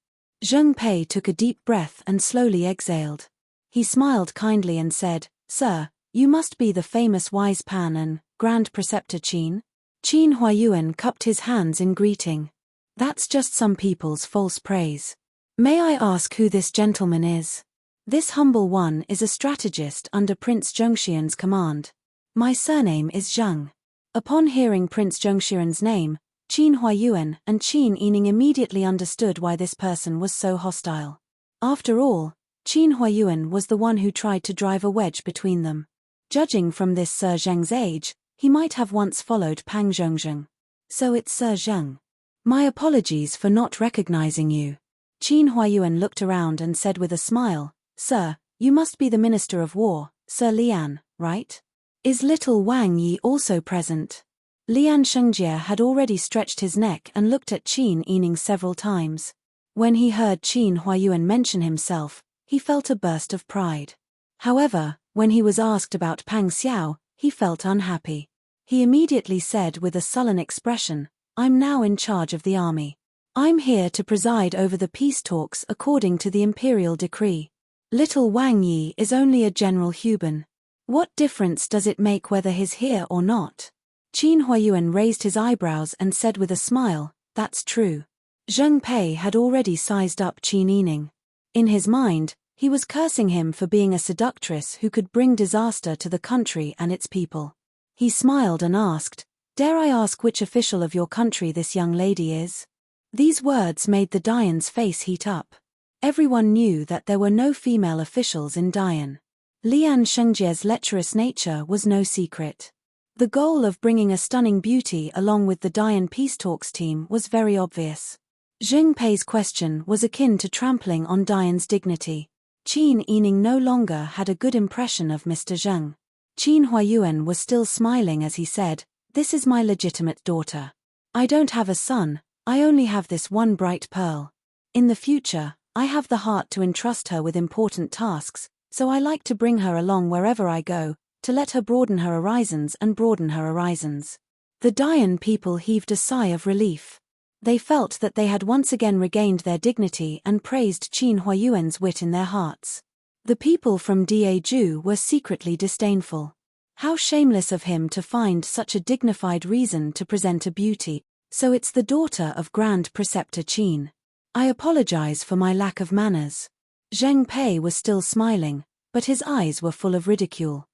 Zheng Pei took a deep breath and slowly exhaled. He smiled kindly and said, "Sir, you must be the famous wise Pan and Grand Preceptor Qin?" Qin Huayuan cupped his hands in greeting. "That's just some people's false praise. May I ask who this gentleman is?" "This humble one is a strategist under Prince Zhongshiren's command. My surname is Zheng." Upon hearing Prince Zhongshiren's name, Qin Huayuan and Qin Yining immediately understood why this person was so hostile. After all, Qin Huayuan was the one who tried to drive a wedge between them. Judging from this Sir Zheng's age, he might have once followed Pang Zhongzheng. "So it's Sir Zheng. My apologies for not recognizing you." Qin Huayuan looked around and said with a smile, "Sir, you must be the Minister of War, Sir Lian, right? Is little Wang Yi also present?" Lian Shengjie had already stretched his neck and looked at Qin Yining several times. When he heard Qin Huayuan mention himself, he felt a burst of pride. However, when he was asked about Pang Xiao, he felt unhappy. He immediately said with a sullen expression, "I'm now in charge of the army. I'm here to preside over the peace talks according to the imperial decree. Little Wang Yi is only a general Huban. What difference does it make whether he's here or not?" Qin Huayuan raised his eyebrows and said with a smile, "That's true." Zheng Pei had already sized up Qin Yining. In his mind, he was cursing him for being a seductress who could bring disaster to the country and its people. He smiled and asked, "Dare I ask which official of your country this young lady is?" These words made the Dayan's face heat up. Everyone knew that there were no female officials in Dayan. Lian Shengjie's lecherous nature was no secret. The goal of bringing a stunning beauty along with the Dayan peace talks team was very obvious. Zheng Pei's question was akin to trampling on Dayan's dignity. Qin Yining no longer had a good impression of Mr. Zheng. Qin Huayuan was still smiling as he said, "This is my legitimate daughter. I don't have a son, I only have this one bright pearl. In the future, I have the heart to entrust her with important tasks, so I like to bring her along wherever I go, to let her broaden her horizons and broaden her horizons." The Dayan people heaved a sigh of relief. They felt that they had once again regained their dignity and praised Qin Huayuan's wit in their hearts. The people from Daeju were secretly disdainful. How shameless of him to find such a dignified reason to present a beauty. "So it's the daughter of Grand Preceptor Qin. I apologize for my lack of manners." Zheng Pei was still smiling, but his eyes were full of ridicule.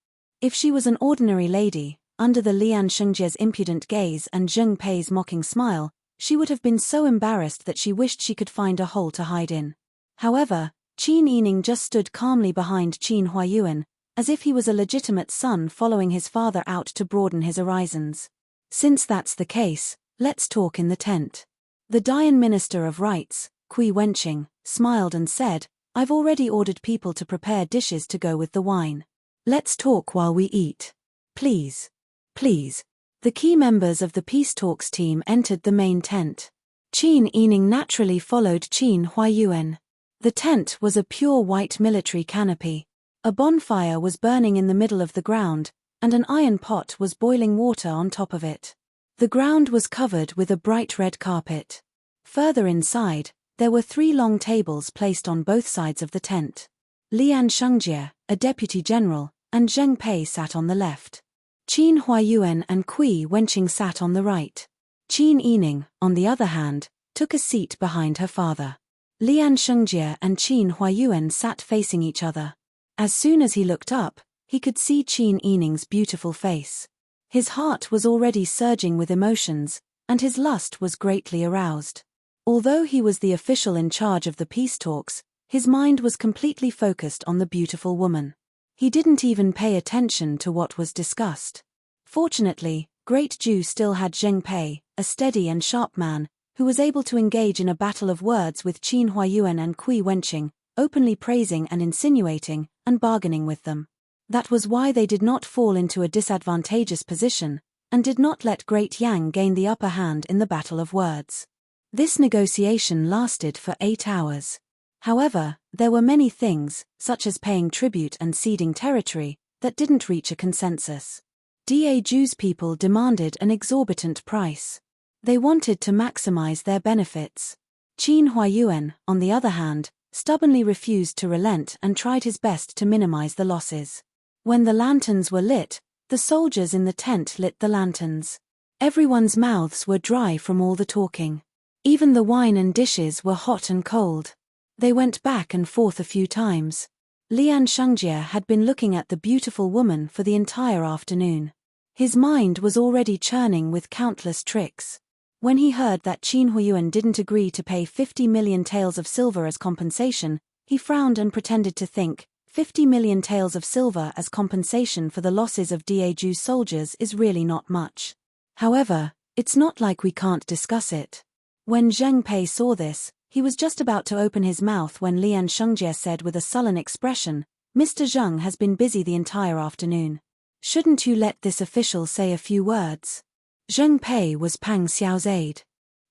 If she was an ordinary lady, under the Lian Shengjie's impudent gaze and Zheng Pei's mocking smile, she would have been so embarrassed that she wished she could find a hole to hide in. However, Qin Yining just stood calmly behind Qin Huayuan, as if he was a legitimate son following his father out to broaden his horizons. "Since that's the case, let's talk in the tent." The Dayan Minister of Rites, Kui Wenqing, smiled and said, "I've already ordered people to prepare dishes to go with the wine. Let's talk while we eat. Please. Please." The key members of the peace talks team entered the main tent. Qin Yining naturally followed Qin Huayuan. The tent was a pure white military canopy. A bonfire was burning in the middle of the ground, and an iron pot was boiling water on top of it. The ground was covered with a bright red carpet. Further inside, there were 3 long tables placed on both sides of the tent. Lian Shengjie, a deputy general, and Zheng Pei sat on the left. Qin Huayuan and Kui Wenqing sat on the right. Qin Yining, on the other hand, took a seat behind her father. Lian Shengjie and Qin Huayuan sat facing each other. As soon as he looked up, he could see Qin Yining's beautiful face. His heart was already surging with emotions, and his lust was greatly aroused. Although he was the official in charge of the peace talks, his mind was completely focused on the beautiful woman. He didn't even pay attention to what was discussed. Fortunately, Great Jew still had Zheng Pei, a steady and sharp man, who was able to engage in a battle of words with Qin Huayuan and Kui Wenqing, openly praising and insinuating, and bargaining with them. That was why they did not fall into a disadvantageous position, and did not let Great Yang gain the upper hand in the battle of words. This negotiation lasted for 8 hours. However, there were many things, such as paying tribute and ceding territory, that didn't reach a consensus. Daeju's people demanded an exorbitant price. They wanted to maximize their benefits. Qin Huayuan, on the other hand, stubbornly refused to relent and tried his best to minimize the losses. When the lanterns were lit, the soldiers in the tent lit the lanterns. Everyone's mouths were dry from all the talking. Even the wine and dishes were hot and cold. They went back and forth a few times. Lian Shengjie had been looking at the beautiful woman for the entire afternoon. His mind was already churning with countless tricks. When he heard that Qin Huayuan didn't agree to pay 50 million taels of silver as compensation, he frowned and pretended to think, 50 million taels of silver as compensation for the losses of Daeju's soldiers is really not much. However, it's not like we can't discuss it. When Zheng Pei saw this, he was just about to open his mouth when Lian Shengjie said with a sullen expression, "Mr. Zheng has been busy the entire afternoon. Shouldn't you let this official say a few words?" Zheng Pei was Pang Xiao's aide.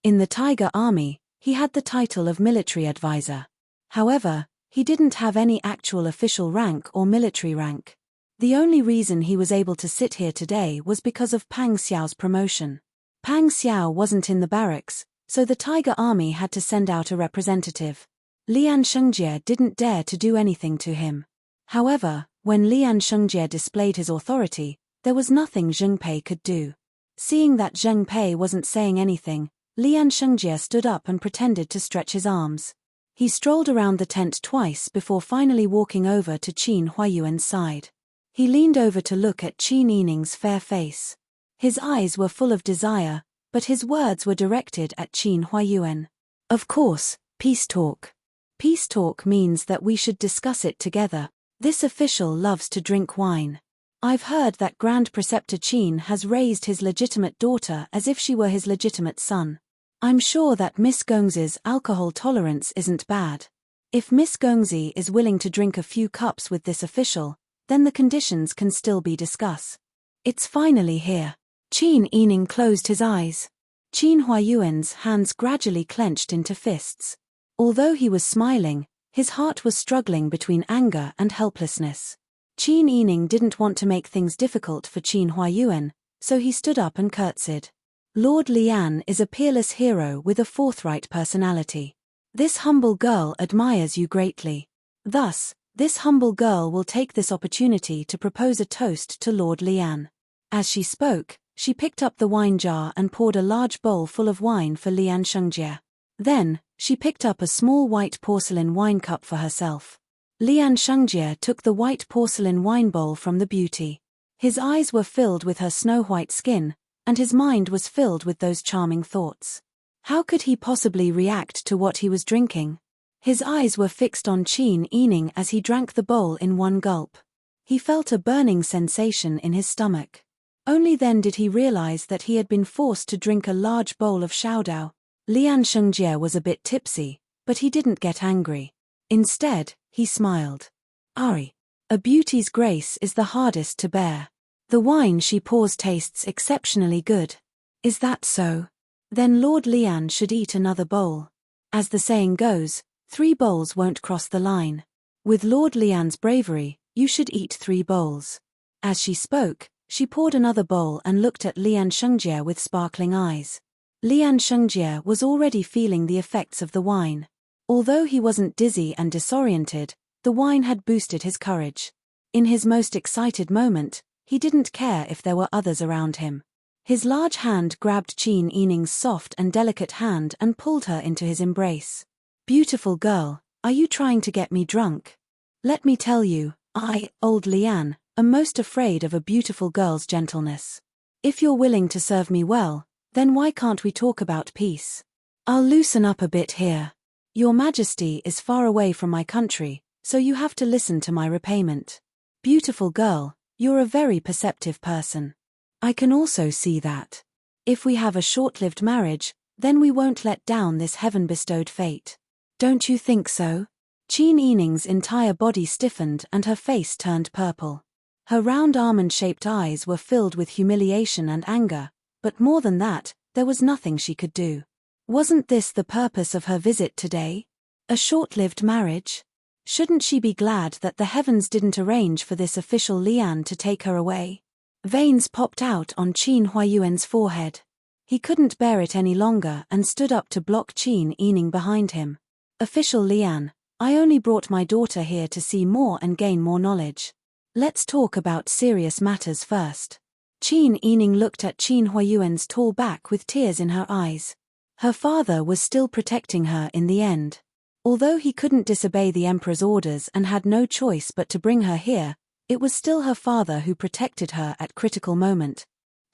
In the Tiger Army, he had the title of military advisor. However, he didn't have any actual official rank or military rank. The only reason he was able to sit here today was because of Pang Xiao's promotion. Pang Xiao wasn't in the barracks, so the Tiger Army had to send out a representative. Lian Shengjie didn't dare to do anything to him. However, when Lian Shengjie displayed his authority, there was nothing Zheng Pei could do. Seeing that Zheng Pei wasn't saying anything, Lian Shengjie stood up and pretended to stretch his arms. He strolled around the tent twice before finally walking over to Qin Huayuan's side. He leaned over to look at Qin Yining's fair face. His eyes were full of desire, but his words were directed at Qin Huayuan. Of course, peace talk. Peace talk means that we should discuss it together. This official loves to drink wine. I've heard that Grand Preceptor Qin has raised his legitimate daughter as if she were his legitimate son. I'm sure that Miss Gongzi's alcohol tolerance isn't bad. If Miss Gongzi is willing to drink a few cups with this official, then the conditions can still be discussed. It's finally here. Qin Yining closed his eyes. Qin Huayuan's hands gradually clenched into fists. Although he was smiling, his heart was struggling between anger and helplessness. Qin Yining didn't want to make things difficult for Qin Huayuan, so he stood up and curtsied. Lord Lian is a peerless hero with a forthright personality. This humble girl admires you greatly. Thus, this humble girl will take this opportunity to propose a toast to Lord Lian. As she spoke, she picked up the wine jar and poured a large bowl full of wine for Lian Shengjie. Then, she picked up a small white porcelain wine cup for herself. Lian Shengjie took the white porcelain wine bowl from the beauty. His eyes were filled with her snow-white skin, and his mind was filled with those charming thoughts. How could he possibly react to what he was drinking? His eyes were fixed on Qin Yining as he drank the bowl in one gulp. He felt a burning sensation in his stomach. Only then did he realize that he had been forced to drink a large bowl of xiaodao. Lian Shengjie was a bit tipsy, but he didn't get angry. Instead, he smiled. Ari, a beauty's grace is the hardest to bear. The wine she pours tastes exceptionally good. Is that so? Then Lord Lian should eat another bowl. As the saying goes, 3 bowls won't cross the line. With Lord Lian's bravery, you should eat 3 bowls. As she spoke, she poured another bowl and looked at Lian Shengjie with sparkling eyes. Lian Shengjie was already feeling the effects of the wine. Although he wasn't dizzy and disoriented, the wine had boosted his courage. In his most excited moment, he didn't care if there were others around him. His large hand grabbed Qin Yining's soft and delicate hand and pulled her into his embrace. Beautiful girl, are you trying to get me drunk? Let me tell you, I, old Lian, am most afraid of a beautiful girl's gentleness. If you're willing to serve me well, then why can't we talk about peace? I'll loosen up a bit here. Your Majesty is far away from my country, so you have to listen to my repayment. Beautiful girl, you're a very perceptive person. I can also see that. If we have a short-lived marriage, then we won't let down this heaven-bestowed fate. Don't you think so? Qin Yining's entire body stiffened and her face turned purple. Her round almond-shaped eyes were filled with humiliation and anger, but more than that, there was nothing she could do. Wasn't this the purpose of her visit today? A short-lived marriage? Shouldn't she be glad that the heavens didn't arrange for this official Lian to take her away? Veins popped out on Qin Huayuan's forehead. He couldn't bear it any longer and stood up to block Qin Yining behind him. Official Lian, I only brought my daughter here to see more and gain more knowledge. Let's talk about serious matters first. Qin Yining looked at Qin Huayuan's tall back with tears in her eyes. Her father was still protecting her in the end. Although he couldn't disobey the emperor's orders and had no choice but to bring her here, it was still her father who protected her at critical moment.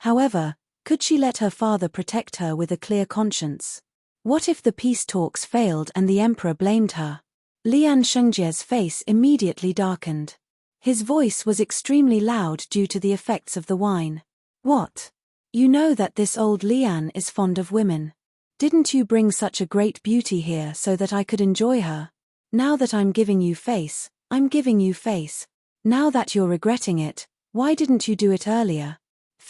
However, could she let her father protect her with a clear conscience? What if the peace talks failed and the emperor blamed her? Lian Shengjie's face immediately darkened. His voice was extremely loud due to the effects of the wine. What? You know that this old Lian is fond of women. Didn't you bring such a great beauty here so that I could enjoy her? Now that I'm giving you face, I'm giving you face. Now that you're regretting it, why didn't you do it earlier?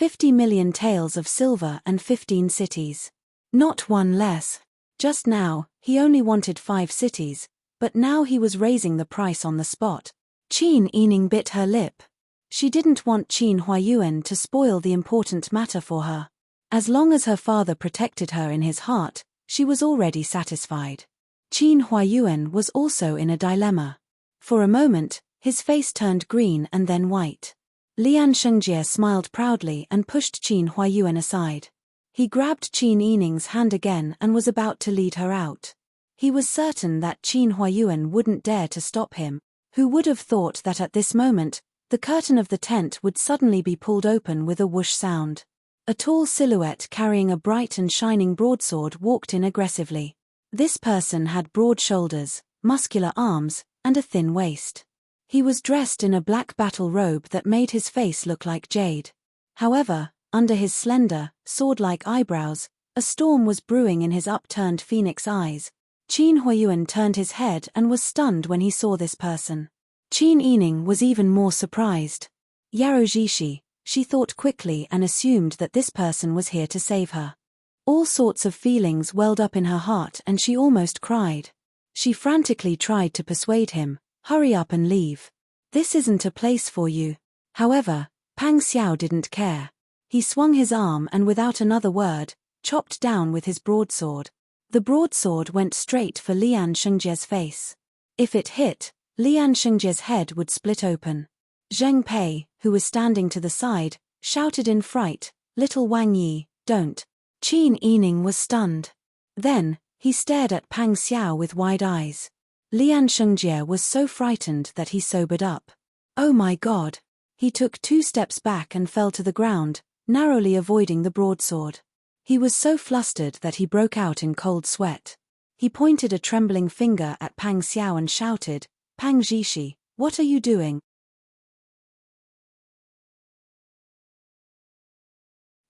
50 million taels of silver and 15 cities. Not one less. Just now, he only wanted 5 cities, but now he was raising the price on the spot. Qin Yining bit her lip. She didn't want Qin Huayuan to spoil the important matter for her. As long as her father protected her in his heart, she was already satisfied. Qin Huayuan was also in a dilemma. For a moment, his face turned green and then white. Lian Shengjie smiled proudly and pushed Qin Huayuan aside. He grabbed Qin Yining's hand again and was about to lead her out. He was certain that Qin Huayuan wouldn't dare to stop him. Who would have thought that at this moment, the curtain of the tent would suddenly be pulled open with a whoosh sound. A tall silhouette carrying a bright and shining broadsword walked in aggressively. This person had broad shoulders, muscular arms, and a thin waist. He was dressed in a black battle robe that made his face look like jade. However, under his slender, sword-like eyebrows, a storm was brewing in his upturned phoenix eyes. Qin Huayuan turned his head and was stunned when he saw this person. Qin Yining was even more surprised. Yarou Jishi, she thought quickly and assumed that this person was here to save her. All sorts of feelings welled up in her heart and she almost cried. She frantically tried to persuade him, "Hurry up and leave. This isn't a place for you." However, Pang Xiao didn't care. He swung his arm and without another word, chopped down with his broadsword. The broadsword went straight for Lian Shengjie's face. If it hit, Lian Shengjie's head would split open. Zheng Pei, who was standing to the side, shouted in fright, "Little Wang Yi, don't." Qin Yining was stunned. Then, he stared at Pang Xiao with wide eyes. Lian Shengjie was so frightened that he sobered up. Oh my God! He took 2 steps back and fell to the ground, narrowly avoiding the broadsword. He was so flustered that he broke out in cold sweat. He pointed a trembling finger at Pang Xiao and shouted, "Pang Jishi, what are you doing?"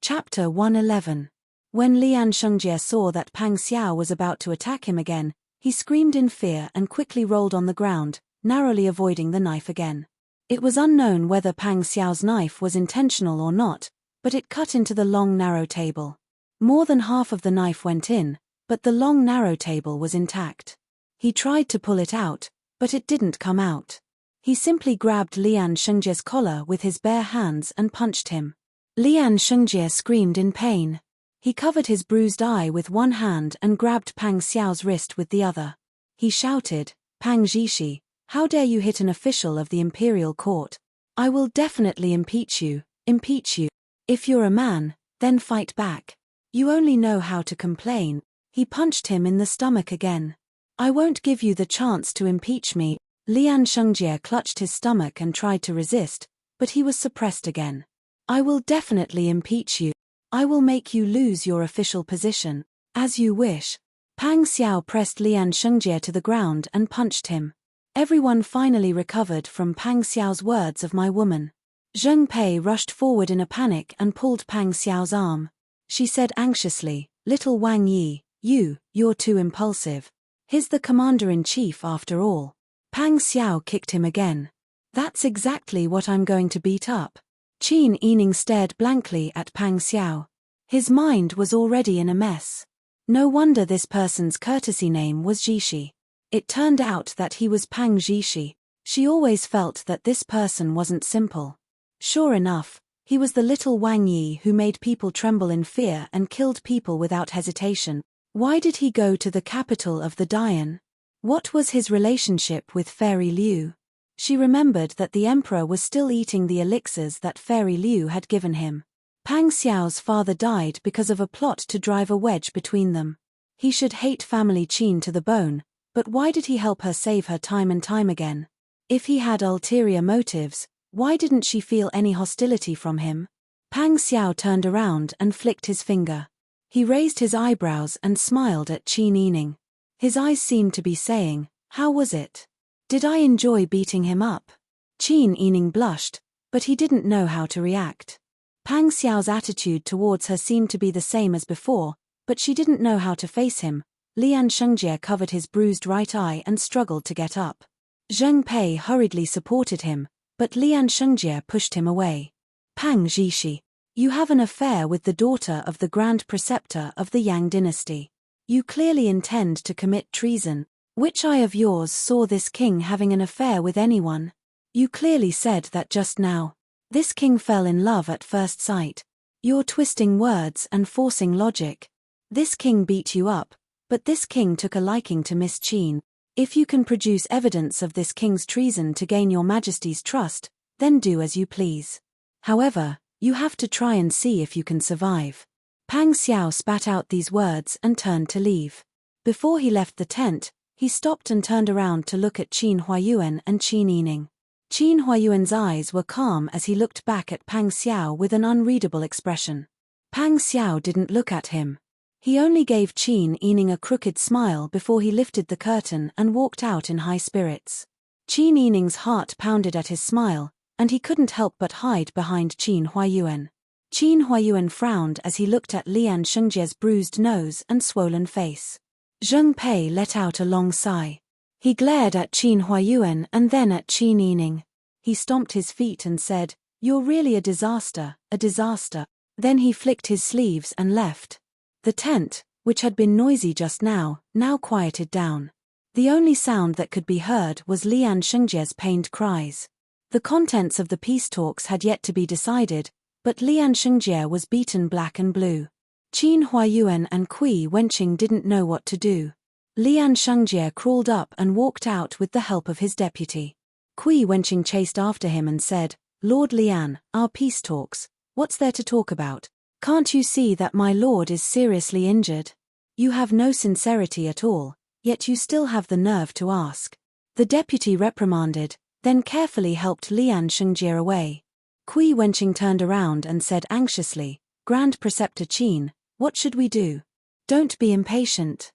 Chapter 111. When Lian Shengjie saw that Pang Xiao was about to attack him again, he screamed in fear and quickly rolled on the ground, narrowly avoiding the knife again. It was unknown whether Pang Xiao's knife was intentional or not, but it cut into the long narrow table. More than half of the knife went in, but the long narrow table was intact. He tried to pull it out, but it didn't come out. He simply grabbed Lian Shengjie's collar with his bare hands and punched him. Lian Shengjie screamed in pain. He covered his bruised eye with one hand and grabbed Pang Xiao's wrist with the other. He shouted, "Pang Jishi, how dare you hit an official of the imperial court? I will definitely impeach you, impeach you. If you're a man, then fight back. You only know how to complain." He punched him in the stomach again. "I won't give you the chance to impeach me." Lian Shengjie clutched his stomach and tried to resist, but he was suppressed again. "I will definitely impeach you. I will make you lose your official position. As you wish." Pang Xiao pressed Lian Shengjie to the ground and punched him. Everyone finally recovered from Pang Xiao's words of "my woman." Zheng Pei rushed forward in a panic and pulled Pang Xiao's arm. She said anxiously, "Little Wang Yi, you're too impulsive. He's the commander-in-chief after all." Pang Xiao kicked him again. "That's exactly what I'm going to beat up." Qin Yining stared blankly at Pang Xiao. His mind was already in a mess. No wonder this person's courtesy name was Jishi. It turned out that he was Pang Jishi. She always felt that this person wasn't simple. Sure enough, he was the little Wang Yi who made people tremble in fear and killed people without hesitation. Why did he go to the capital of the Dian? What was his relationship with Fairy Liu? She remembered that the emperor was still eating the elixirs that Fairy Liu had given him. Pang Xiao's father died because of a plot to drive a wedge between them. He should hate family Qin to the bone, but why did he help her save her time and time again? If he had ulterior motives, why didn't she feel any hostility from him? Pang Xiao turned around and flicked his finger. He raised his eyebrows and smiled at Qin Yining. His eyes seemed to be saying, "How was it? Did I enjoy beating him up?" Qin Yining blushed, but he didn't know how to react. Pang Xiao's attitude towards her seemed to be the same as before, but she didn't know how to face him. Lian Shengjie covered his bruised right eye and struggled to get up. Zheng Pei hurriedly supported him, but Lian Shengjie pushed him away. "Pang Jishi, You have an affair with the daughter of the Grand Preceptor of the Yang dynasty. You clearly intend to commit treason. Which eye of yours saw this king having an affair with anyone? You clearly said that just now. This king fell in love at first sight. You're twisting words and forcing logic. This king beat you up, but this king took a liking to Miss Qin. If you can produce evidence of this king's treason to gain your majesty's trust, then do as you please. However, you have to try and see if you can survive. Pang Xiao spat out these words and turned to leave. Before he left the tent, he stopped and turned around to look at Qin Huayuan and Qin Yining. Qin Huayuan's eyes were calm as he looked back at Pang Xiao with an unreadable expression. Pang Xiao didn't look at him. He only gave Qin Yining a crooked smile before he lifted the curtain and walked out in high spirits. Qin Yining's heart pounded at his smile, and he couldn't help but hide behind Qin Huayuan. Qin Huayuan frowned as he looked at Lian Shengjia's bruised nose and swollen face. Zheng Pei let out a long sigh. He glared at Qin Huayuan and then at Qin Yining. He stomped his feet and said, "You're really a disaster, a disaster." Then he flicked his sleeves and left. The tent, which had been noisy just now quieted down. The only sound that could be heard was Lian Shengjia's pained cries. The contents of the peace talks had yet to be decided, but Lian Shengjie was beaten black and blue. Qin Huayuan and Kui Wenqing didn't know what to do. Lian Shengjie crawled up and walked out with the help of his deputy. Kui Wenqing chased after him and said, "Lord Lian, our peace talks, what's there to talk about? Can't you see that my lord is seriously injured? You have no sincerity at all, yet you still have the nerve to ask." The deputy reprimanded, then carefully helped Lian Shengjie away. Kui Wenqing turned around and said anxiously, "Grand Preceptor Qin, what should we do? Don't be impatient.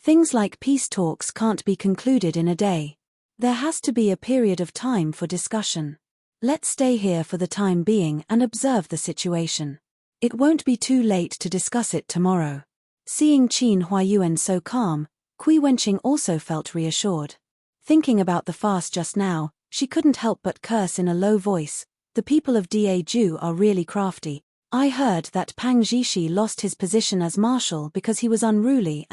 Things like peace talks can't be concluded in a day. There has to be a period of time for discussion. Let's stay here for the time being and observe the situation. It won't be too late to discuss it tomorrow." Seeing Qin Huayuan so calm, Kui Wenqing also felt reassured. Thinking about the fast just now, she couldn't help but curse in a low voice, "The people of Daju are really crafty. I heard that Pang Zhishi lost his position as marshal because he was unruly.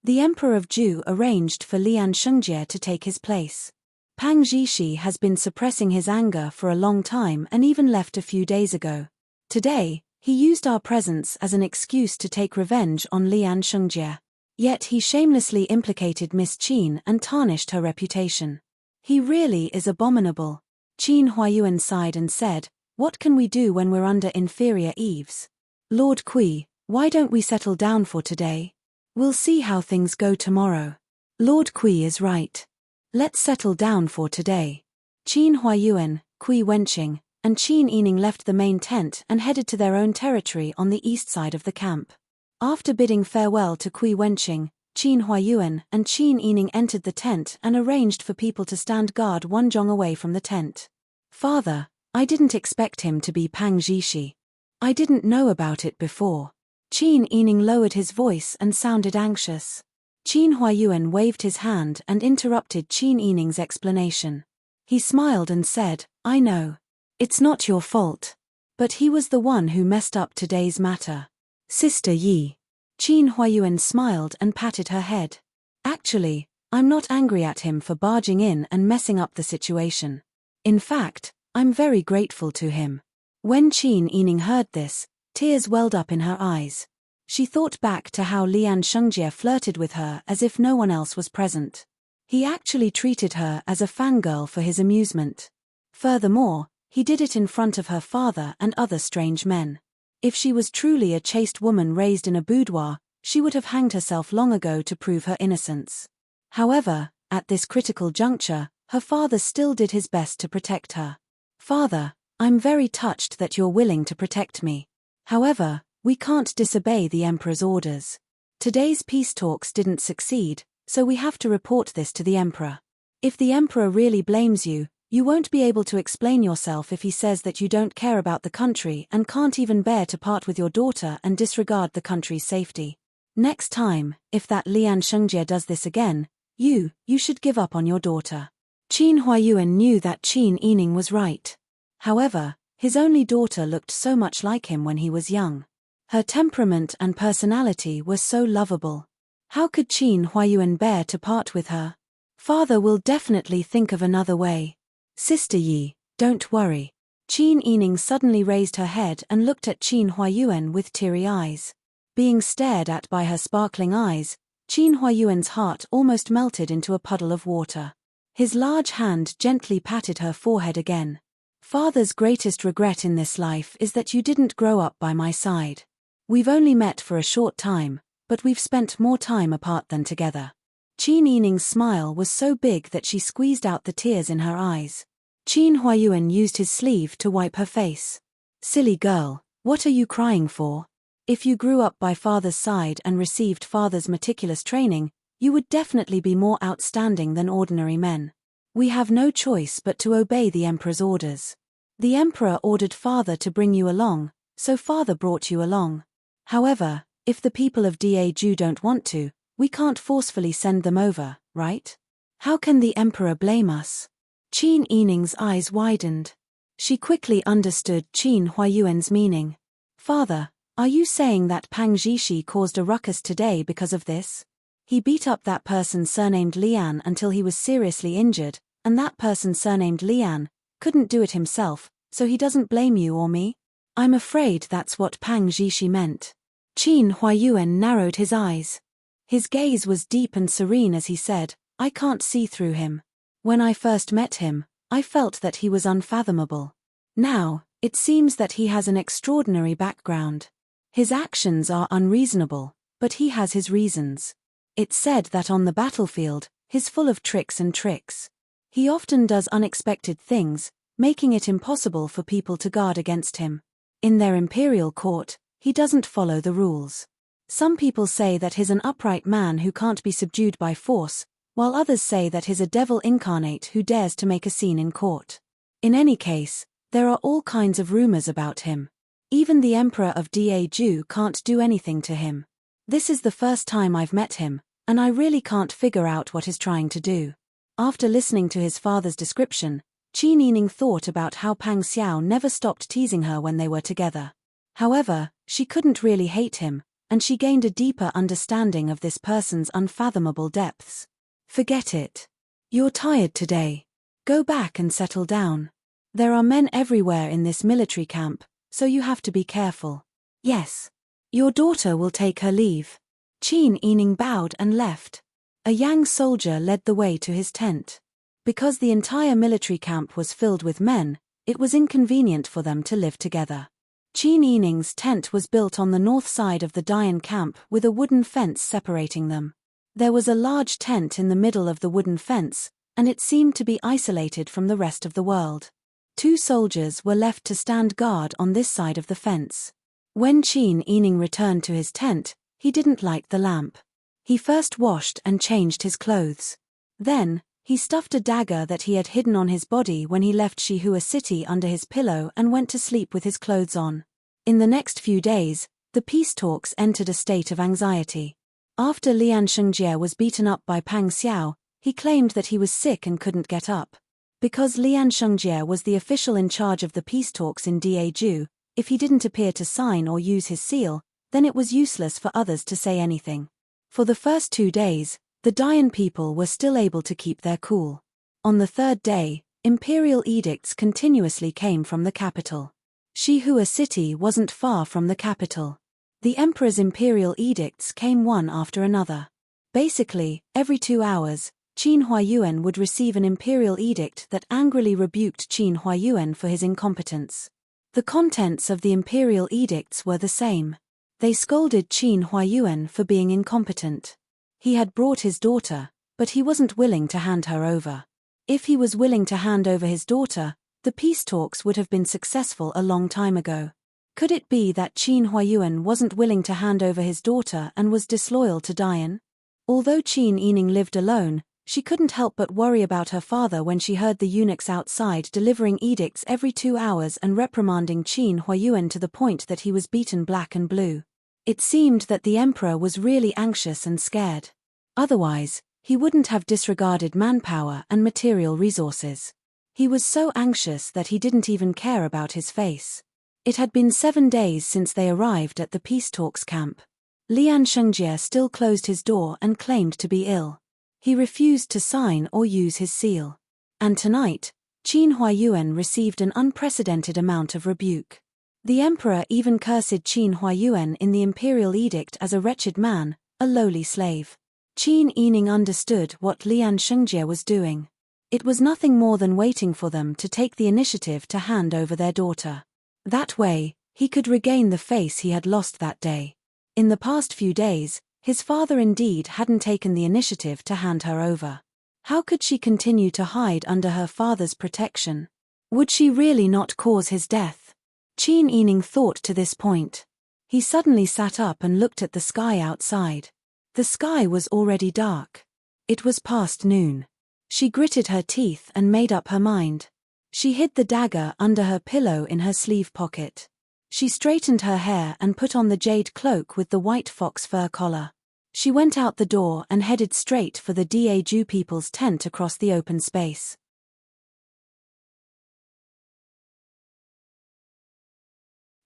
The Emperor of Ju arranged for Lian Shengjie to take his place. Pang Zhishi has been suppressing his anger for a long time and even left a few days ago. Today, he used our presence as an excuse to take revenge on Lian Shengjie. Yet he shamelessly implicated Miss Qin and tarnished her reputation. He really is abominable." Qin Huayuan sighed and said, "What can we do when we're under inferior eaves? Lord Kui, why don't we settle down for today? We'll see how things go tomorrow." "Lord Kui is right. Let's settle down for today." Qin Huayuan, Kui Wenqing, and Qin Yining left the main tent and headed to their own territory on the east side of the camp. After bidding farewell to Kui Wenqing, Qin Huayuan and Qin Yining entered the tent and arranged for people to stand guard one zhong away from the tent. "Father, I didn't expect him to be Pang Zhishi. I didn't know about it before." Qin Yining lowered his voice and sounded anxious. Qin Huayuan waved his hand and interrupted Qin Yining's explanation. He smiled and said, "I know. It's not your fault. But he was the one who messed up today's matter. Sister Yi." Qin Huayuan smiled and patted her head. "Actually, I'm not angry at him for barging in and messing up the situation. In fact, I'm very grateful to him." When Qin Yining heard this, tears welled up in her eyes. She thought back to how Lian Shengjie flirted with her as if no one else was present. He actually treated her as a fangirl for his amusement. Furthermore, he did it in front of her father and other strange men. If she was truly a chaste woman raised in a boudoir, she would have hanged herself long ago to prove her innocence. However, at this critical juncture, her father still did his best to protect her. "Father, I'm very touched that you're willing to protect me. However, we can't disobey the Emperor's orders. Today's peace talks didn't succeed, so we have to report this to the Emperor. If the Emperor really blames you, you won't be able to explain yourself if he says that you don't care about the country and can't even bear to part with your daughter and disregard the country's safety. Next time, if that Lian Shengjie does this again, you should give up on your daughter." Qin Huayuan knew that Qin Yining was right. However, His only daughter looked so much like him when he was young. Her temperament and personality were so lovable. How could Qin Huayuan bear to part with her? Father will definitely think of another way. Sister Yi, don't worry. Qin Yining suddenly raised her head and looked at Qin Huayuan with teary eyes. Being stared at by her sparkling eyes, Qin Huayuan's heart almost melted into a puddle of water. His large hand gently patted her forehead again. Father's greatest regret in this life is that you didn't grow up by my side. We've only met for a short time, but we've spent more time apart than together. Qin Yining's smile was so big that she squeezed out the tears in her eyes. Qin Huayuan used his sleeve to wipe her face. Silly girl, what are you crying for? If you grew up by father's side and received father's meticulous training, you would definitely be more outstanding than ordinary men. We have no choice but to obey the emperor's orders. The emperor ordered father to bring you along, so father brought you along. However, if the people of Daju don't want to, we can't forcefully send them over, right? How can the emperor blame us? Qin Yining's eyes widened. She quickly understood Qin Huayuan's meaning. Father, are you saying that Pang Zhishi caused a ruckus today because of this? He beat up that person surnamed Lian until he was seriously injured, and that person surnamed Lian couldn't do it himself, so he doesn't blame you or me? I'm afraid that's what Pang Zhishi meant. Qin Huayuan narrowed his eyes. His gaze was deep and serene as he said, I can't see through him. When I first met him, I felt that he was unfathomable. Now, it seems that he has an extraordinary background. His actions are unreasonable, but he has his reasons. It's said that on the battlefield, he's full of tricks and tricks. He often does unexpected things, making it impossible for people to guard against him. In their imperial court, he doesn't follow the rules. Some people say that he's an upright man who can't be subdued by force, while others say that he's a devil incarnate who dares to make a scene in court. In any case, there are all kinds of rumors about him. Even the emperor of Daju can't do anything to him. This is the first time I've met him, and I really can't figure out what he's trying to do. After listening to his father's description, Qin Yining thought about how Pang Xiao never stopped teasing her when they were together. However, she couldn't really hate him, and she gained a deeper understanding of this person's unfathomable depths. Forget it. You're tired today. Go back and settle down. There are men everywhere in this military camp, so you have to be careful. Yes. Your daughter will take her leave. Qin Yining bowed and left. A Yang soldier led the way to his tent. Because the entire military camp was filled with men, it was inconvenient for them to live together. Qin Yining's tent was built on the north side of the Dayan camp with a wooden fence separating them. There was a large tent in the middle of the wooden fence, and it seemed to be isolated from the rest of the world. 2 soldiers were left to stand guard on this side of the fence. When Qin Yining returned to his tent, he didn't light the lamp. He first washed and changed his clothes. Then, he stuffed a dagger that he had hidden on his body when he left Shihua City under his pillow and went to sleep with his clothes on. In the next few days, the peace talks entered a state of anxiety. After Lian Shengjie was beaten up by Pang Xiao, he claimed that he was sick and couldn't get up. Because Lian Shengjie was the official in charge of the peace talks in Daju, if he didn't appear to sign or use his seal, then it was useless for others to say anything. For the first 2 days, the Dayan people were still able to keep their cool. On the 3rd day, imperial edicts continuously came from the capital. Shihua City wasn't far from the capital. The emperor's imperial edicts came one after another. Basically, every 2 hours, Qin Huayuan would receive an imperial edict that angrily rebuked Qin Huayuan for his incompetence. The contents of the imperial edicts were the same. They scolded Qin Huayuan for being incompetent. He had brought his daughter, but he wasn't willing to hand her over. If he was willing to hand over his daughter, the peace talks would have been successful a long time ago. Could it be that Qin Huayuan wasn't willing to hand over his daughter and was disloyal to Dayan? Although Qin Yining lived alone, she couldn't help but worry about her father when she heard the eunuchs outside delivering edicts every 2 hours and reprimanding Qin Huayuan to the point that he was beaten black and blue. It seemed that the emperor was really anxious and scared. Otherwise, he wouldn't have disregarded manpower and material resources. He was so anxious that he didn't even care about his face. It had been 7 days since they arrived at the peace talks camp. Lian Shengjie still closed his door and claimed to be ill. He refused to sign or use his seal. And tonight, Qin Huayuan received an unprecedented amount of rebuke. The emperor even cursed Qin Huayuan in the imperial edict as a wretched man, a lowly slave. Qin Yining understood what Lian Shengjie was doing. It was nothing more than waiting for them to take the initiative to hand over their daughter. That way, he could regain the face he had lost that day. In the past few days, his father indeed hadn't taken the initiative to hand her over. How could she continue to hide under her father's protection? Would she really not cause his death? Qin Yining thought to this point. He suddenly sat up and looked at the sky outside. The sky was already dark. It was past noon. She gritted her teeth and made up her mind. She hid the dagger under her pillow in her sleeve pocket. She straightened her hair and put on the jade cloak with the white fox fur collar. She went out the door and headed straight for the Daju people's tent across the open space.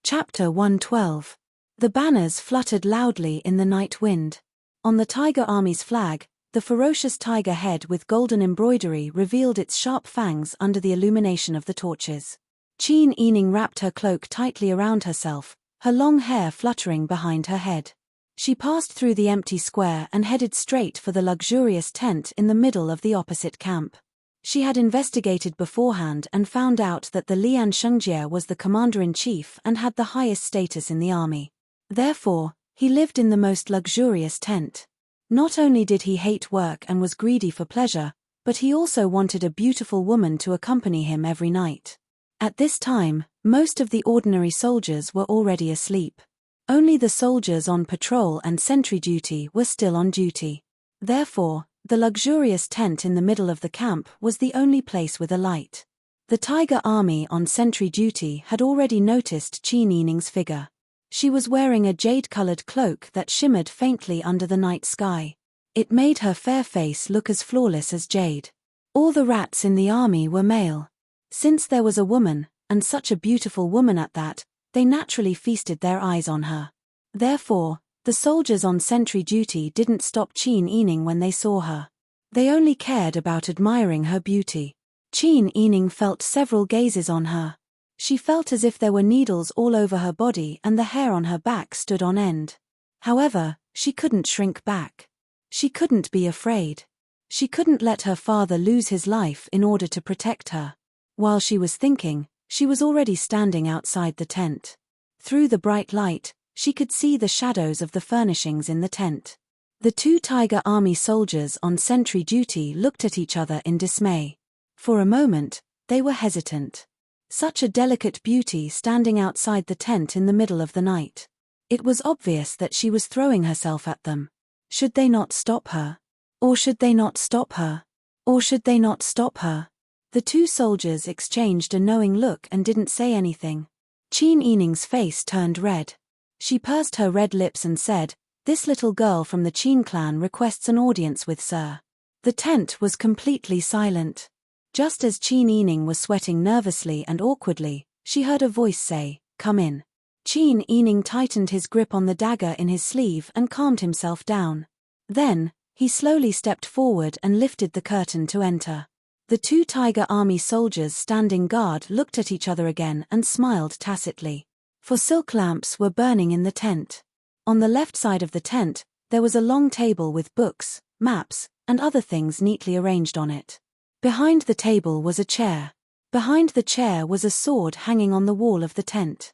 Chapter 112. The banners fluttered loudly in the night wind. On the Tiger Army's flag, the ferocious tiger head with golden embroidery revealed its sharp fangs under the illumination of the torches. Qin Yining wrapped her cloak tightly around herself, her long hair fluttering behind her head. She passed through the empty square and headed straight for the luxurious tent in the middle of the opposite camp. She had investigated beforehand and found out that the Lian Shengjie was the commander-in-chief and had the highest status in the army. Therefore, he lived in the most luxurious tent. Not only did he hate work and was greedy for pleasure, but he also wanted a beautiful woman to accompany him every night. At this time, most of the ordinary soldiers were already asleep. Only the soldiers on patrol and sentry duty were still on duty. Therefore, the luxurious tent in the middle of the camp was the only place with a light. The Tiger Army on sentry duty had already noticed Qin Yining's figure. She was wearing a jade-colored cloak that shimmered faintly under the night sky. It made her fair face look as flawless as jade. All the rats in the army were male. Since there was a woman, and such a beautiful woman at that, they naturally feasted their eyes on her. Therefore, the soldiers on sentry duty didn't stop Qin Yining when they saw her. They only cared about admiring her beauty. Qin Yining felt several gazes on her. She felt as if there were needles all over her body and the hair on her back stood on end. However, she couldn't shrink back. She couldn't be afraid. She couldn't let her father lose his life in order to protect her. While she was thinking, she was already standing outside the tent. Through the bright light, she could see the shadows of the furnishings in the tent. The 2 Tiger Army soldiers on sentry duty looked at each other in dismay. For a moment, they were hesitant. Such a delicate beauty standing outside the tent in the middle of the night. It was obvious that she was throwing herself at them. Should they not stop her? Or should they not stop her? Or should they not stop her? The 2 soldiers exchanged a knowing look and didn't say anything. Qin Yining's face turned red. She pursed her red lips and said, "This little girl from the Qin clan requests an audience with Sir." The tent was completely silent. Just as Qin Yining was sweating nervously and awkwardly, she heard a voice say, "Come in." Qin Yining tightened his grip on the dagger in his sleeve and calmed himself down. Then, he slowly stepped forward and lifted the curtain to enter. The 2 Tiger Army soldiers standing guard looked at each other again and smiled tacitly. For silk lamps were burning in the tent. On the left side of the tent, there was a long table with books, maps, and other things neatly arranged on it. Behind the table was a chair. Behind the chair was a sword hanging on the wall of the tent.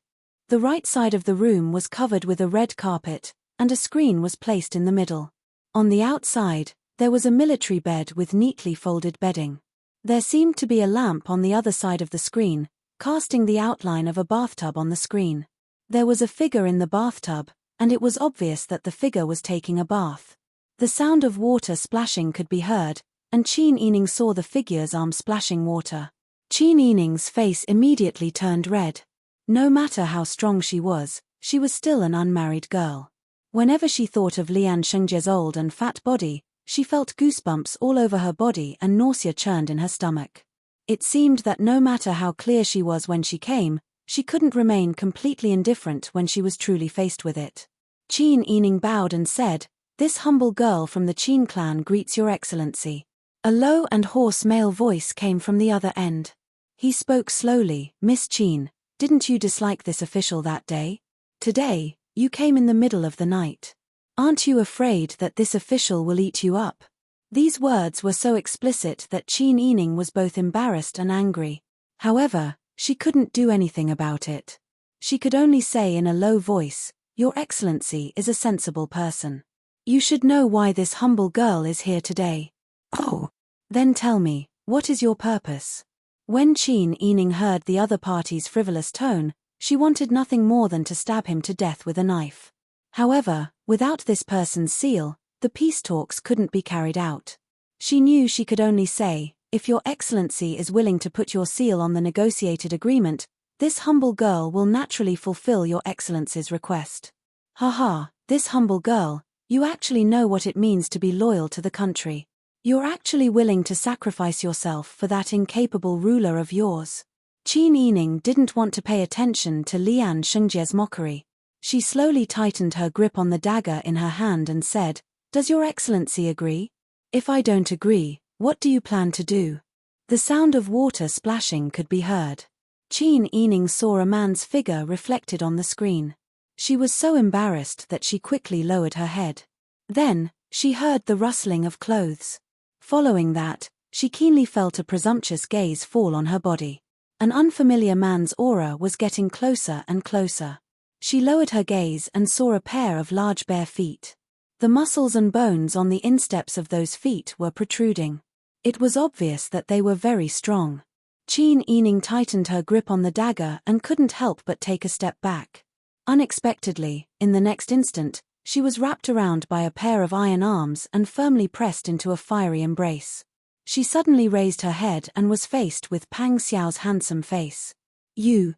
The right side of the room was covered with a red carpet, and a screen was placed in the middle. On the outside, there was a military bed with neatly folded bedding. There seemed to be a lamp on the other side of the screen, casting the outline of a bathtub on the screen. There was a figure in the bathtub, and it was obvious that the figure was taking a bath. The sound of water splashing could be heard, and Qin Yining saw the figure's arm splashing water. Qin Yining's face immediately turned red. No matter how strong she was still an unmarried girl. Whenever she thought of Lian Shengjie's old and fat body, she felt goosebumps all over her body and nausea churned in her stomach. It seemed that no matter how clear she was when she came, she couldn't remain completely indifferent when she was truly faced with it. Qin Yining bowed and said, "This humble girl from the Qin clan greets your excellency." A low and hoarse male voice came from the other end. He spoke slowly, "Miss Qin, didn't you dislike this official that day? Today, you came in the middle of the night. Aren't you afraid that this official will eat you up?" These words were so explicit that Qin Yining was both embarrassed and angry. However, she couldn't do anything about it. She could only say in a low voice, "Your Excellency is a sensible person. You should know why this humble girl is here today." "Oh. Then tell me, what is your purpose?" When Qin Yining heard the other party's frivolous tone, she wanted nothing more than to stab him to death with a knife. However, without this person's seal, the peace talks couldn't be carried out. She knew she could only say, "If your excellency is willing to put your seal on the negotiated agreement, this humble girl will naturally fulfill your excellency's request." Haha, this humble girl, you actually know what it means to be loyal to the country. You're actually willing to sacrifice yourself for that incapable ruler of yours. Qin Yining didn't want to pay attention to Lian Shengjia's mockery. She slowly tightened her grip on the dagger in her hand and said, "Does your excellency agree? If I don't agree, what do you plan to do?" The sound of water splashing could be heard. Qin Yining saw a man's figure reflected on the screen. She was so embarrassed that she quickly lowered her head. Then, she heard the rustling of clothes. Following that, she keenly felt a presumptuous gaze fall on her body. An unfamiliar man's aura was getting closer and closer. She lowered her gaze and saw a pair of large bare feet. The muscles and bones on the insteps of those feet were protruding. It was obvious that they were very strong. Qin Yining tightened her grip on the dagger and couldn't help but take a step back. Unexpectedly, in the next instant, she was wrapped around by a pair of iron arms and firmly pressed into a fiery embrace. She suddenly raised her head and was faced with Pang Xiao's handsome face. You,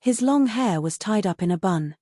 his long hair was tied up in a bun.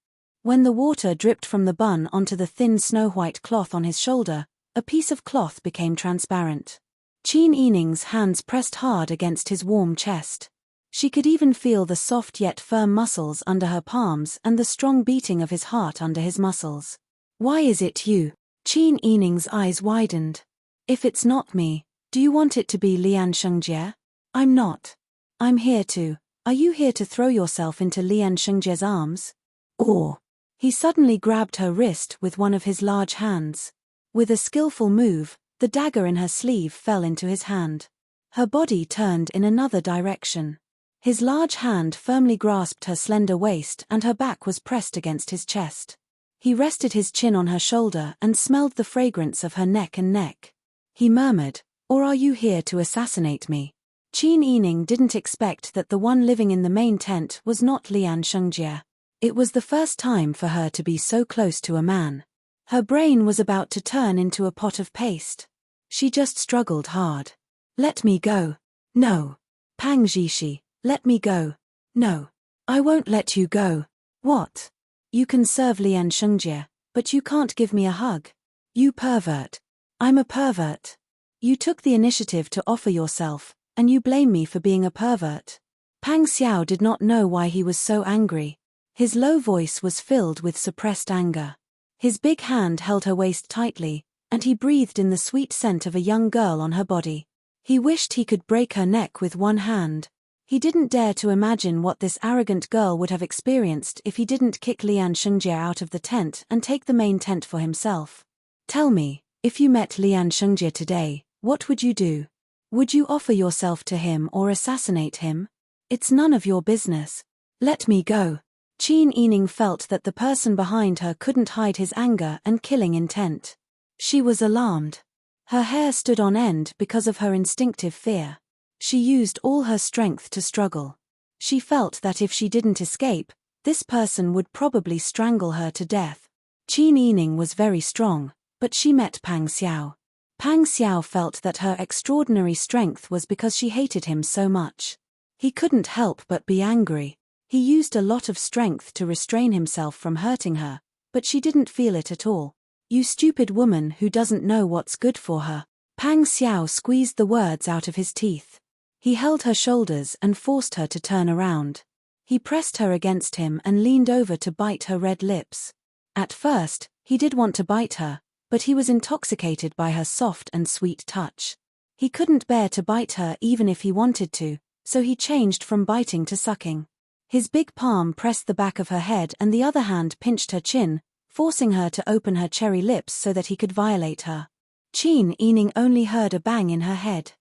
When the water dripped from the bun onto the thin snow-white cloth on his shoulder, a piece of cloth became transparent. Qin Yining's hands pressed hard against his warm chest. She could even feel the soft yet firm muscles under her palms and the strong beating of his heart under his muscles. "Why is it you?" Qin Yining's eyes widened. "If it's not me, do you want it to be Lian Shengjie?" "I'm not. I'm here to. Are you here to throw yourself into Lian Shengjie's arms? Or?" He suddenly grabbed her wrist with one of his large hands. With a skillful move, the dagger in her sleeve fell into his hand. Her body turned in another direction. His large hand firmly grasped her slender waist and her back was pressed against his chest. He rested his chin on her shoulder and smelled the fragrance of her neck and neck. He murmured, "Or are you here to assassinate me?" Qin Yining didn't expect that the one living in the main tent was not Lian Shengjie. It was the first time for her to be so close to a man. Her brain was about to turn into a pot of paste. She just struggled hard. "Let me go." "No." "Pang Zhishi, let me go." "No. I won't let you go." "What? You can serve Lian Shengjie, but you can't give me a hug. You pervert." "I'm a pervert. You took the initiative to offer yourself, and you blame me for being a pervert." Pang Xiao did not know why he was so angry. His low voice was filled with suppressed anger. His big hand held her waist tightly, and he breathed in the sweet scent of a young girl on her body. He wished he could break her neck with one hand. He didn't dare to imagine what this arrogant girl would have experienced if he didn't kick Lian Shengjie out of the tent and take the main tent for himself. "Tell me, if you met Lian Shengjie today, what would you do? Would you offer yourself to him or assassinate him? It's none of your business. Let me go." Qin Yining felt that the person behind her couldn't hide his anger and killing intent. She was alarmed. Her hair stood on end because of her instinctive fear. She used all her strength to struggle. She felt that if she didn't escape, this person would probably strangle her to death. Qin Yining was very strong, but she met Pang Xiao. Pang Xiao felt that her extraordinary strength was because she hated him so much. He couldn't help but be angry. He used a lot of strength to restrain himself from hurting her, but she didn't feel it at all. "You stupid woman who doesn't know what's good for her." Pang Xiao squeezed the words out of his teeth. He held her shoulders and forced her to turn around. He pressed her against him and leaned over to bite her red lips. At first, he did want to bite her, but he was intoxicated by her soft and sweet touch. He couldn't bear to bite her even if he wanted to, so he changed from biting to sucking. His big palm pressed the back of her head and the other hand pinched her chin, forcing her to open her cherry lips so that he could violate her. Qin Yining only heard a bang in her head.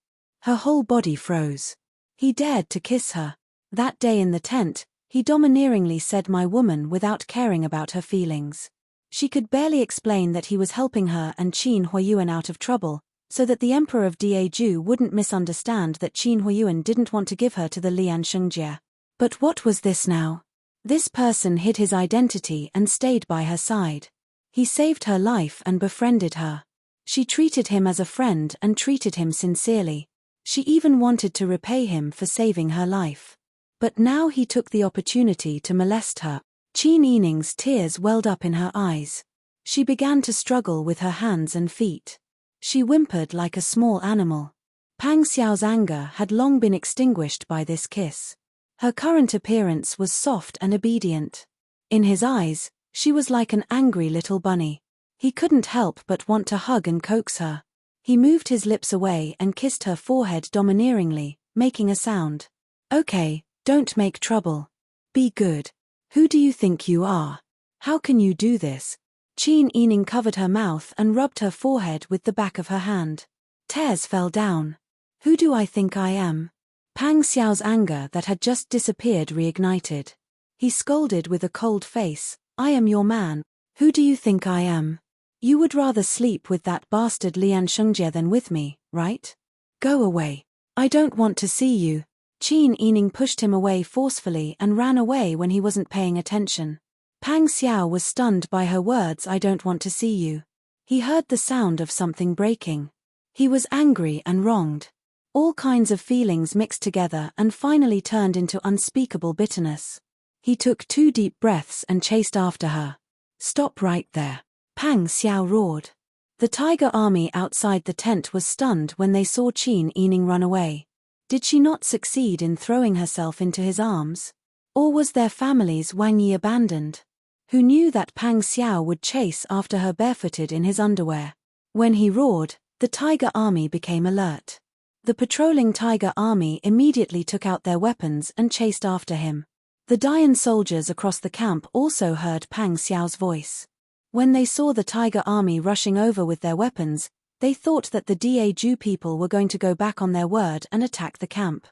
Her whole body froze. He dared to kiss her. That day in the tent, he domineeringly said "my woman" without caring about her feelings. She could barely explain that he was helping her and Qin Huayuan out of trouble, so that the Emperor of Daeju wouldn't misunderstand that Qin Huayuan didn't want to give her to the Lian Shungjie. But what was this now? This person hid his identity and stayed by her side. He saved her life and befriended her. She treated him as a friend and treated him sincerely. She even wanted to repay him for saving her life. But now he took the opportunity to molest her. Qin Yining's tears welled up in her eyes. She began to struggle with her hands and feet. She whimpered like a small animal. Pang Xiao's anger had long been extinguished by this kiss. Her current appearance was soft and obedient. In his eyes, she was like an angry little bunny. He couldn't help but want to hug and coax her. He moved his lips away and kissed her forehead domineeringly, making a sound. "Okay, don't make trouble. Be good. Who do you think you are? How can you do this?" Qin Yining covered her mouth and rubbed her forehead with the back of her hand. Tears fell down. "Who do I think I am?" Pang Xiao's anger that had just disappeared reignited. He scolded with a cold face, "I am your man. Who do you think I am? You would rather sleep with that bastard Lian Shungjie than with me, right? Go away. I don't want to see you." Qin Yining pushed him away forcefully and ran away when he wasn't paying attention. Pang Xiao was stunned by her words, "I don't want to see you." He heard the sound of something breaking. He was angry and wronged. All kinds of feelings mixed together and finally turned into unspeakable bitterness. He took 2 deep breaths and chased after her. "Stop right there," Pang Xiao roared. The tiger army outside the tent was stunned when they saw Qin Yining run away. Did she not succeed in throwing herself into his arms? Or was their family's Wang Yi abandoned? Who knew that Pang Xiao would chase after her barefooted in his underwear? When he roared, the tiger army became alert. The patrolling tiger army immediately took out their weapons and chased after him. The Dayan soldiers across the camp also heard Pang Xiao's voice. When they saw the tiger army rushing over with their weapons, they thought that the Daeju people were going to go back on their word and attack the camp.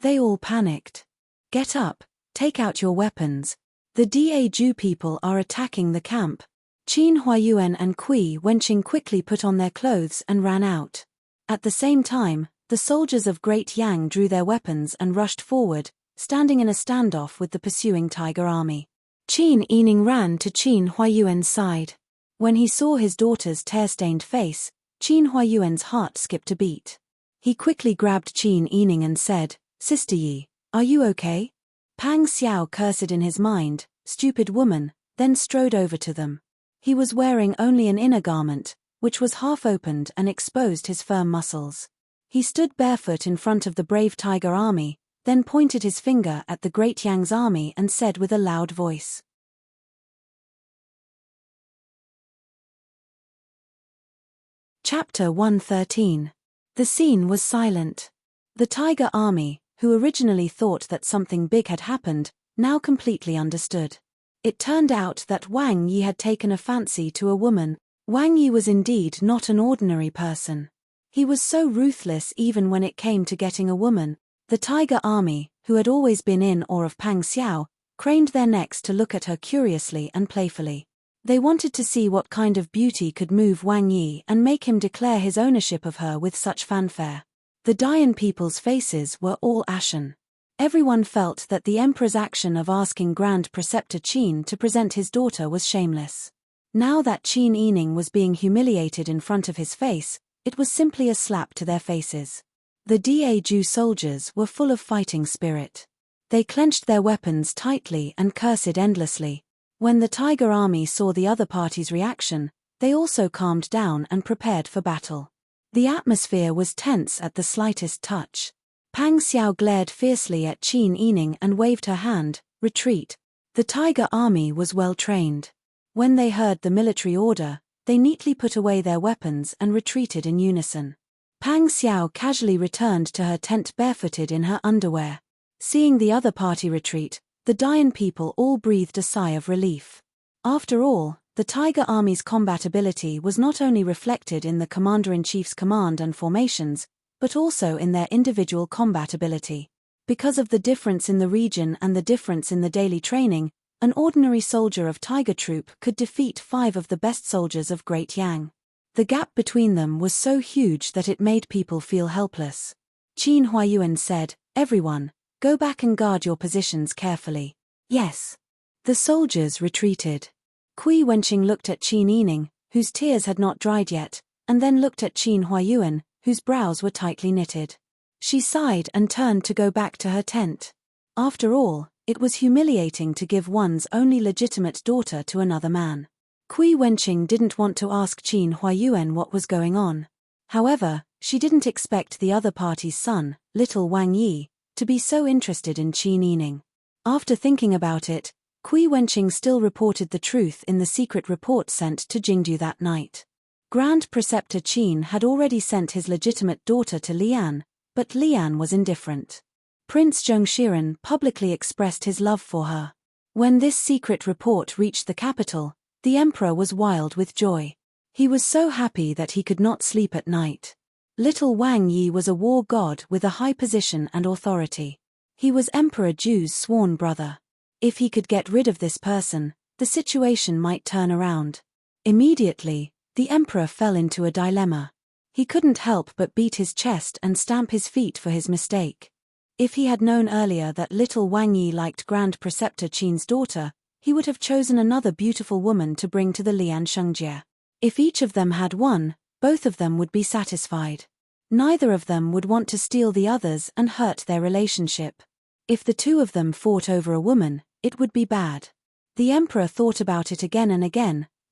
They all panicked. "Get up, take out your weapons. The Daeju people are attacking the camp." Qin Huayuan and Kui Wenqing quickly put on their clothes and ran out. At the same time, the soldiers of Great Yang drew their weapons and rushed forward, standing in a standoff with the pursuing tiger army. Qin Yining ran to Qin Huayuan's side. When he saw his daughter's tear-stained face, Qin Huayuan's heart skipped a beat. He quickly grabbed Qin Yining and said, "Sister Yi, are you okay?" Pang Xiao cursed in his mind, "Stupid woman," then strode over to them. He was wearing only an inner garment, which was half opened and exposed his firm muscles. He stood barefoot in front of the brave tiger army, then pointed his finger at the Great Yang's army and said with a loud voice. Chapter 113. The scene was silent. The tiger army, who originally thought that something big had happened, now completely understood. It turned out that Wang Yi had taken a fancy to a woman. Wang Yi was indeed not an ordinary person. He was so ruthless even when it came to getting a woman. The tiger army, who had always been in awe of Pang Xiao, craned their necks to look at her curiously and playfully. They wanted to see what kind of beauty could move Wang Yi and make him declare his ownership of her with such fanfare. The Dayan people's faces were all ashen. Everyone felt that the emperor's action of asking Grand Preceptor Qin to present his daughter was shameless. Now that Qin Yining was being humiliated in front of his face, it was simply a slap to their faces. The Daeju soldiers were full of fighting spirit. They clenched their weapons tightly and cursed endlessly. When the tiger army saw the other party's reaction, they also calmed down and prepared for battle. The atmosphere was tense at the slightest touch. Pang Xiao glared fiercely at Qin Yining and waved her hand, retreat. The tiger army was well trained. When they heard the military order, they neatly put away their weapons and retreated in unison. Pang Xiao casually returned to her tent barefooted in her underwear. Seeing the other party retreat, the Dayan people all breathed a sigh of relief. After all, the tiger army's combat ability was not only reflected in the commander-in-chief's command and formations, but also in their individual combat ability. Because of the difference in the region and the difference in the daily training, an ordinary soldier of Tiger Troop could defeat 5 of the best soldiers of Great Yang. The gap between them was so huge that it made people feel helpless. Qin Huayuan said, "Everyone, go back and guard your positions carefully." Yes. The soldiers retreated. Kui Wenqing looked at Qin Yining, whose tears had not dried yet, and then looked at Qin Huayuan, whose brows were tightly knitted. She sighed and turned to go back to her tent. After all, it was humiliating to give one's only legitimate daughter to another man. Kui Wenqing didn't want to ask Qin Huayuan what was going on. However, she didn't expect the other party's son, little Wang Yi, to be so interested in Qin Yining. After thinking about it, Kui Wenqing still reported the truth in the secret report sent to Jingdu that night. Grand Preceptor Qin had already sent his legitimate daughter to Lian, but Lian was indifferent. Prince Zhongshiren publicly expressed his love for her. When this secret report reached the capital, the emperor was wild with joy. He was so happy that he could not sleep at night. Little Wang Yi was a war god with a high position and authority. He was Emperor Ju's sworn brother. If he could get rid of this person, the situation might turn around. Immediately, the emperor fell into a dilemma. He couldn't help but beat his chest and stamp his feet for his mistake. If he had known earlier that little Wang Yi liked Grand Preceptor Qin's daughter, he would have chosen another beautiful woman to bring to the Lian Shengjie. If each of them had one, both of them would be satisfied. Neither of them would want to steal the others and hurt their relationship. If the two of them fought over a woman, it would be bad. The emperor thought about it again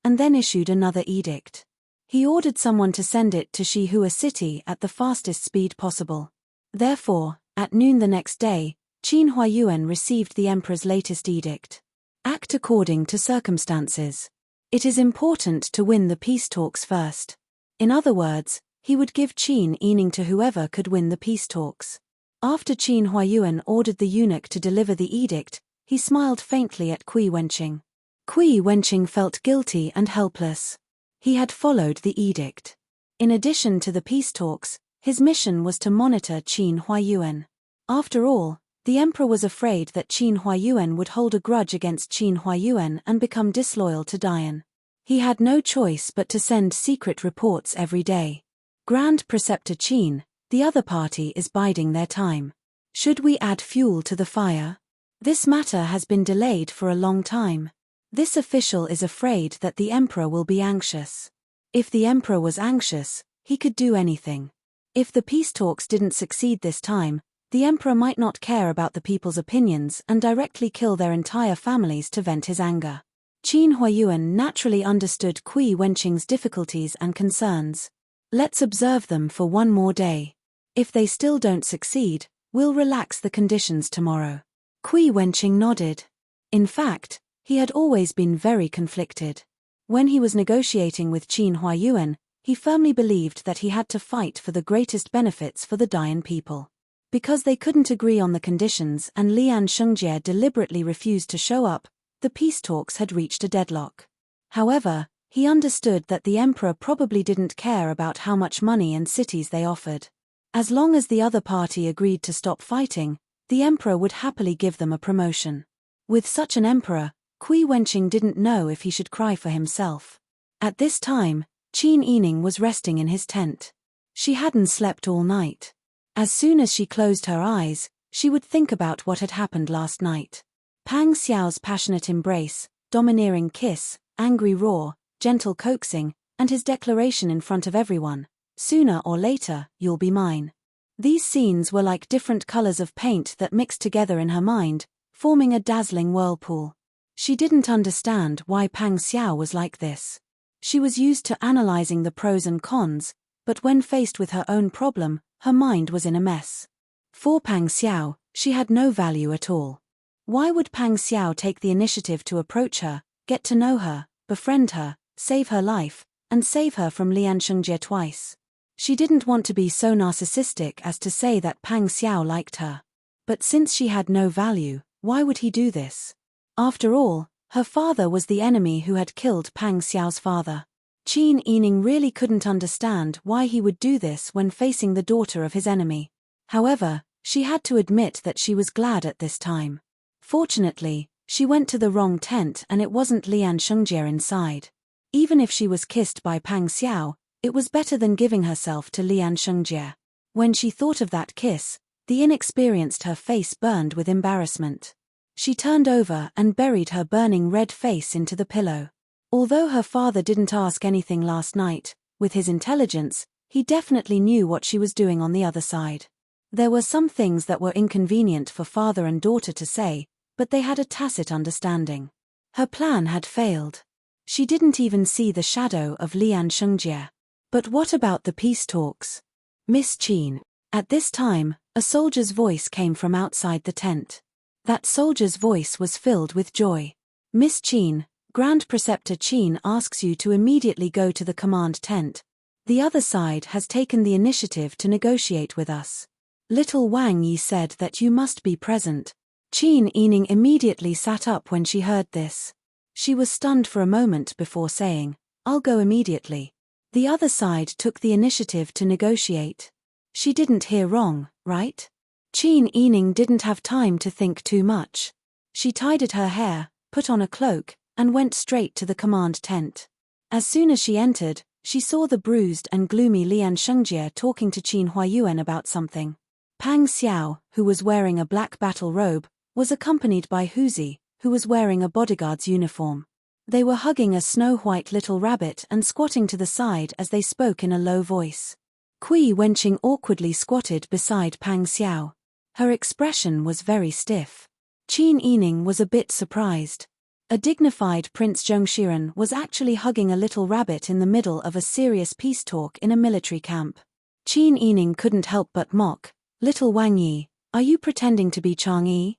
and then issued another edict. He ordered someone to send it to Shihua City at the fastest speed possible. Therefore, at noon the next day, Qin Huayuan received the emperor's latest edict. Act according to circumstances. It is important to win the peace talks first. In other words, he would give Qin Yining to whoever could win the peace talks. After Qin Huayuan ordered the eunuch to deliver the edict, he smiled faintly at Kui Wenqing. Kui Wenqing felt guilty and helpless. He had followed the edict. In addition to the peace talks, his mission was to monitor Qin Huayuan. After all, the emperor was afraid that Qin Huayuan would hold a grudge against Qin Huayuan and become disloyal to Dayan. He had no choice but to send secret reports every day. Grand Preceptor Qin, the other party is biding their time. Should we add fuel to the fire? This matter has been delayed for a long time. This official is afraid that the emperor will be anxious. If the emperor was anxious, he could do anything. If the peace talks didn't succeed this time, the emperor might not care about the people's opinions and directly kill their entire families to vent his anger. Qin Huayuan naturally understood Kui Wenqing's difficulties and concerns. Let's observe them for one more day. If they still don't succeed, we'll relax the conditions tomorrow. Kui Wenqing nodded. In fact, he had always been very conflicted. When he was negotiating with Qin Huayuan, he firmly believed that he had to fight for the greatest benefits for the Dayan people. Because they couldn't agree on the conditions and Lian Shengjie deliberately refused to show up, the peace talks had reached a deadlock. However, he understood that the emperor probably didn't care about how much money and cities they offered. As long as the other party agreed to stop fighting, the emperor would happily give them a promotion. With such an emperor, Kui Wenqing didn't know if he should cry for himself. At this time, Qin Yining was resting in his tent. She hadn't slept all night. As soon as she closed her eyes, she would think about what had happened last night. Pang Xiao's passionate embrace, domineering kiss, angry roar, gentle coaxing, and his declaration in front of everyone, "Sooner or later, you'll be mine." These scenes were like different colors of paint that mixed together in her mind, forming a dazzling whirlpool. She didn't understand why Pang Xiao was like this. She was used to analyzing the pros and cons, but when faced with her own problem, her mind was in a mess. For Pang Xiao, she had no value at all. Why would Pang Xiao take the initiative to approach her, get to know her, befriend her, save her life, and save her from Lian Shungjie twice? She didn't want to be so narcissistic as to say that Pang Xiao liked her. But since she had no value, why would he do this? After all, her father was the enemy who had killed Pang Xiao's father. Qin Yining really couldn't understand why he would do this when facing the daughter of his enemy. However, she had to admit that she was glad at this time. Fortunately, she went to the wrong tent and it wasn't Lian Shungjie inside. Even if she was kissed by Pang Xiao, it was better than giving herself to Lian Shungjie. When she thought of that kiss, the inexperienced her face burned with embarrassment. She turned over and buried her burning red face into the pillow. Although her father didn't ask anything last night, with his intelligence, he definitely knew what she was doing on the other side. There were some things that were inconvenient for father and daughter to say, but they had a tacit understanding. Her plan had failed. She didn't even see the shadow of Lian Shungjie. But what about the peace talks? Miss Qin. At this time, a soldier's voice came from outside the tent. That soldier's voice was filled with joy. Miss Qin, Grand Preceptor Qin asks you to immediately go to the command tent. The other side has taken the initiative to negotiate with us. Little Wang Yi said that you must be present. Qin Yining immediately sat up when she heard this. She was stunned for a moment before saying, "I'll go immediately." The other side took the initiative to negotiate. She didn't hear wrong, right? Qin Yining didn't have time to think too much. She tidied her hair, put on a cloak, and went straight to the command tent. As soon as she entered, she saw the bruised and gloomy Lian Shungjie talking to Qin Huayuan about something. Pang Xiao, who was wearing a black battle robe, was accompanied by Huzi, who was wearing a bodyguard's uniform. They were hugging a snow-white little rabbit and squatting to the side as they spoke in a low voice. Kui Wenqing awkwardly squatted beside Pang Xiao. Her expression was very stiff. Qin Yining was a bit surprised. A dignified Prince Zhongshiren was actually hugging a little rabbit in the middle of a serious peace talk in a military camp. Qin Yining couldn't help but mock, "Little Wang Yi, are you pretending to be Chang Yi?"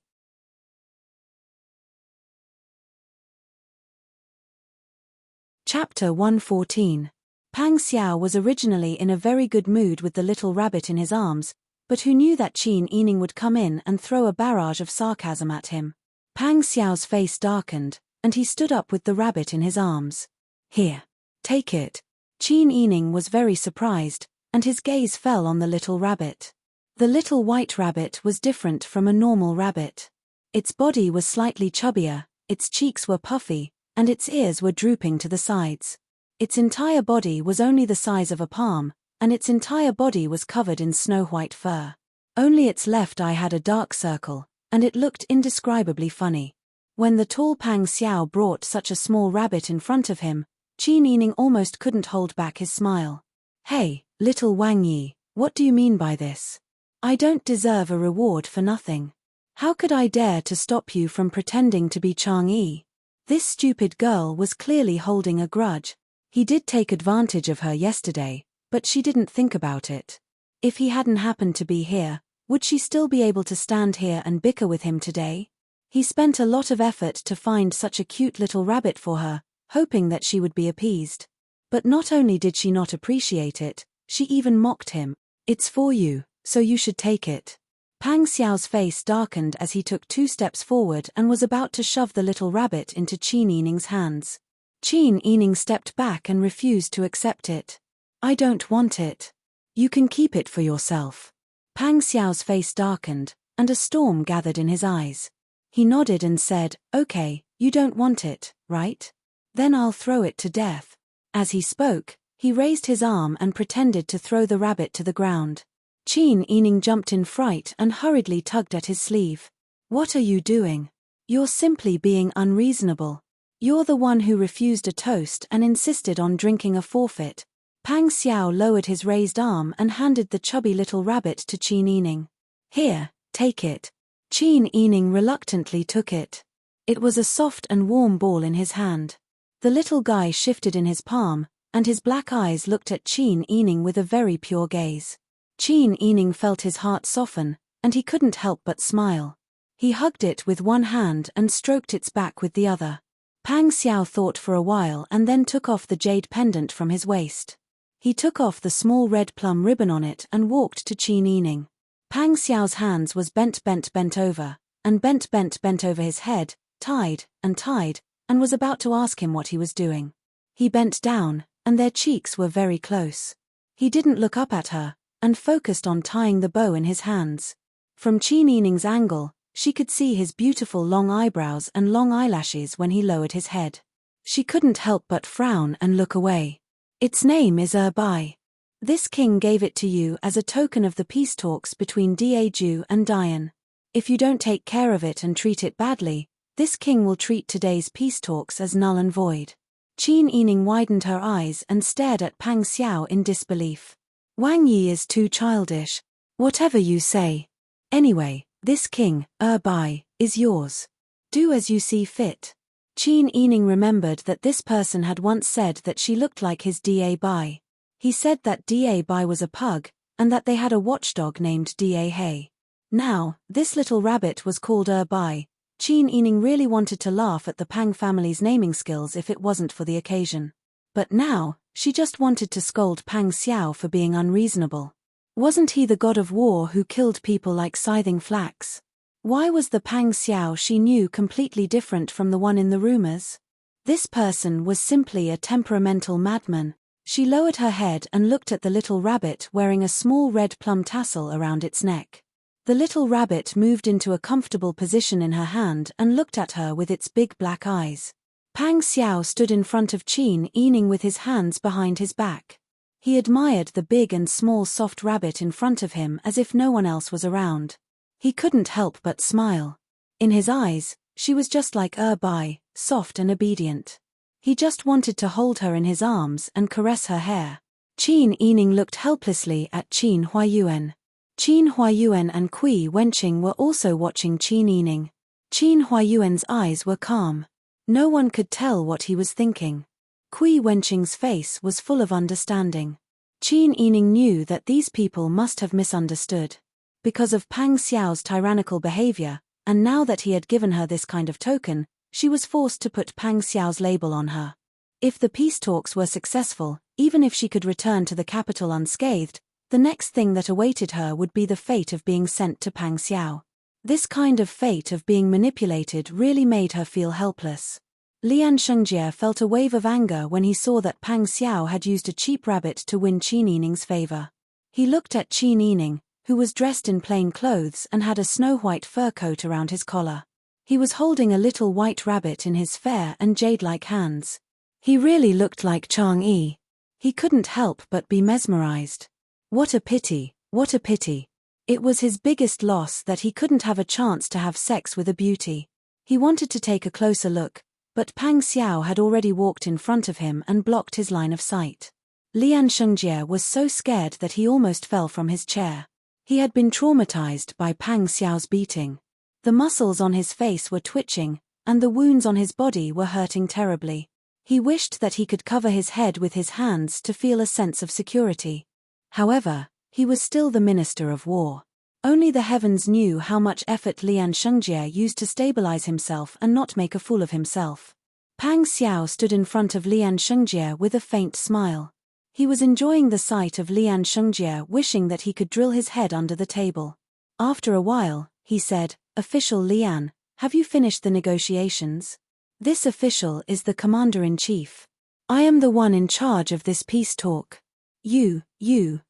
Chapter 114. Pang Xiao was originally in a very good mood with the little rabbit in his arms, but who knew that Qin Yining would come in and throw a barrage of sarcasm at him. Pang Xiao's face darkened, and he stood up with the rabbit in his arms. "Here. Take it." Qin Yining was very surprised, and his gaze fell on the little rabbit. The little white rabbit was different from a normal rabbit. Its body was slightly chubbier, its cheeks were puffy, and its ears were drooping to the sides. Its entire body was only the size of a palm, and its entire body was covered in snow-white fur. Only its left eye had a dark circle, and it looked indescribably funny. When the tall Pang Xiao brought such a small rabbit in front of him, Qin Yining almost couldn't hold back his smile. "Hey, little Wang Yi, what do you mean by this? I don't deserve a reward for nothing. How could I dare to stop you from pretending to be Chang Yi?" This stupid girl was clearly holding a grudge. He did take advantage of her yesterday, but she didn't think about it. If he hadn't happened to be here, would she still be able to stand here and bicker with him today? He spent a lot of effort to find such a cute little rabbit for her, hoping that she would be appeased. But not only did she not appreciate it, she even mocked him. "It's for you, so you should take it." Pang Xiao's face darkened as he took 2 steps forward and was about to shove the little rabbit into Qin Yining's hands. Qin Yining stepped back and refused to accept it. "I don't want it. You can keep it for yourself." Pang Xiao's face darkened, and a storm gathered in his eyes. He nodded and said, "Okay, you don't want it, right? Then I'll throw it to death." As he spoke, he raised his arm and pretended to throw the rabbit to the ground. Qin Yining jumped in fright and hurriedly tugged at his sleeve. "What are you doing? You're simply being unreasonable. You're the one who refused a toast and insisted on drinking a forfeit." Pang Xiao lowered his raised arm and handed the chubby little rabbit to Qin Yining. "Here, take it." Qin Yining reluctantly took it. It was a soft and warm ball in his hand. The little guy shifted in his palm, and his black eyes looked at Qin Yining with a very pure gaze. Qin Yining felt his heart soften, and he couldn't help but smile. He hugged it with one hand and stroked its back with the other. Pang Xiao thought for a while and then took off the jade pendant from his waist. He took off the small red plum ribbon on it and walked to Qin Yining. Pang Xiao's hands was bent over, and bent over his head, tied, and was about to ask him what he was doing. He bent down, and their cheeks were very close. He didn't look up at her, and focused on tying the bow in his hands. From Qin Yining's angle, she could see his beautiful long eyebrows and long eyelashes when he lowered his head. She couldn't help but frown and look away. Its name is Bai. This king gave it to you as a token of the peace talks between Daju and Dian. If you don't take care of it and treat it badly, this king will treat today's peace talks as null and void. Qin Yining widened her eyes and stared at Pang Xiao in disbelief. Wang Yi is too childish. Whatever you say. Anyway, this king, Bai, is yours. Do as you see fit. Qin Yining remembered that this person had once said that she looked like his Bai. He said that Bai was a pug, and that they had a watchdog named Hei. Now, this little rabbit was called Bai. Qin Yining really wanted to laugh at the Pang family's naming skills if it wasn't for the occasion. But now, she just wanted to scold Pang Xiao for being unreasonable. Wasn't he the god of war who killed people like scything flax? Why was the Pang Xiao she knew completely different from the one in the rumors? This person was simply a temperamental madman. She lowered her head and looked at the little rabbit wearing a small red plum tassel around its neck. The little rabbit moved into a comfortable position in her hand and looked at her with its big black eyes. Pang Xiao stood in front of Qin Yining with his hands behind his back. He admired the big and small soft rabbit in front of him as if no one else was around. He couldn't help but smile. In his eyes, she was just like Bai, soft and obedient. He just wanted to hold her in his arms and caress her hair. Qin Yining looked helplessly at Qin Huayuan. Qin Huayuan and Kui Wenqing were also watching Qin Yining. Qin Huayuan's eyes were calm. No one could tell what he was thinking. Kui Wenqing's face was full of understanding. Qin Yining knew that these people must have misunderstood. Because of Pang Xiao's tyrannical behavior, and now that he had given her this kind of token, she was forced to put Pang Xiao's label on her. If the peace talks were successful, even if she could return to the capital unscathed, the next thing that awaited her would be the fate of being sent to Pang Xiao. This kind of fate of being manipulated really made her feel helpless. Lian Shengjie felt a wave of anger when he saw that Pang Xiao had used a cheap rabbit to win Qin Yining's favor. He looked at Qin Yining, who was dressed in plain clothes and had a snow-white fur coat around his collar. He was holding a little white rabbit in his fair and jade-like hands. He really looked like Chang Yi. He couldn't help but be mesmerized. What a pity, what a pity. It was his biggest loss that he couldn't have a chance to have sex with a beauty. He wanted to take a closer look, but Pang Xiao had already walked in front of him and blocked his line of sight. Lian Shengjie was so scared that he almost fell from his chair. He had been traumatized by Pang Xiao's beating. The muscles on his face were twitching, and the wounds on his body were hurting terribly. He wished that he could cover his head with his hands to feel a sense of security. However, he was still the Minister of War. Only the heavens knew how much effort Lian Shengjie used to stabilize himself and not make a fool of himself. Pang Xiao stood in front of Lian Shengjie with a faint smile. He was enjoying the sight of Lian Shengjie wishing that he could drill his head under the table. After a while, he said, "Official Lian, have you finished the negotiations? This official is the commander-in-chief. I am the one in charge of this peace talk." You,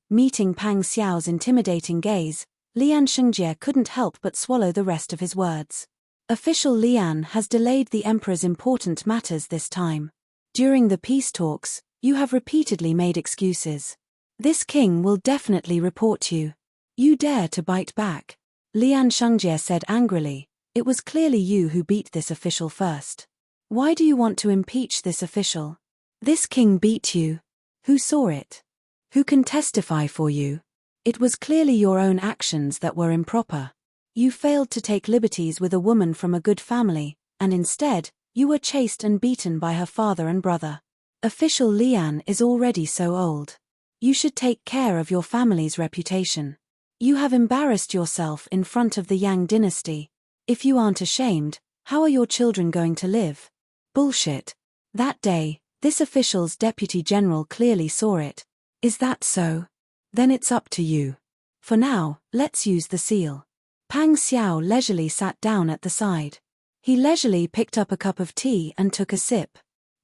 meeting Pang Xiao's intimidating gaze, Lian Shengjie couldn't help but swallow the rest of his words. Official Lian has delayed the emperor's important matters this time. During the peace talks, you have repeatedly made excuses. This king will definitely report you. You dare to bite back. Lian Shengjie said angrily, "It was clearly you who beat this official first. Why do you want to impeach this official? This king beat you. Who saw it? Who can testify for you? It was clearly your own actions that were improper. You failed to take liberties with a woman from a good family, and instead, you were chased and beaten by her father and brother. Official Lian is already so old. You should take care of your family's reputation. You have embarrassed yourself in front of the Yang dynasty. If you aren't ashamed, how are your children going to live? Bullshit. That day, this official's deputy general clearly saw it. Is that so? Then it's up to you. For now, let's use the seal. Pang Xiao leisurely sat down at the side. He leisurely picked up a cup of tea and took a sip.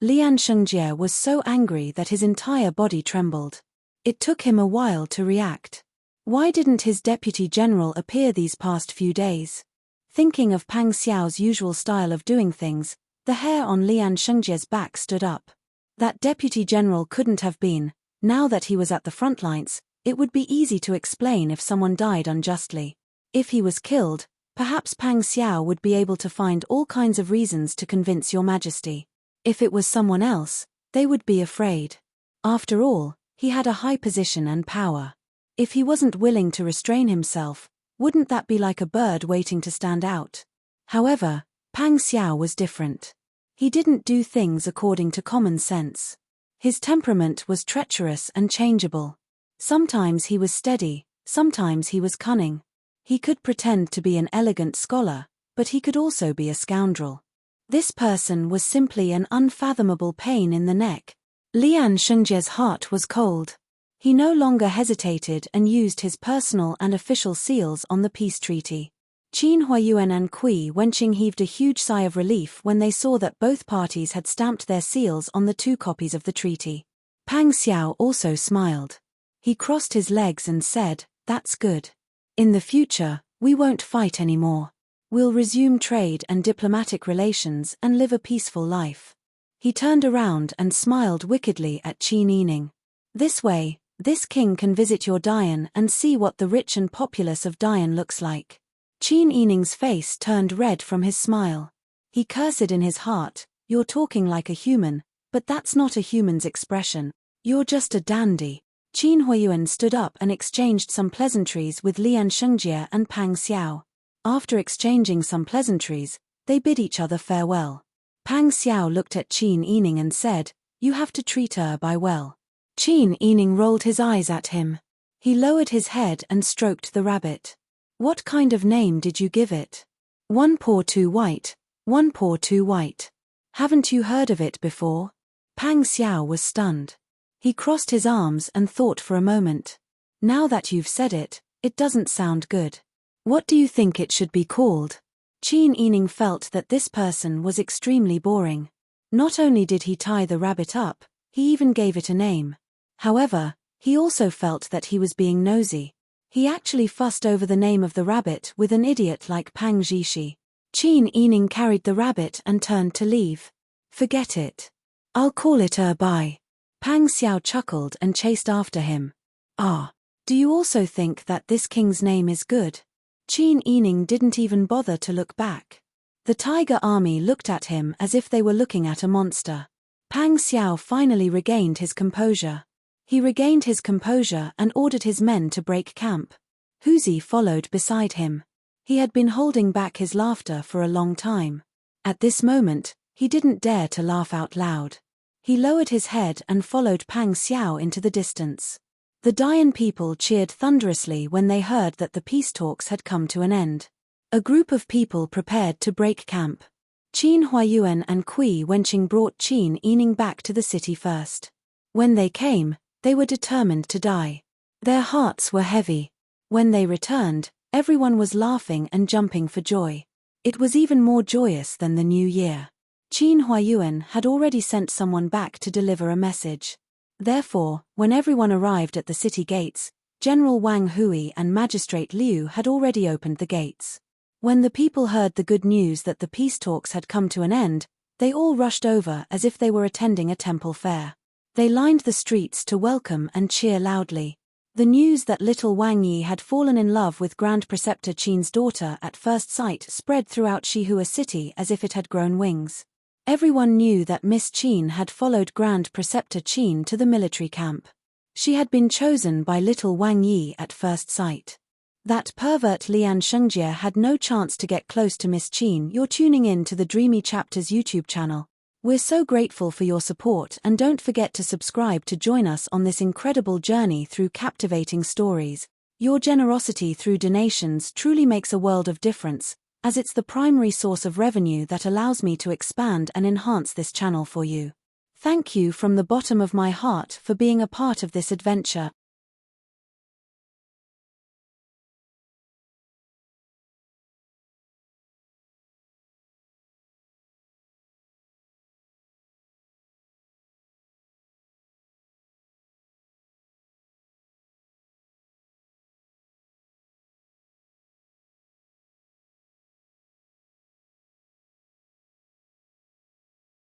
Lian Shengjie was so angry that his entire body trembled. It took him a while to react. Why didn't his deputy general appear these past few days? Thinking of Pang Xiao's usual style of doing things, the hair on Lian Shengjie's back stood up. That deputy general couldn't have been. Now that he was at the front lines, it would be easy to explain if someone died unjustly. If he was killed, perhaps Pang Xiao would be able to find all kinds of reasons to convince your majesty. If it was someone else, they would be afraid. After all, he had a high position and power. If he wasn't willing to restrain himself, wouldn't that be like a bird waiting to stand out? However, Pang Xiao was different. He didn't do things according to common sense. His temperament was treacherous and changeable. Sometimes he was steady, sometimes he was cunning. He could pretend to be an elegant scholar, but he could also be a scoundrel. This person was simply an unfathomable pain in the neck. Lian Shengjie's heart was cold. He no longer hesitated and used his personal and official seals on the peace treaty. Qin Huayuan and Kui Wenqing heaved a huge sigh of relief when they saw that both parties had stamped their seals on the 2 copies of the treaty. Pang Xiao also smiled. He crossed his legs and said, "That's good. In the future, we won't fight anymore. We'll resume trade and diplomatic relations and live a peaceful life." He turned around and smiled wickedly at Qin Yining. "This way, this king can visit your Dian and see what the rich and populace of Dian looks like." Qin Yining's face turned red from his smile. He cursed in his heart, "You're talking like a human, but that's not a human's expression. You're just a dandy." Qin Huayuan stood up and exchanged some pleasantries with Lian Shengjie and Pang Xiao. After exchanging some pleasantries, they bid each other farewell. Pang Xiao looked at Qin Yining and said, "You have to treat her by well." Qin Yining rolled his eyes at him. He lowered his head and stroked the rabbit. "What kind of name did you give it?" "One paw too white, one paw too white. Haven't you heard of it before?" Pang Xiao was stunned. He crossed his arms and thought for a moment. "Now that you've said it, it doesn't sound good. What do you think it should be called?" Qin Yining felt that this person was extremely boring. Not only did he tie the rabbit up, he even gave it a name. However, he also felt that he was being nosy. He actually fussed over the name of the rabbit with an idiot like Pang Zhishi. Qin Yining carried the rabbit and turned to leave. "Forget it. I'll call it Bai." Pang Xiao chuckled and chased after him. "Ah, do you also think that this king's name is good?" Qin Yining didn't even bother to look back. The tiger army looked at him as if they were looking at a monster. Pang Xiao finally regained his composure. He regained his composure and ordered his men to break camp. Huzi followed beside him. He had been holding back his laughter for a long time. At this moment, he didn't dare to laugh out loud. He lowered his head and followed Pang Xiao into the distance. The Dian people cheered thunderously when they heard that the peace talks had come to an end. A group of people prepared to break camp. Qin Huayuan and Kui Wenqing brought Qin Yining back to the city first. When they came, they were determined to die. Their hearts were heavy. When they returned, everyone was laughing and jumping for joy. It was even more joyous than the new year. Qin Huayuan had already sent someone back to deliver a message. Therefore, when everyone arrived at the city gates, General Wang Hui and Magistrate Liu had already opened the gates. When the people heard the good news that the peace talks had come to an end, they all rushed over as if they were attending a temple fair. They lined the streets to welcome and cheer loudly. The news that little Wang Yi had fallen in love with Grand Preceptor Qin's daughter at first sight spread throughout Shihua City as if it had grown wings. Everyone knew that Miss Qin had followed Grand Preceptor Qin to the military camp. She had been chosen by little Wang Yi at first sight. That pervert Lian Shengjie had no chance to get close to Miss Qin. You're tuning in to the Dreamy Chapters YouTube channel. We're so grateful for your support, and don't forget to subscribe to join us on this incredible journey through captivating stories. Your generosity through donations truly makes a world of difference, as it's the primary source of revenue that allows me to expand and enhance this channel for you. Thank you from the bottom of my heart for being a part of this adventure.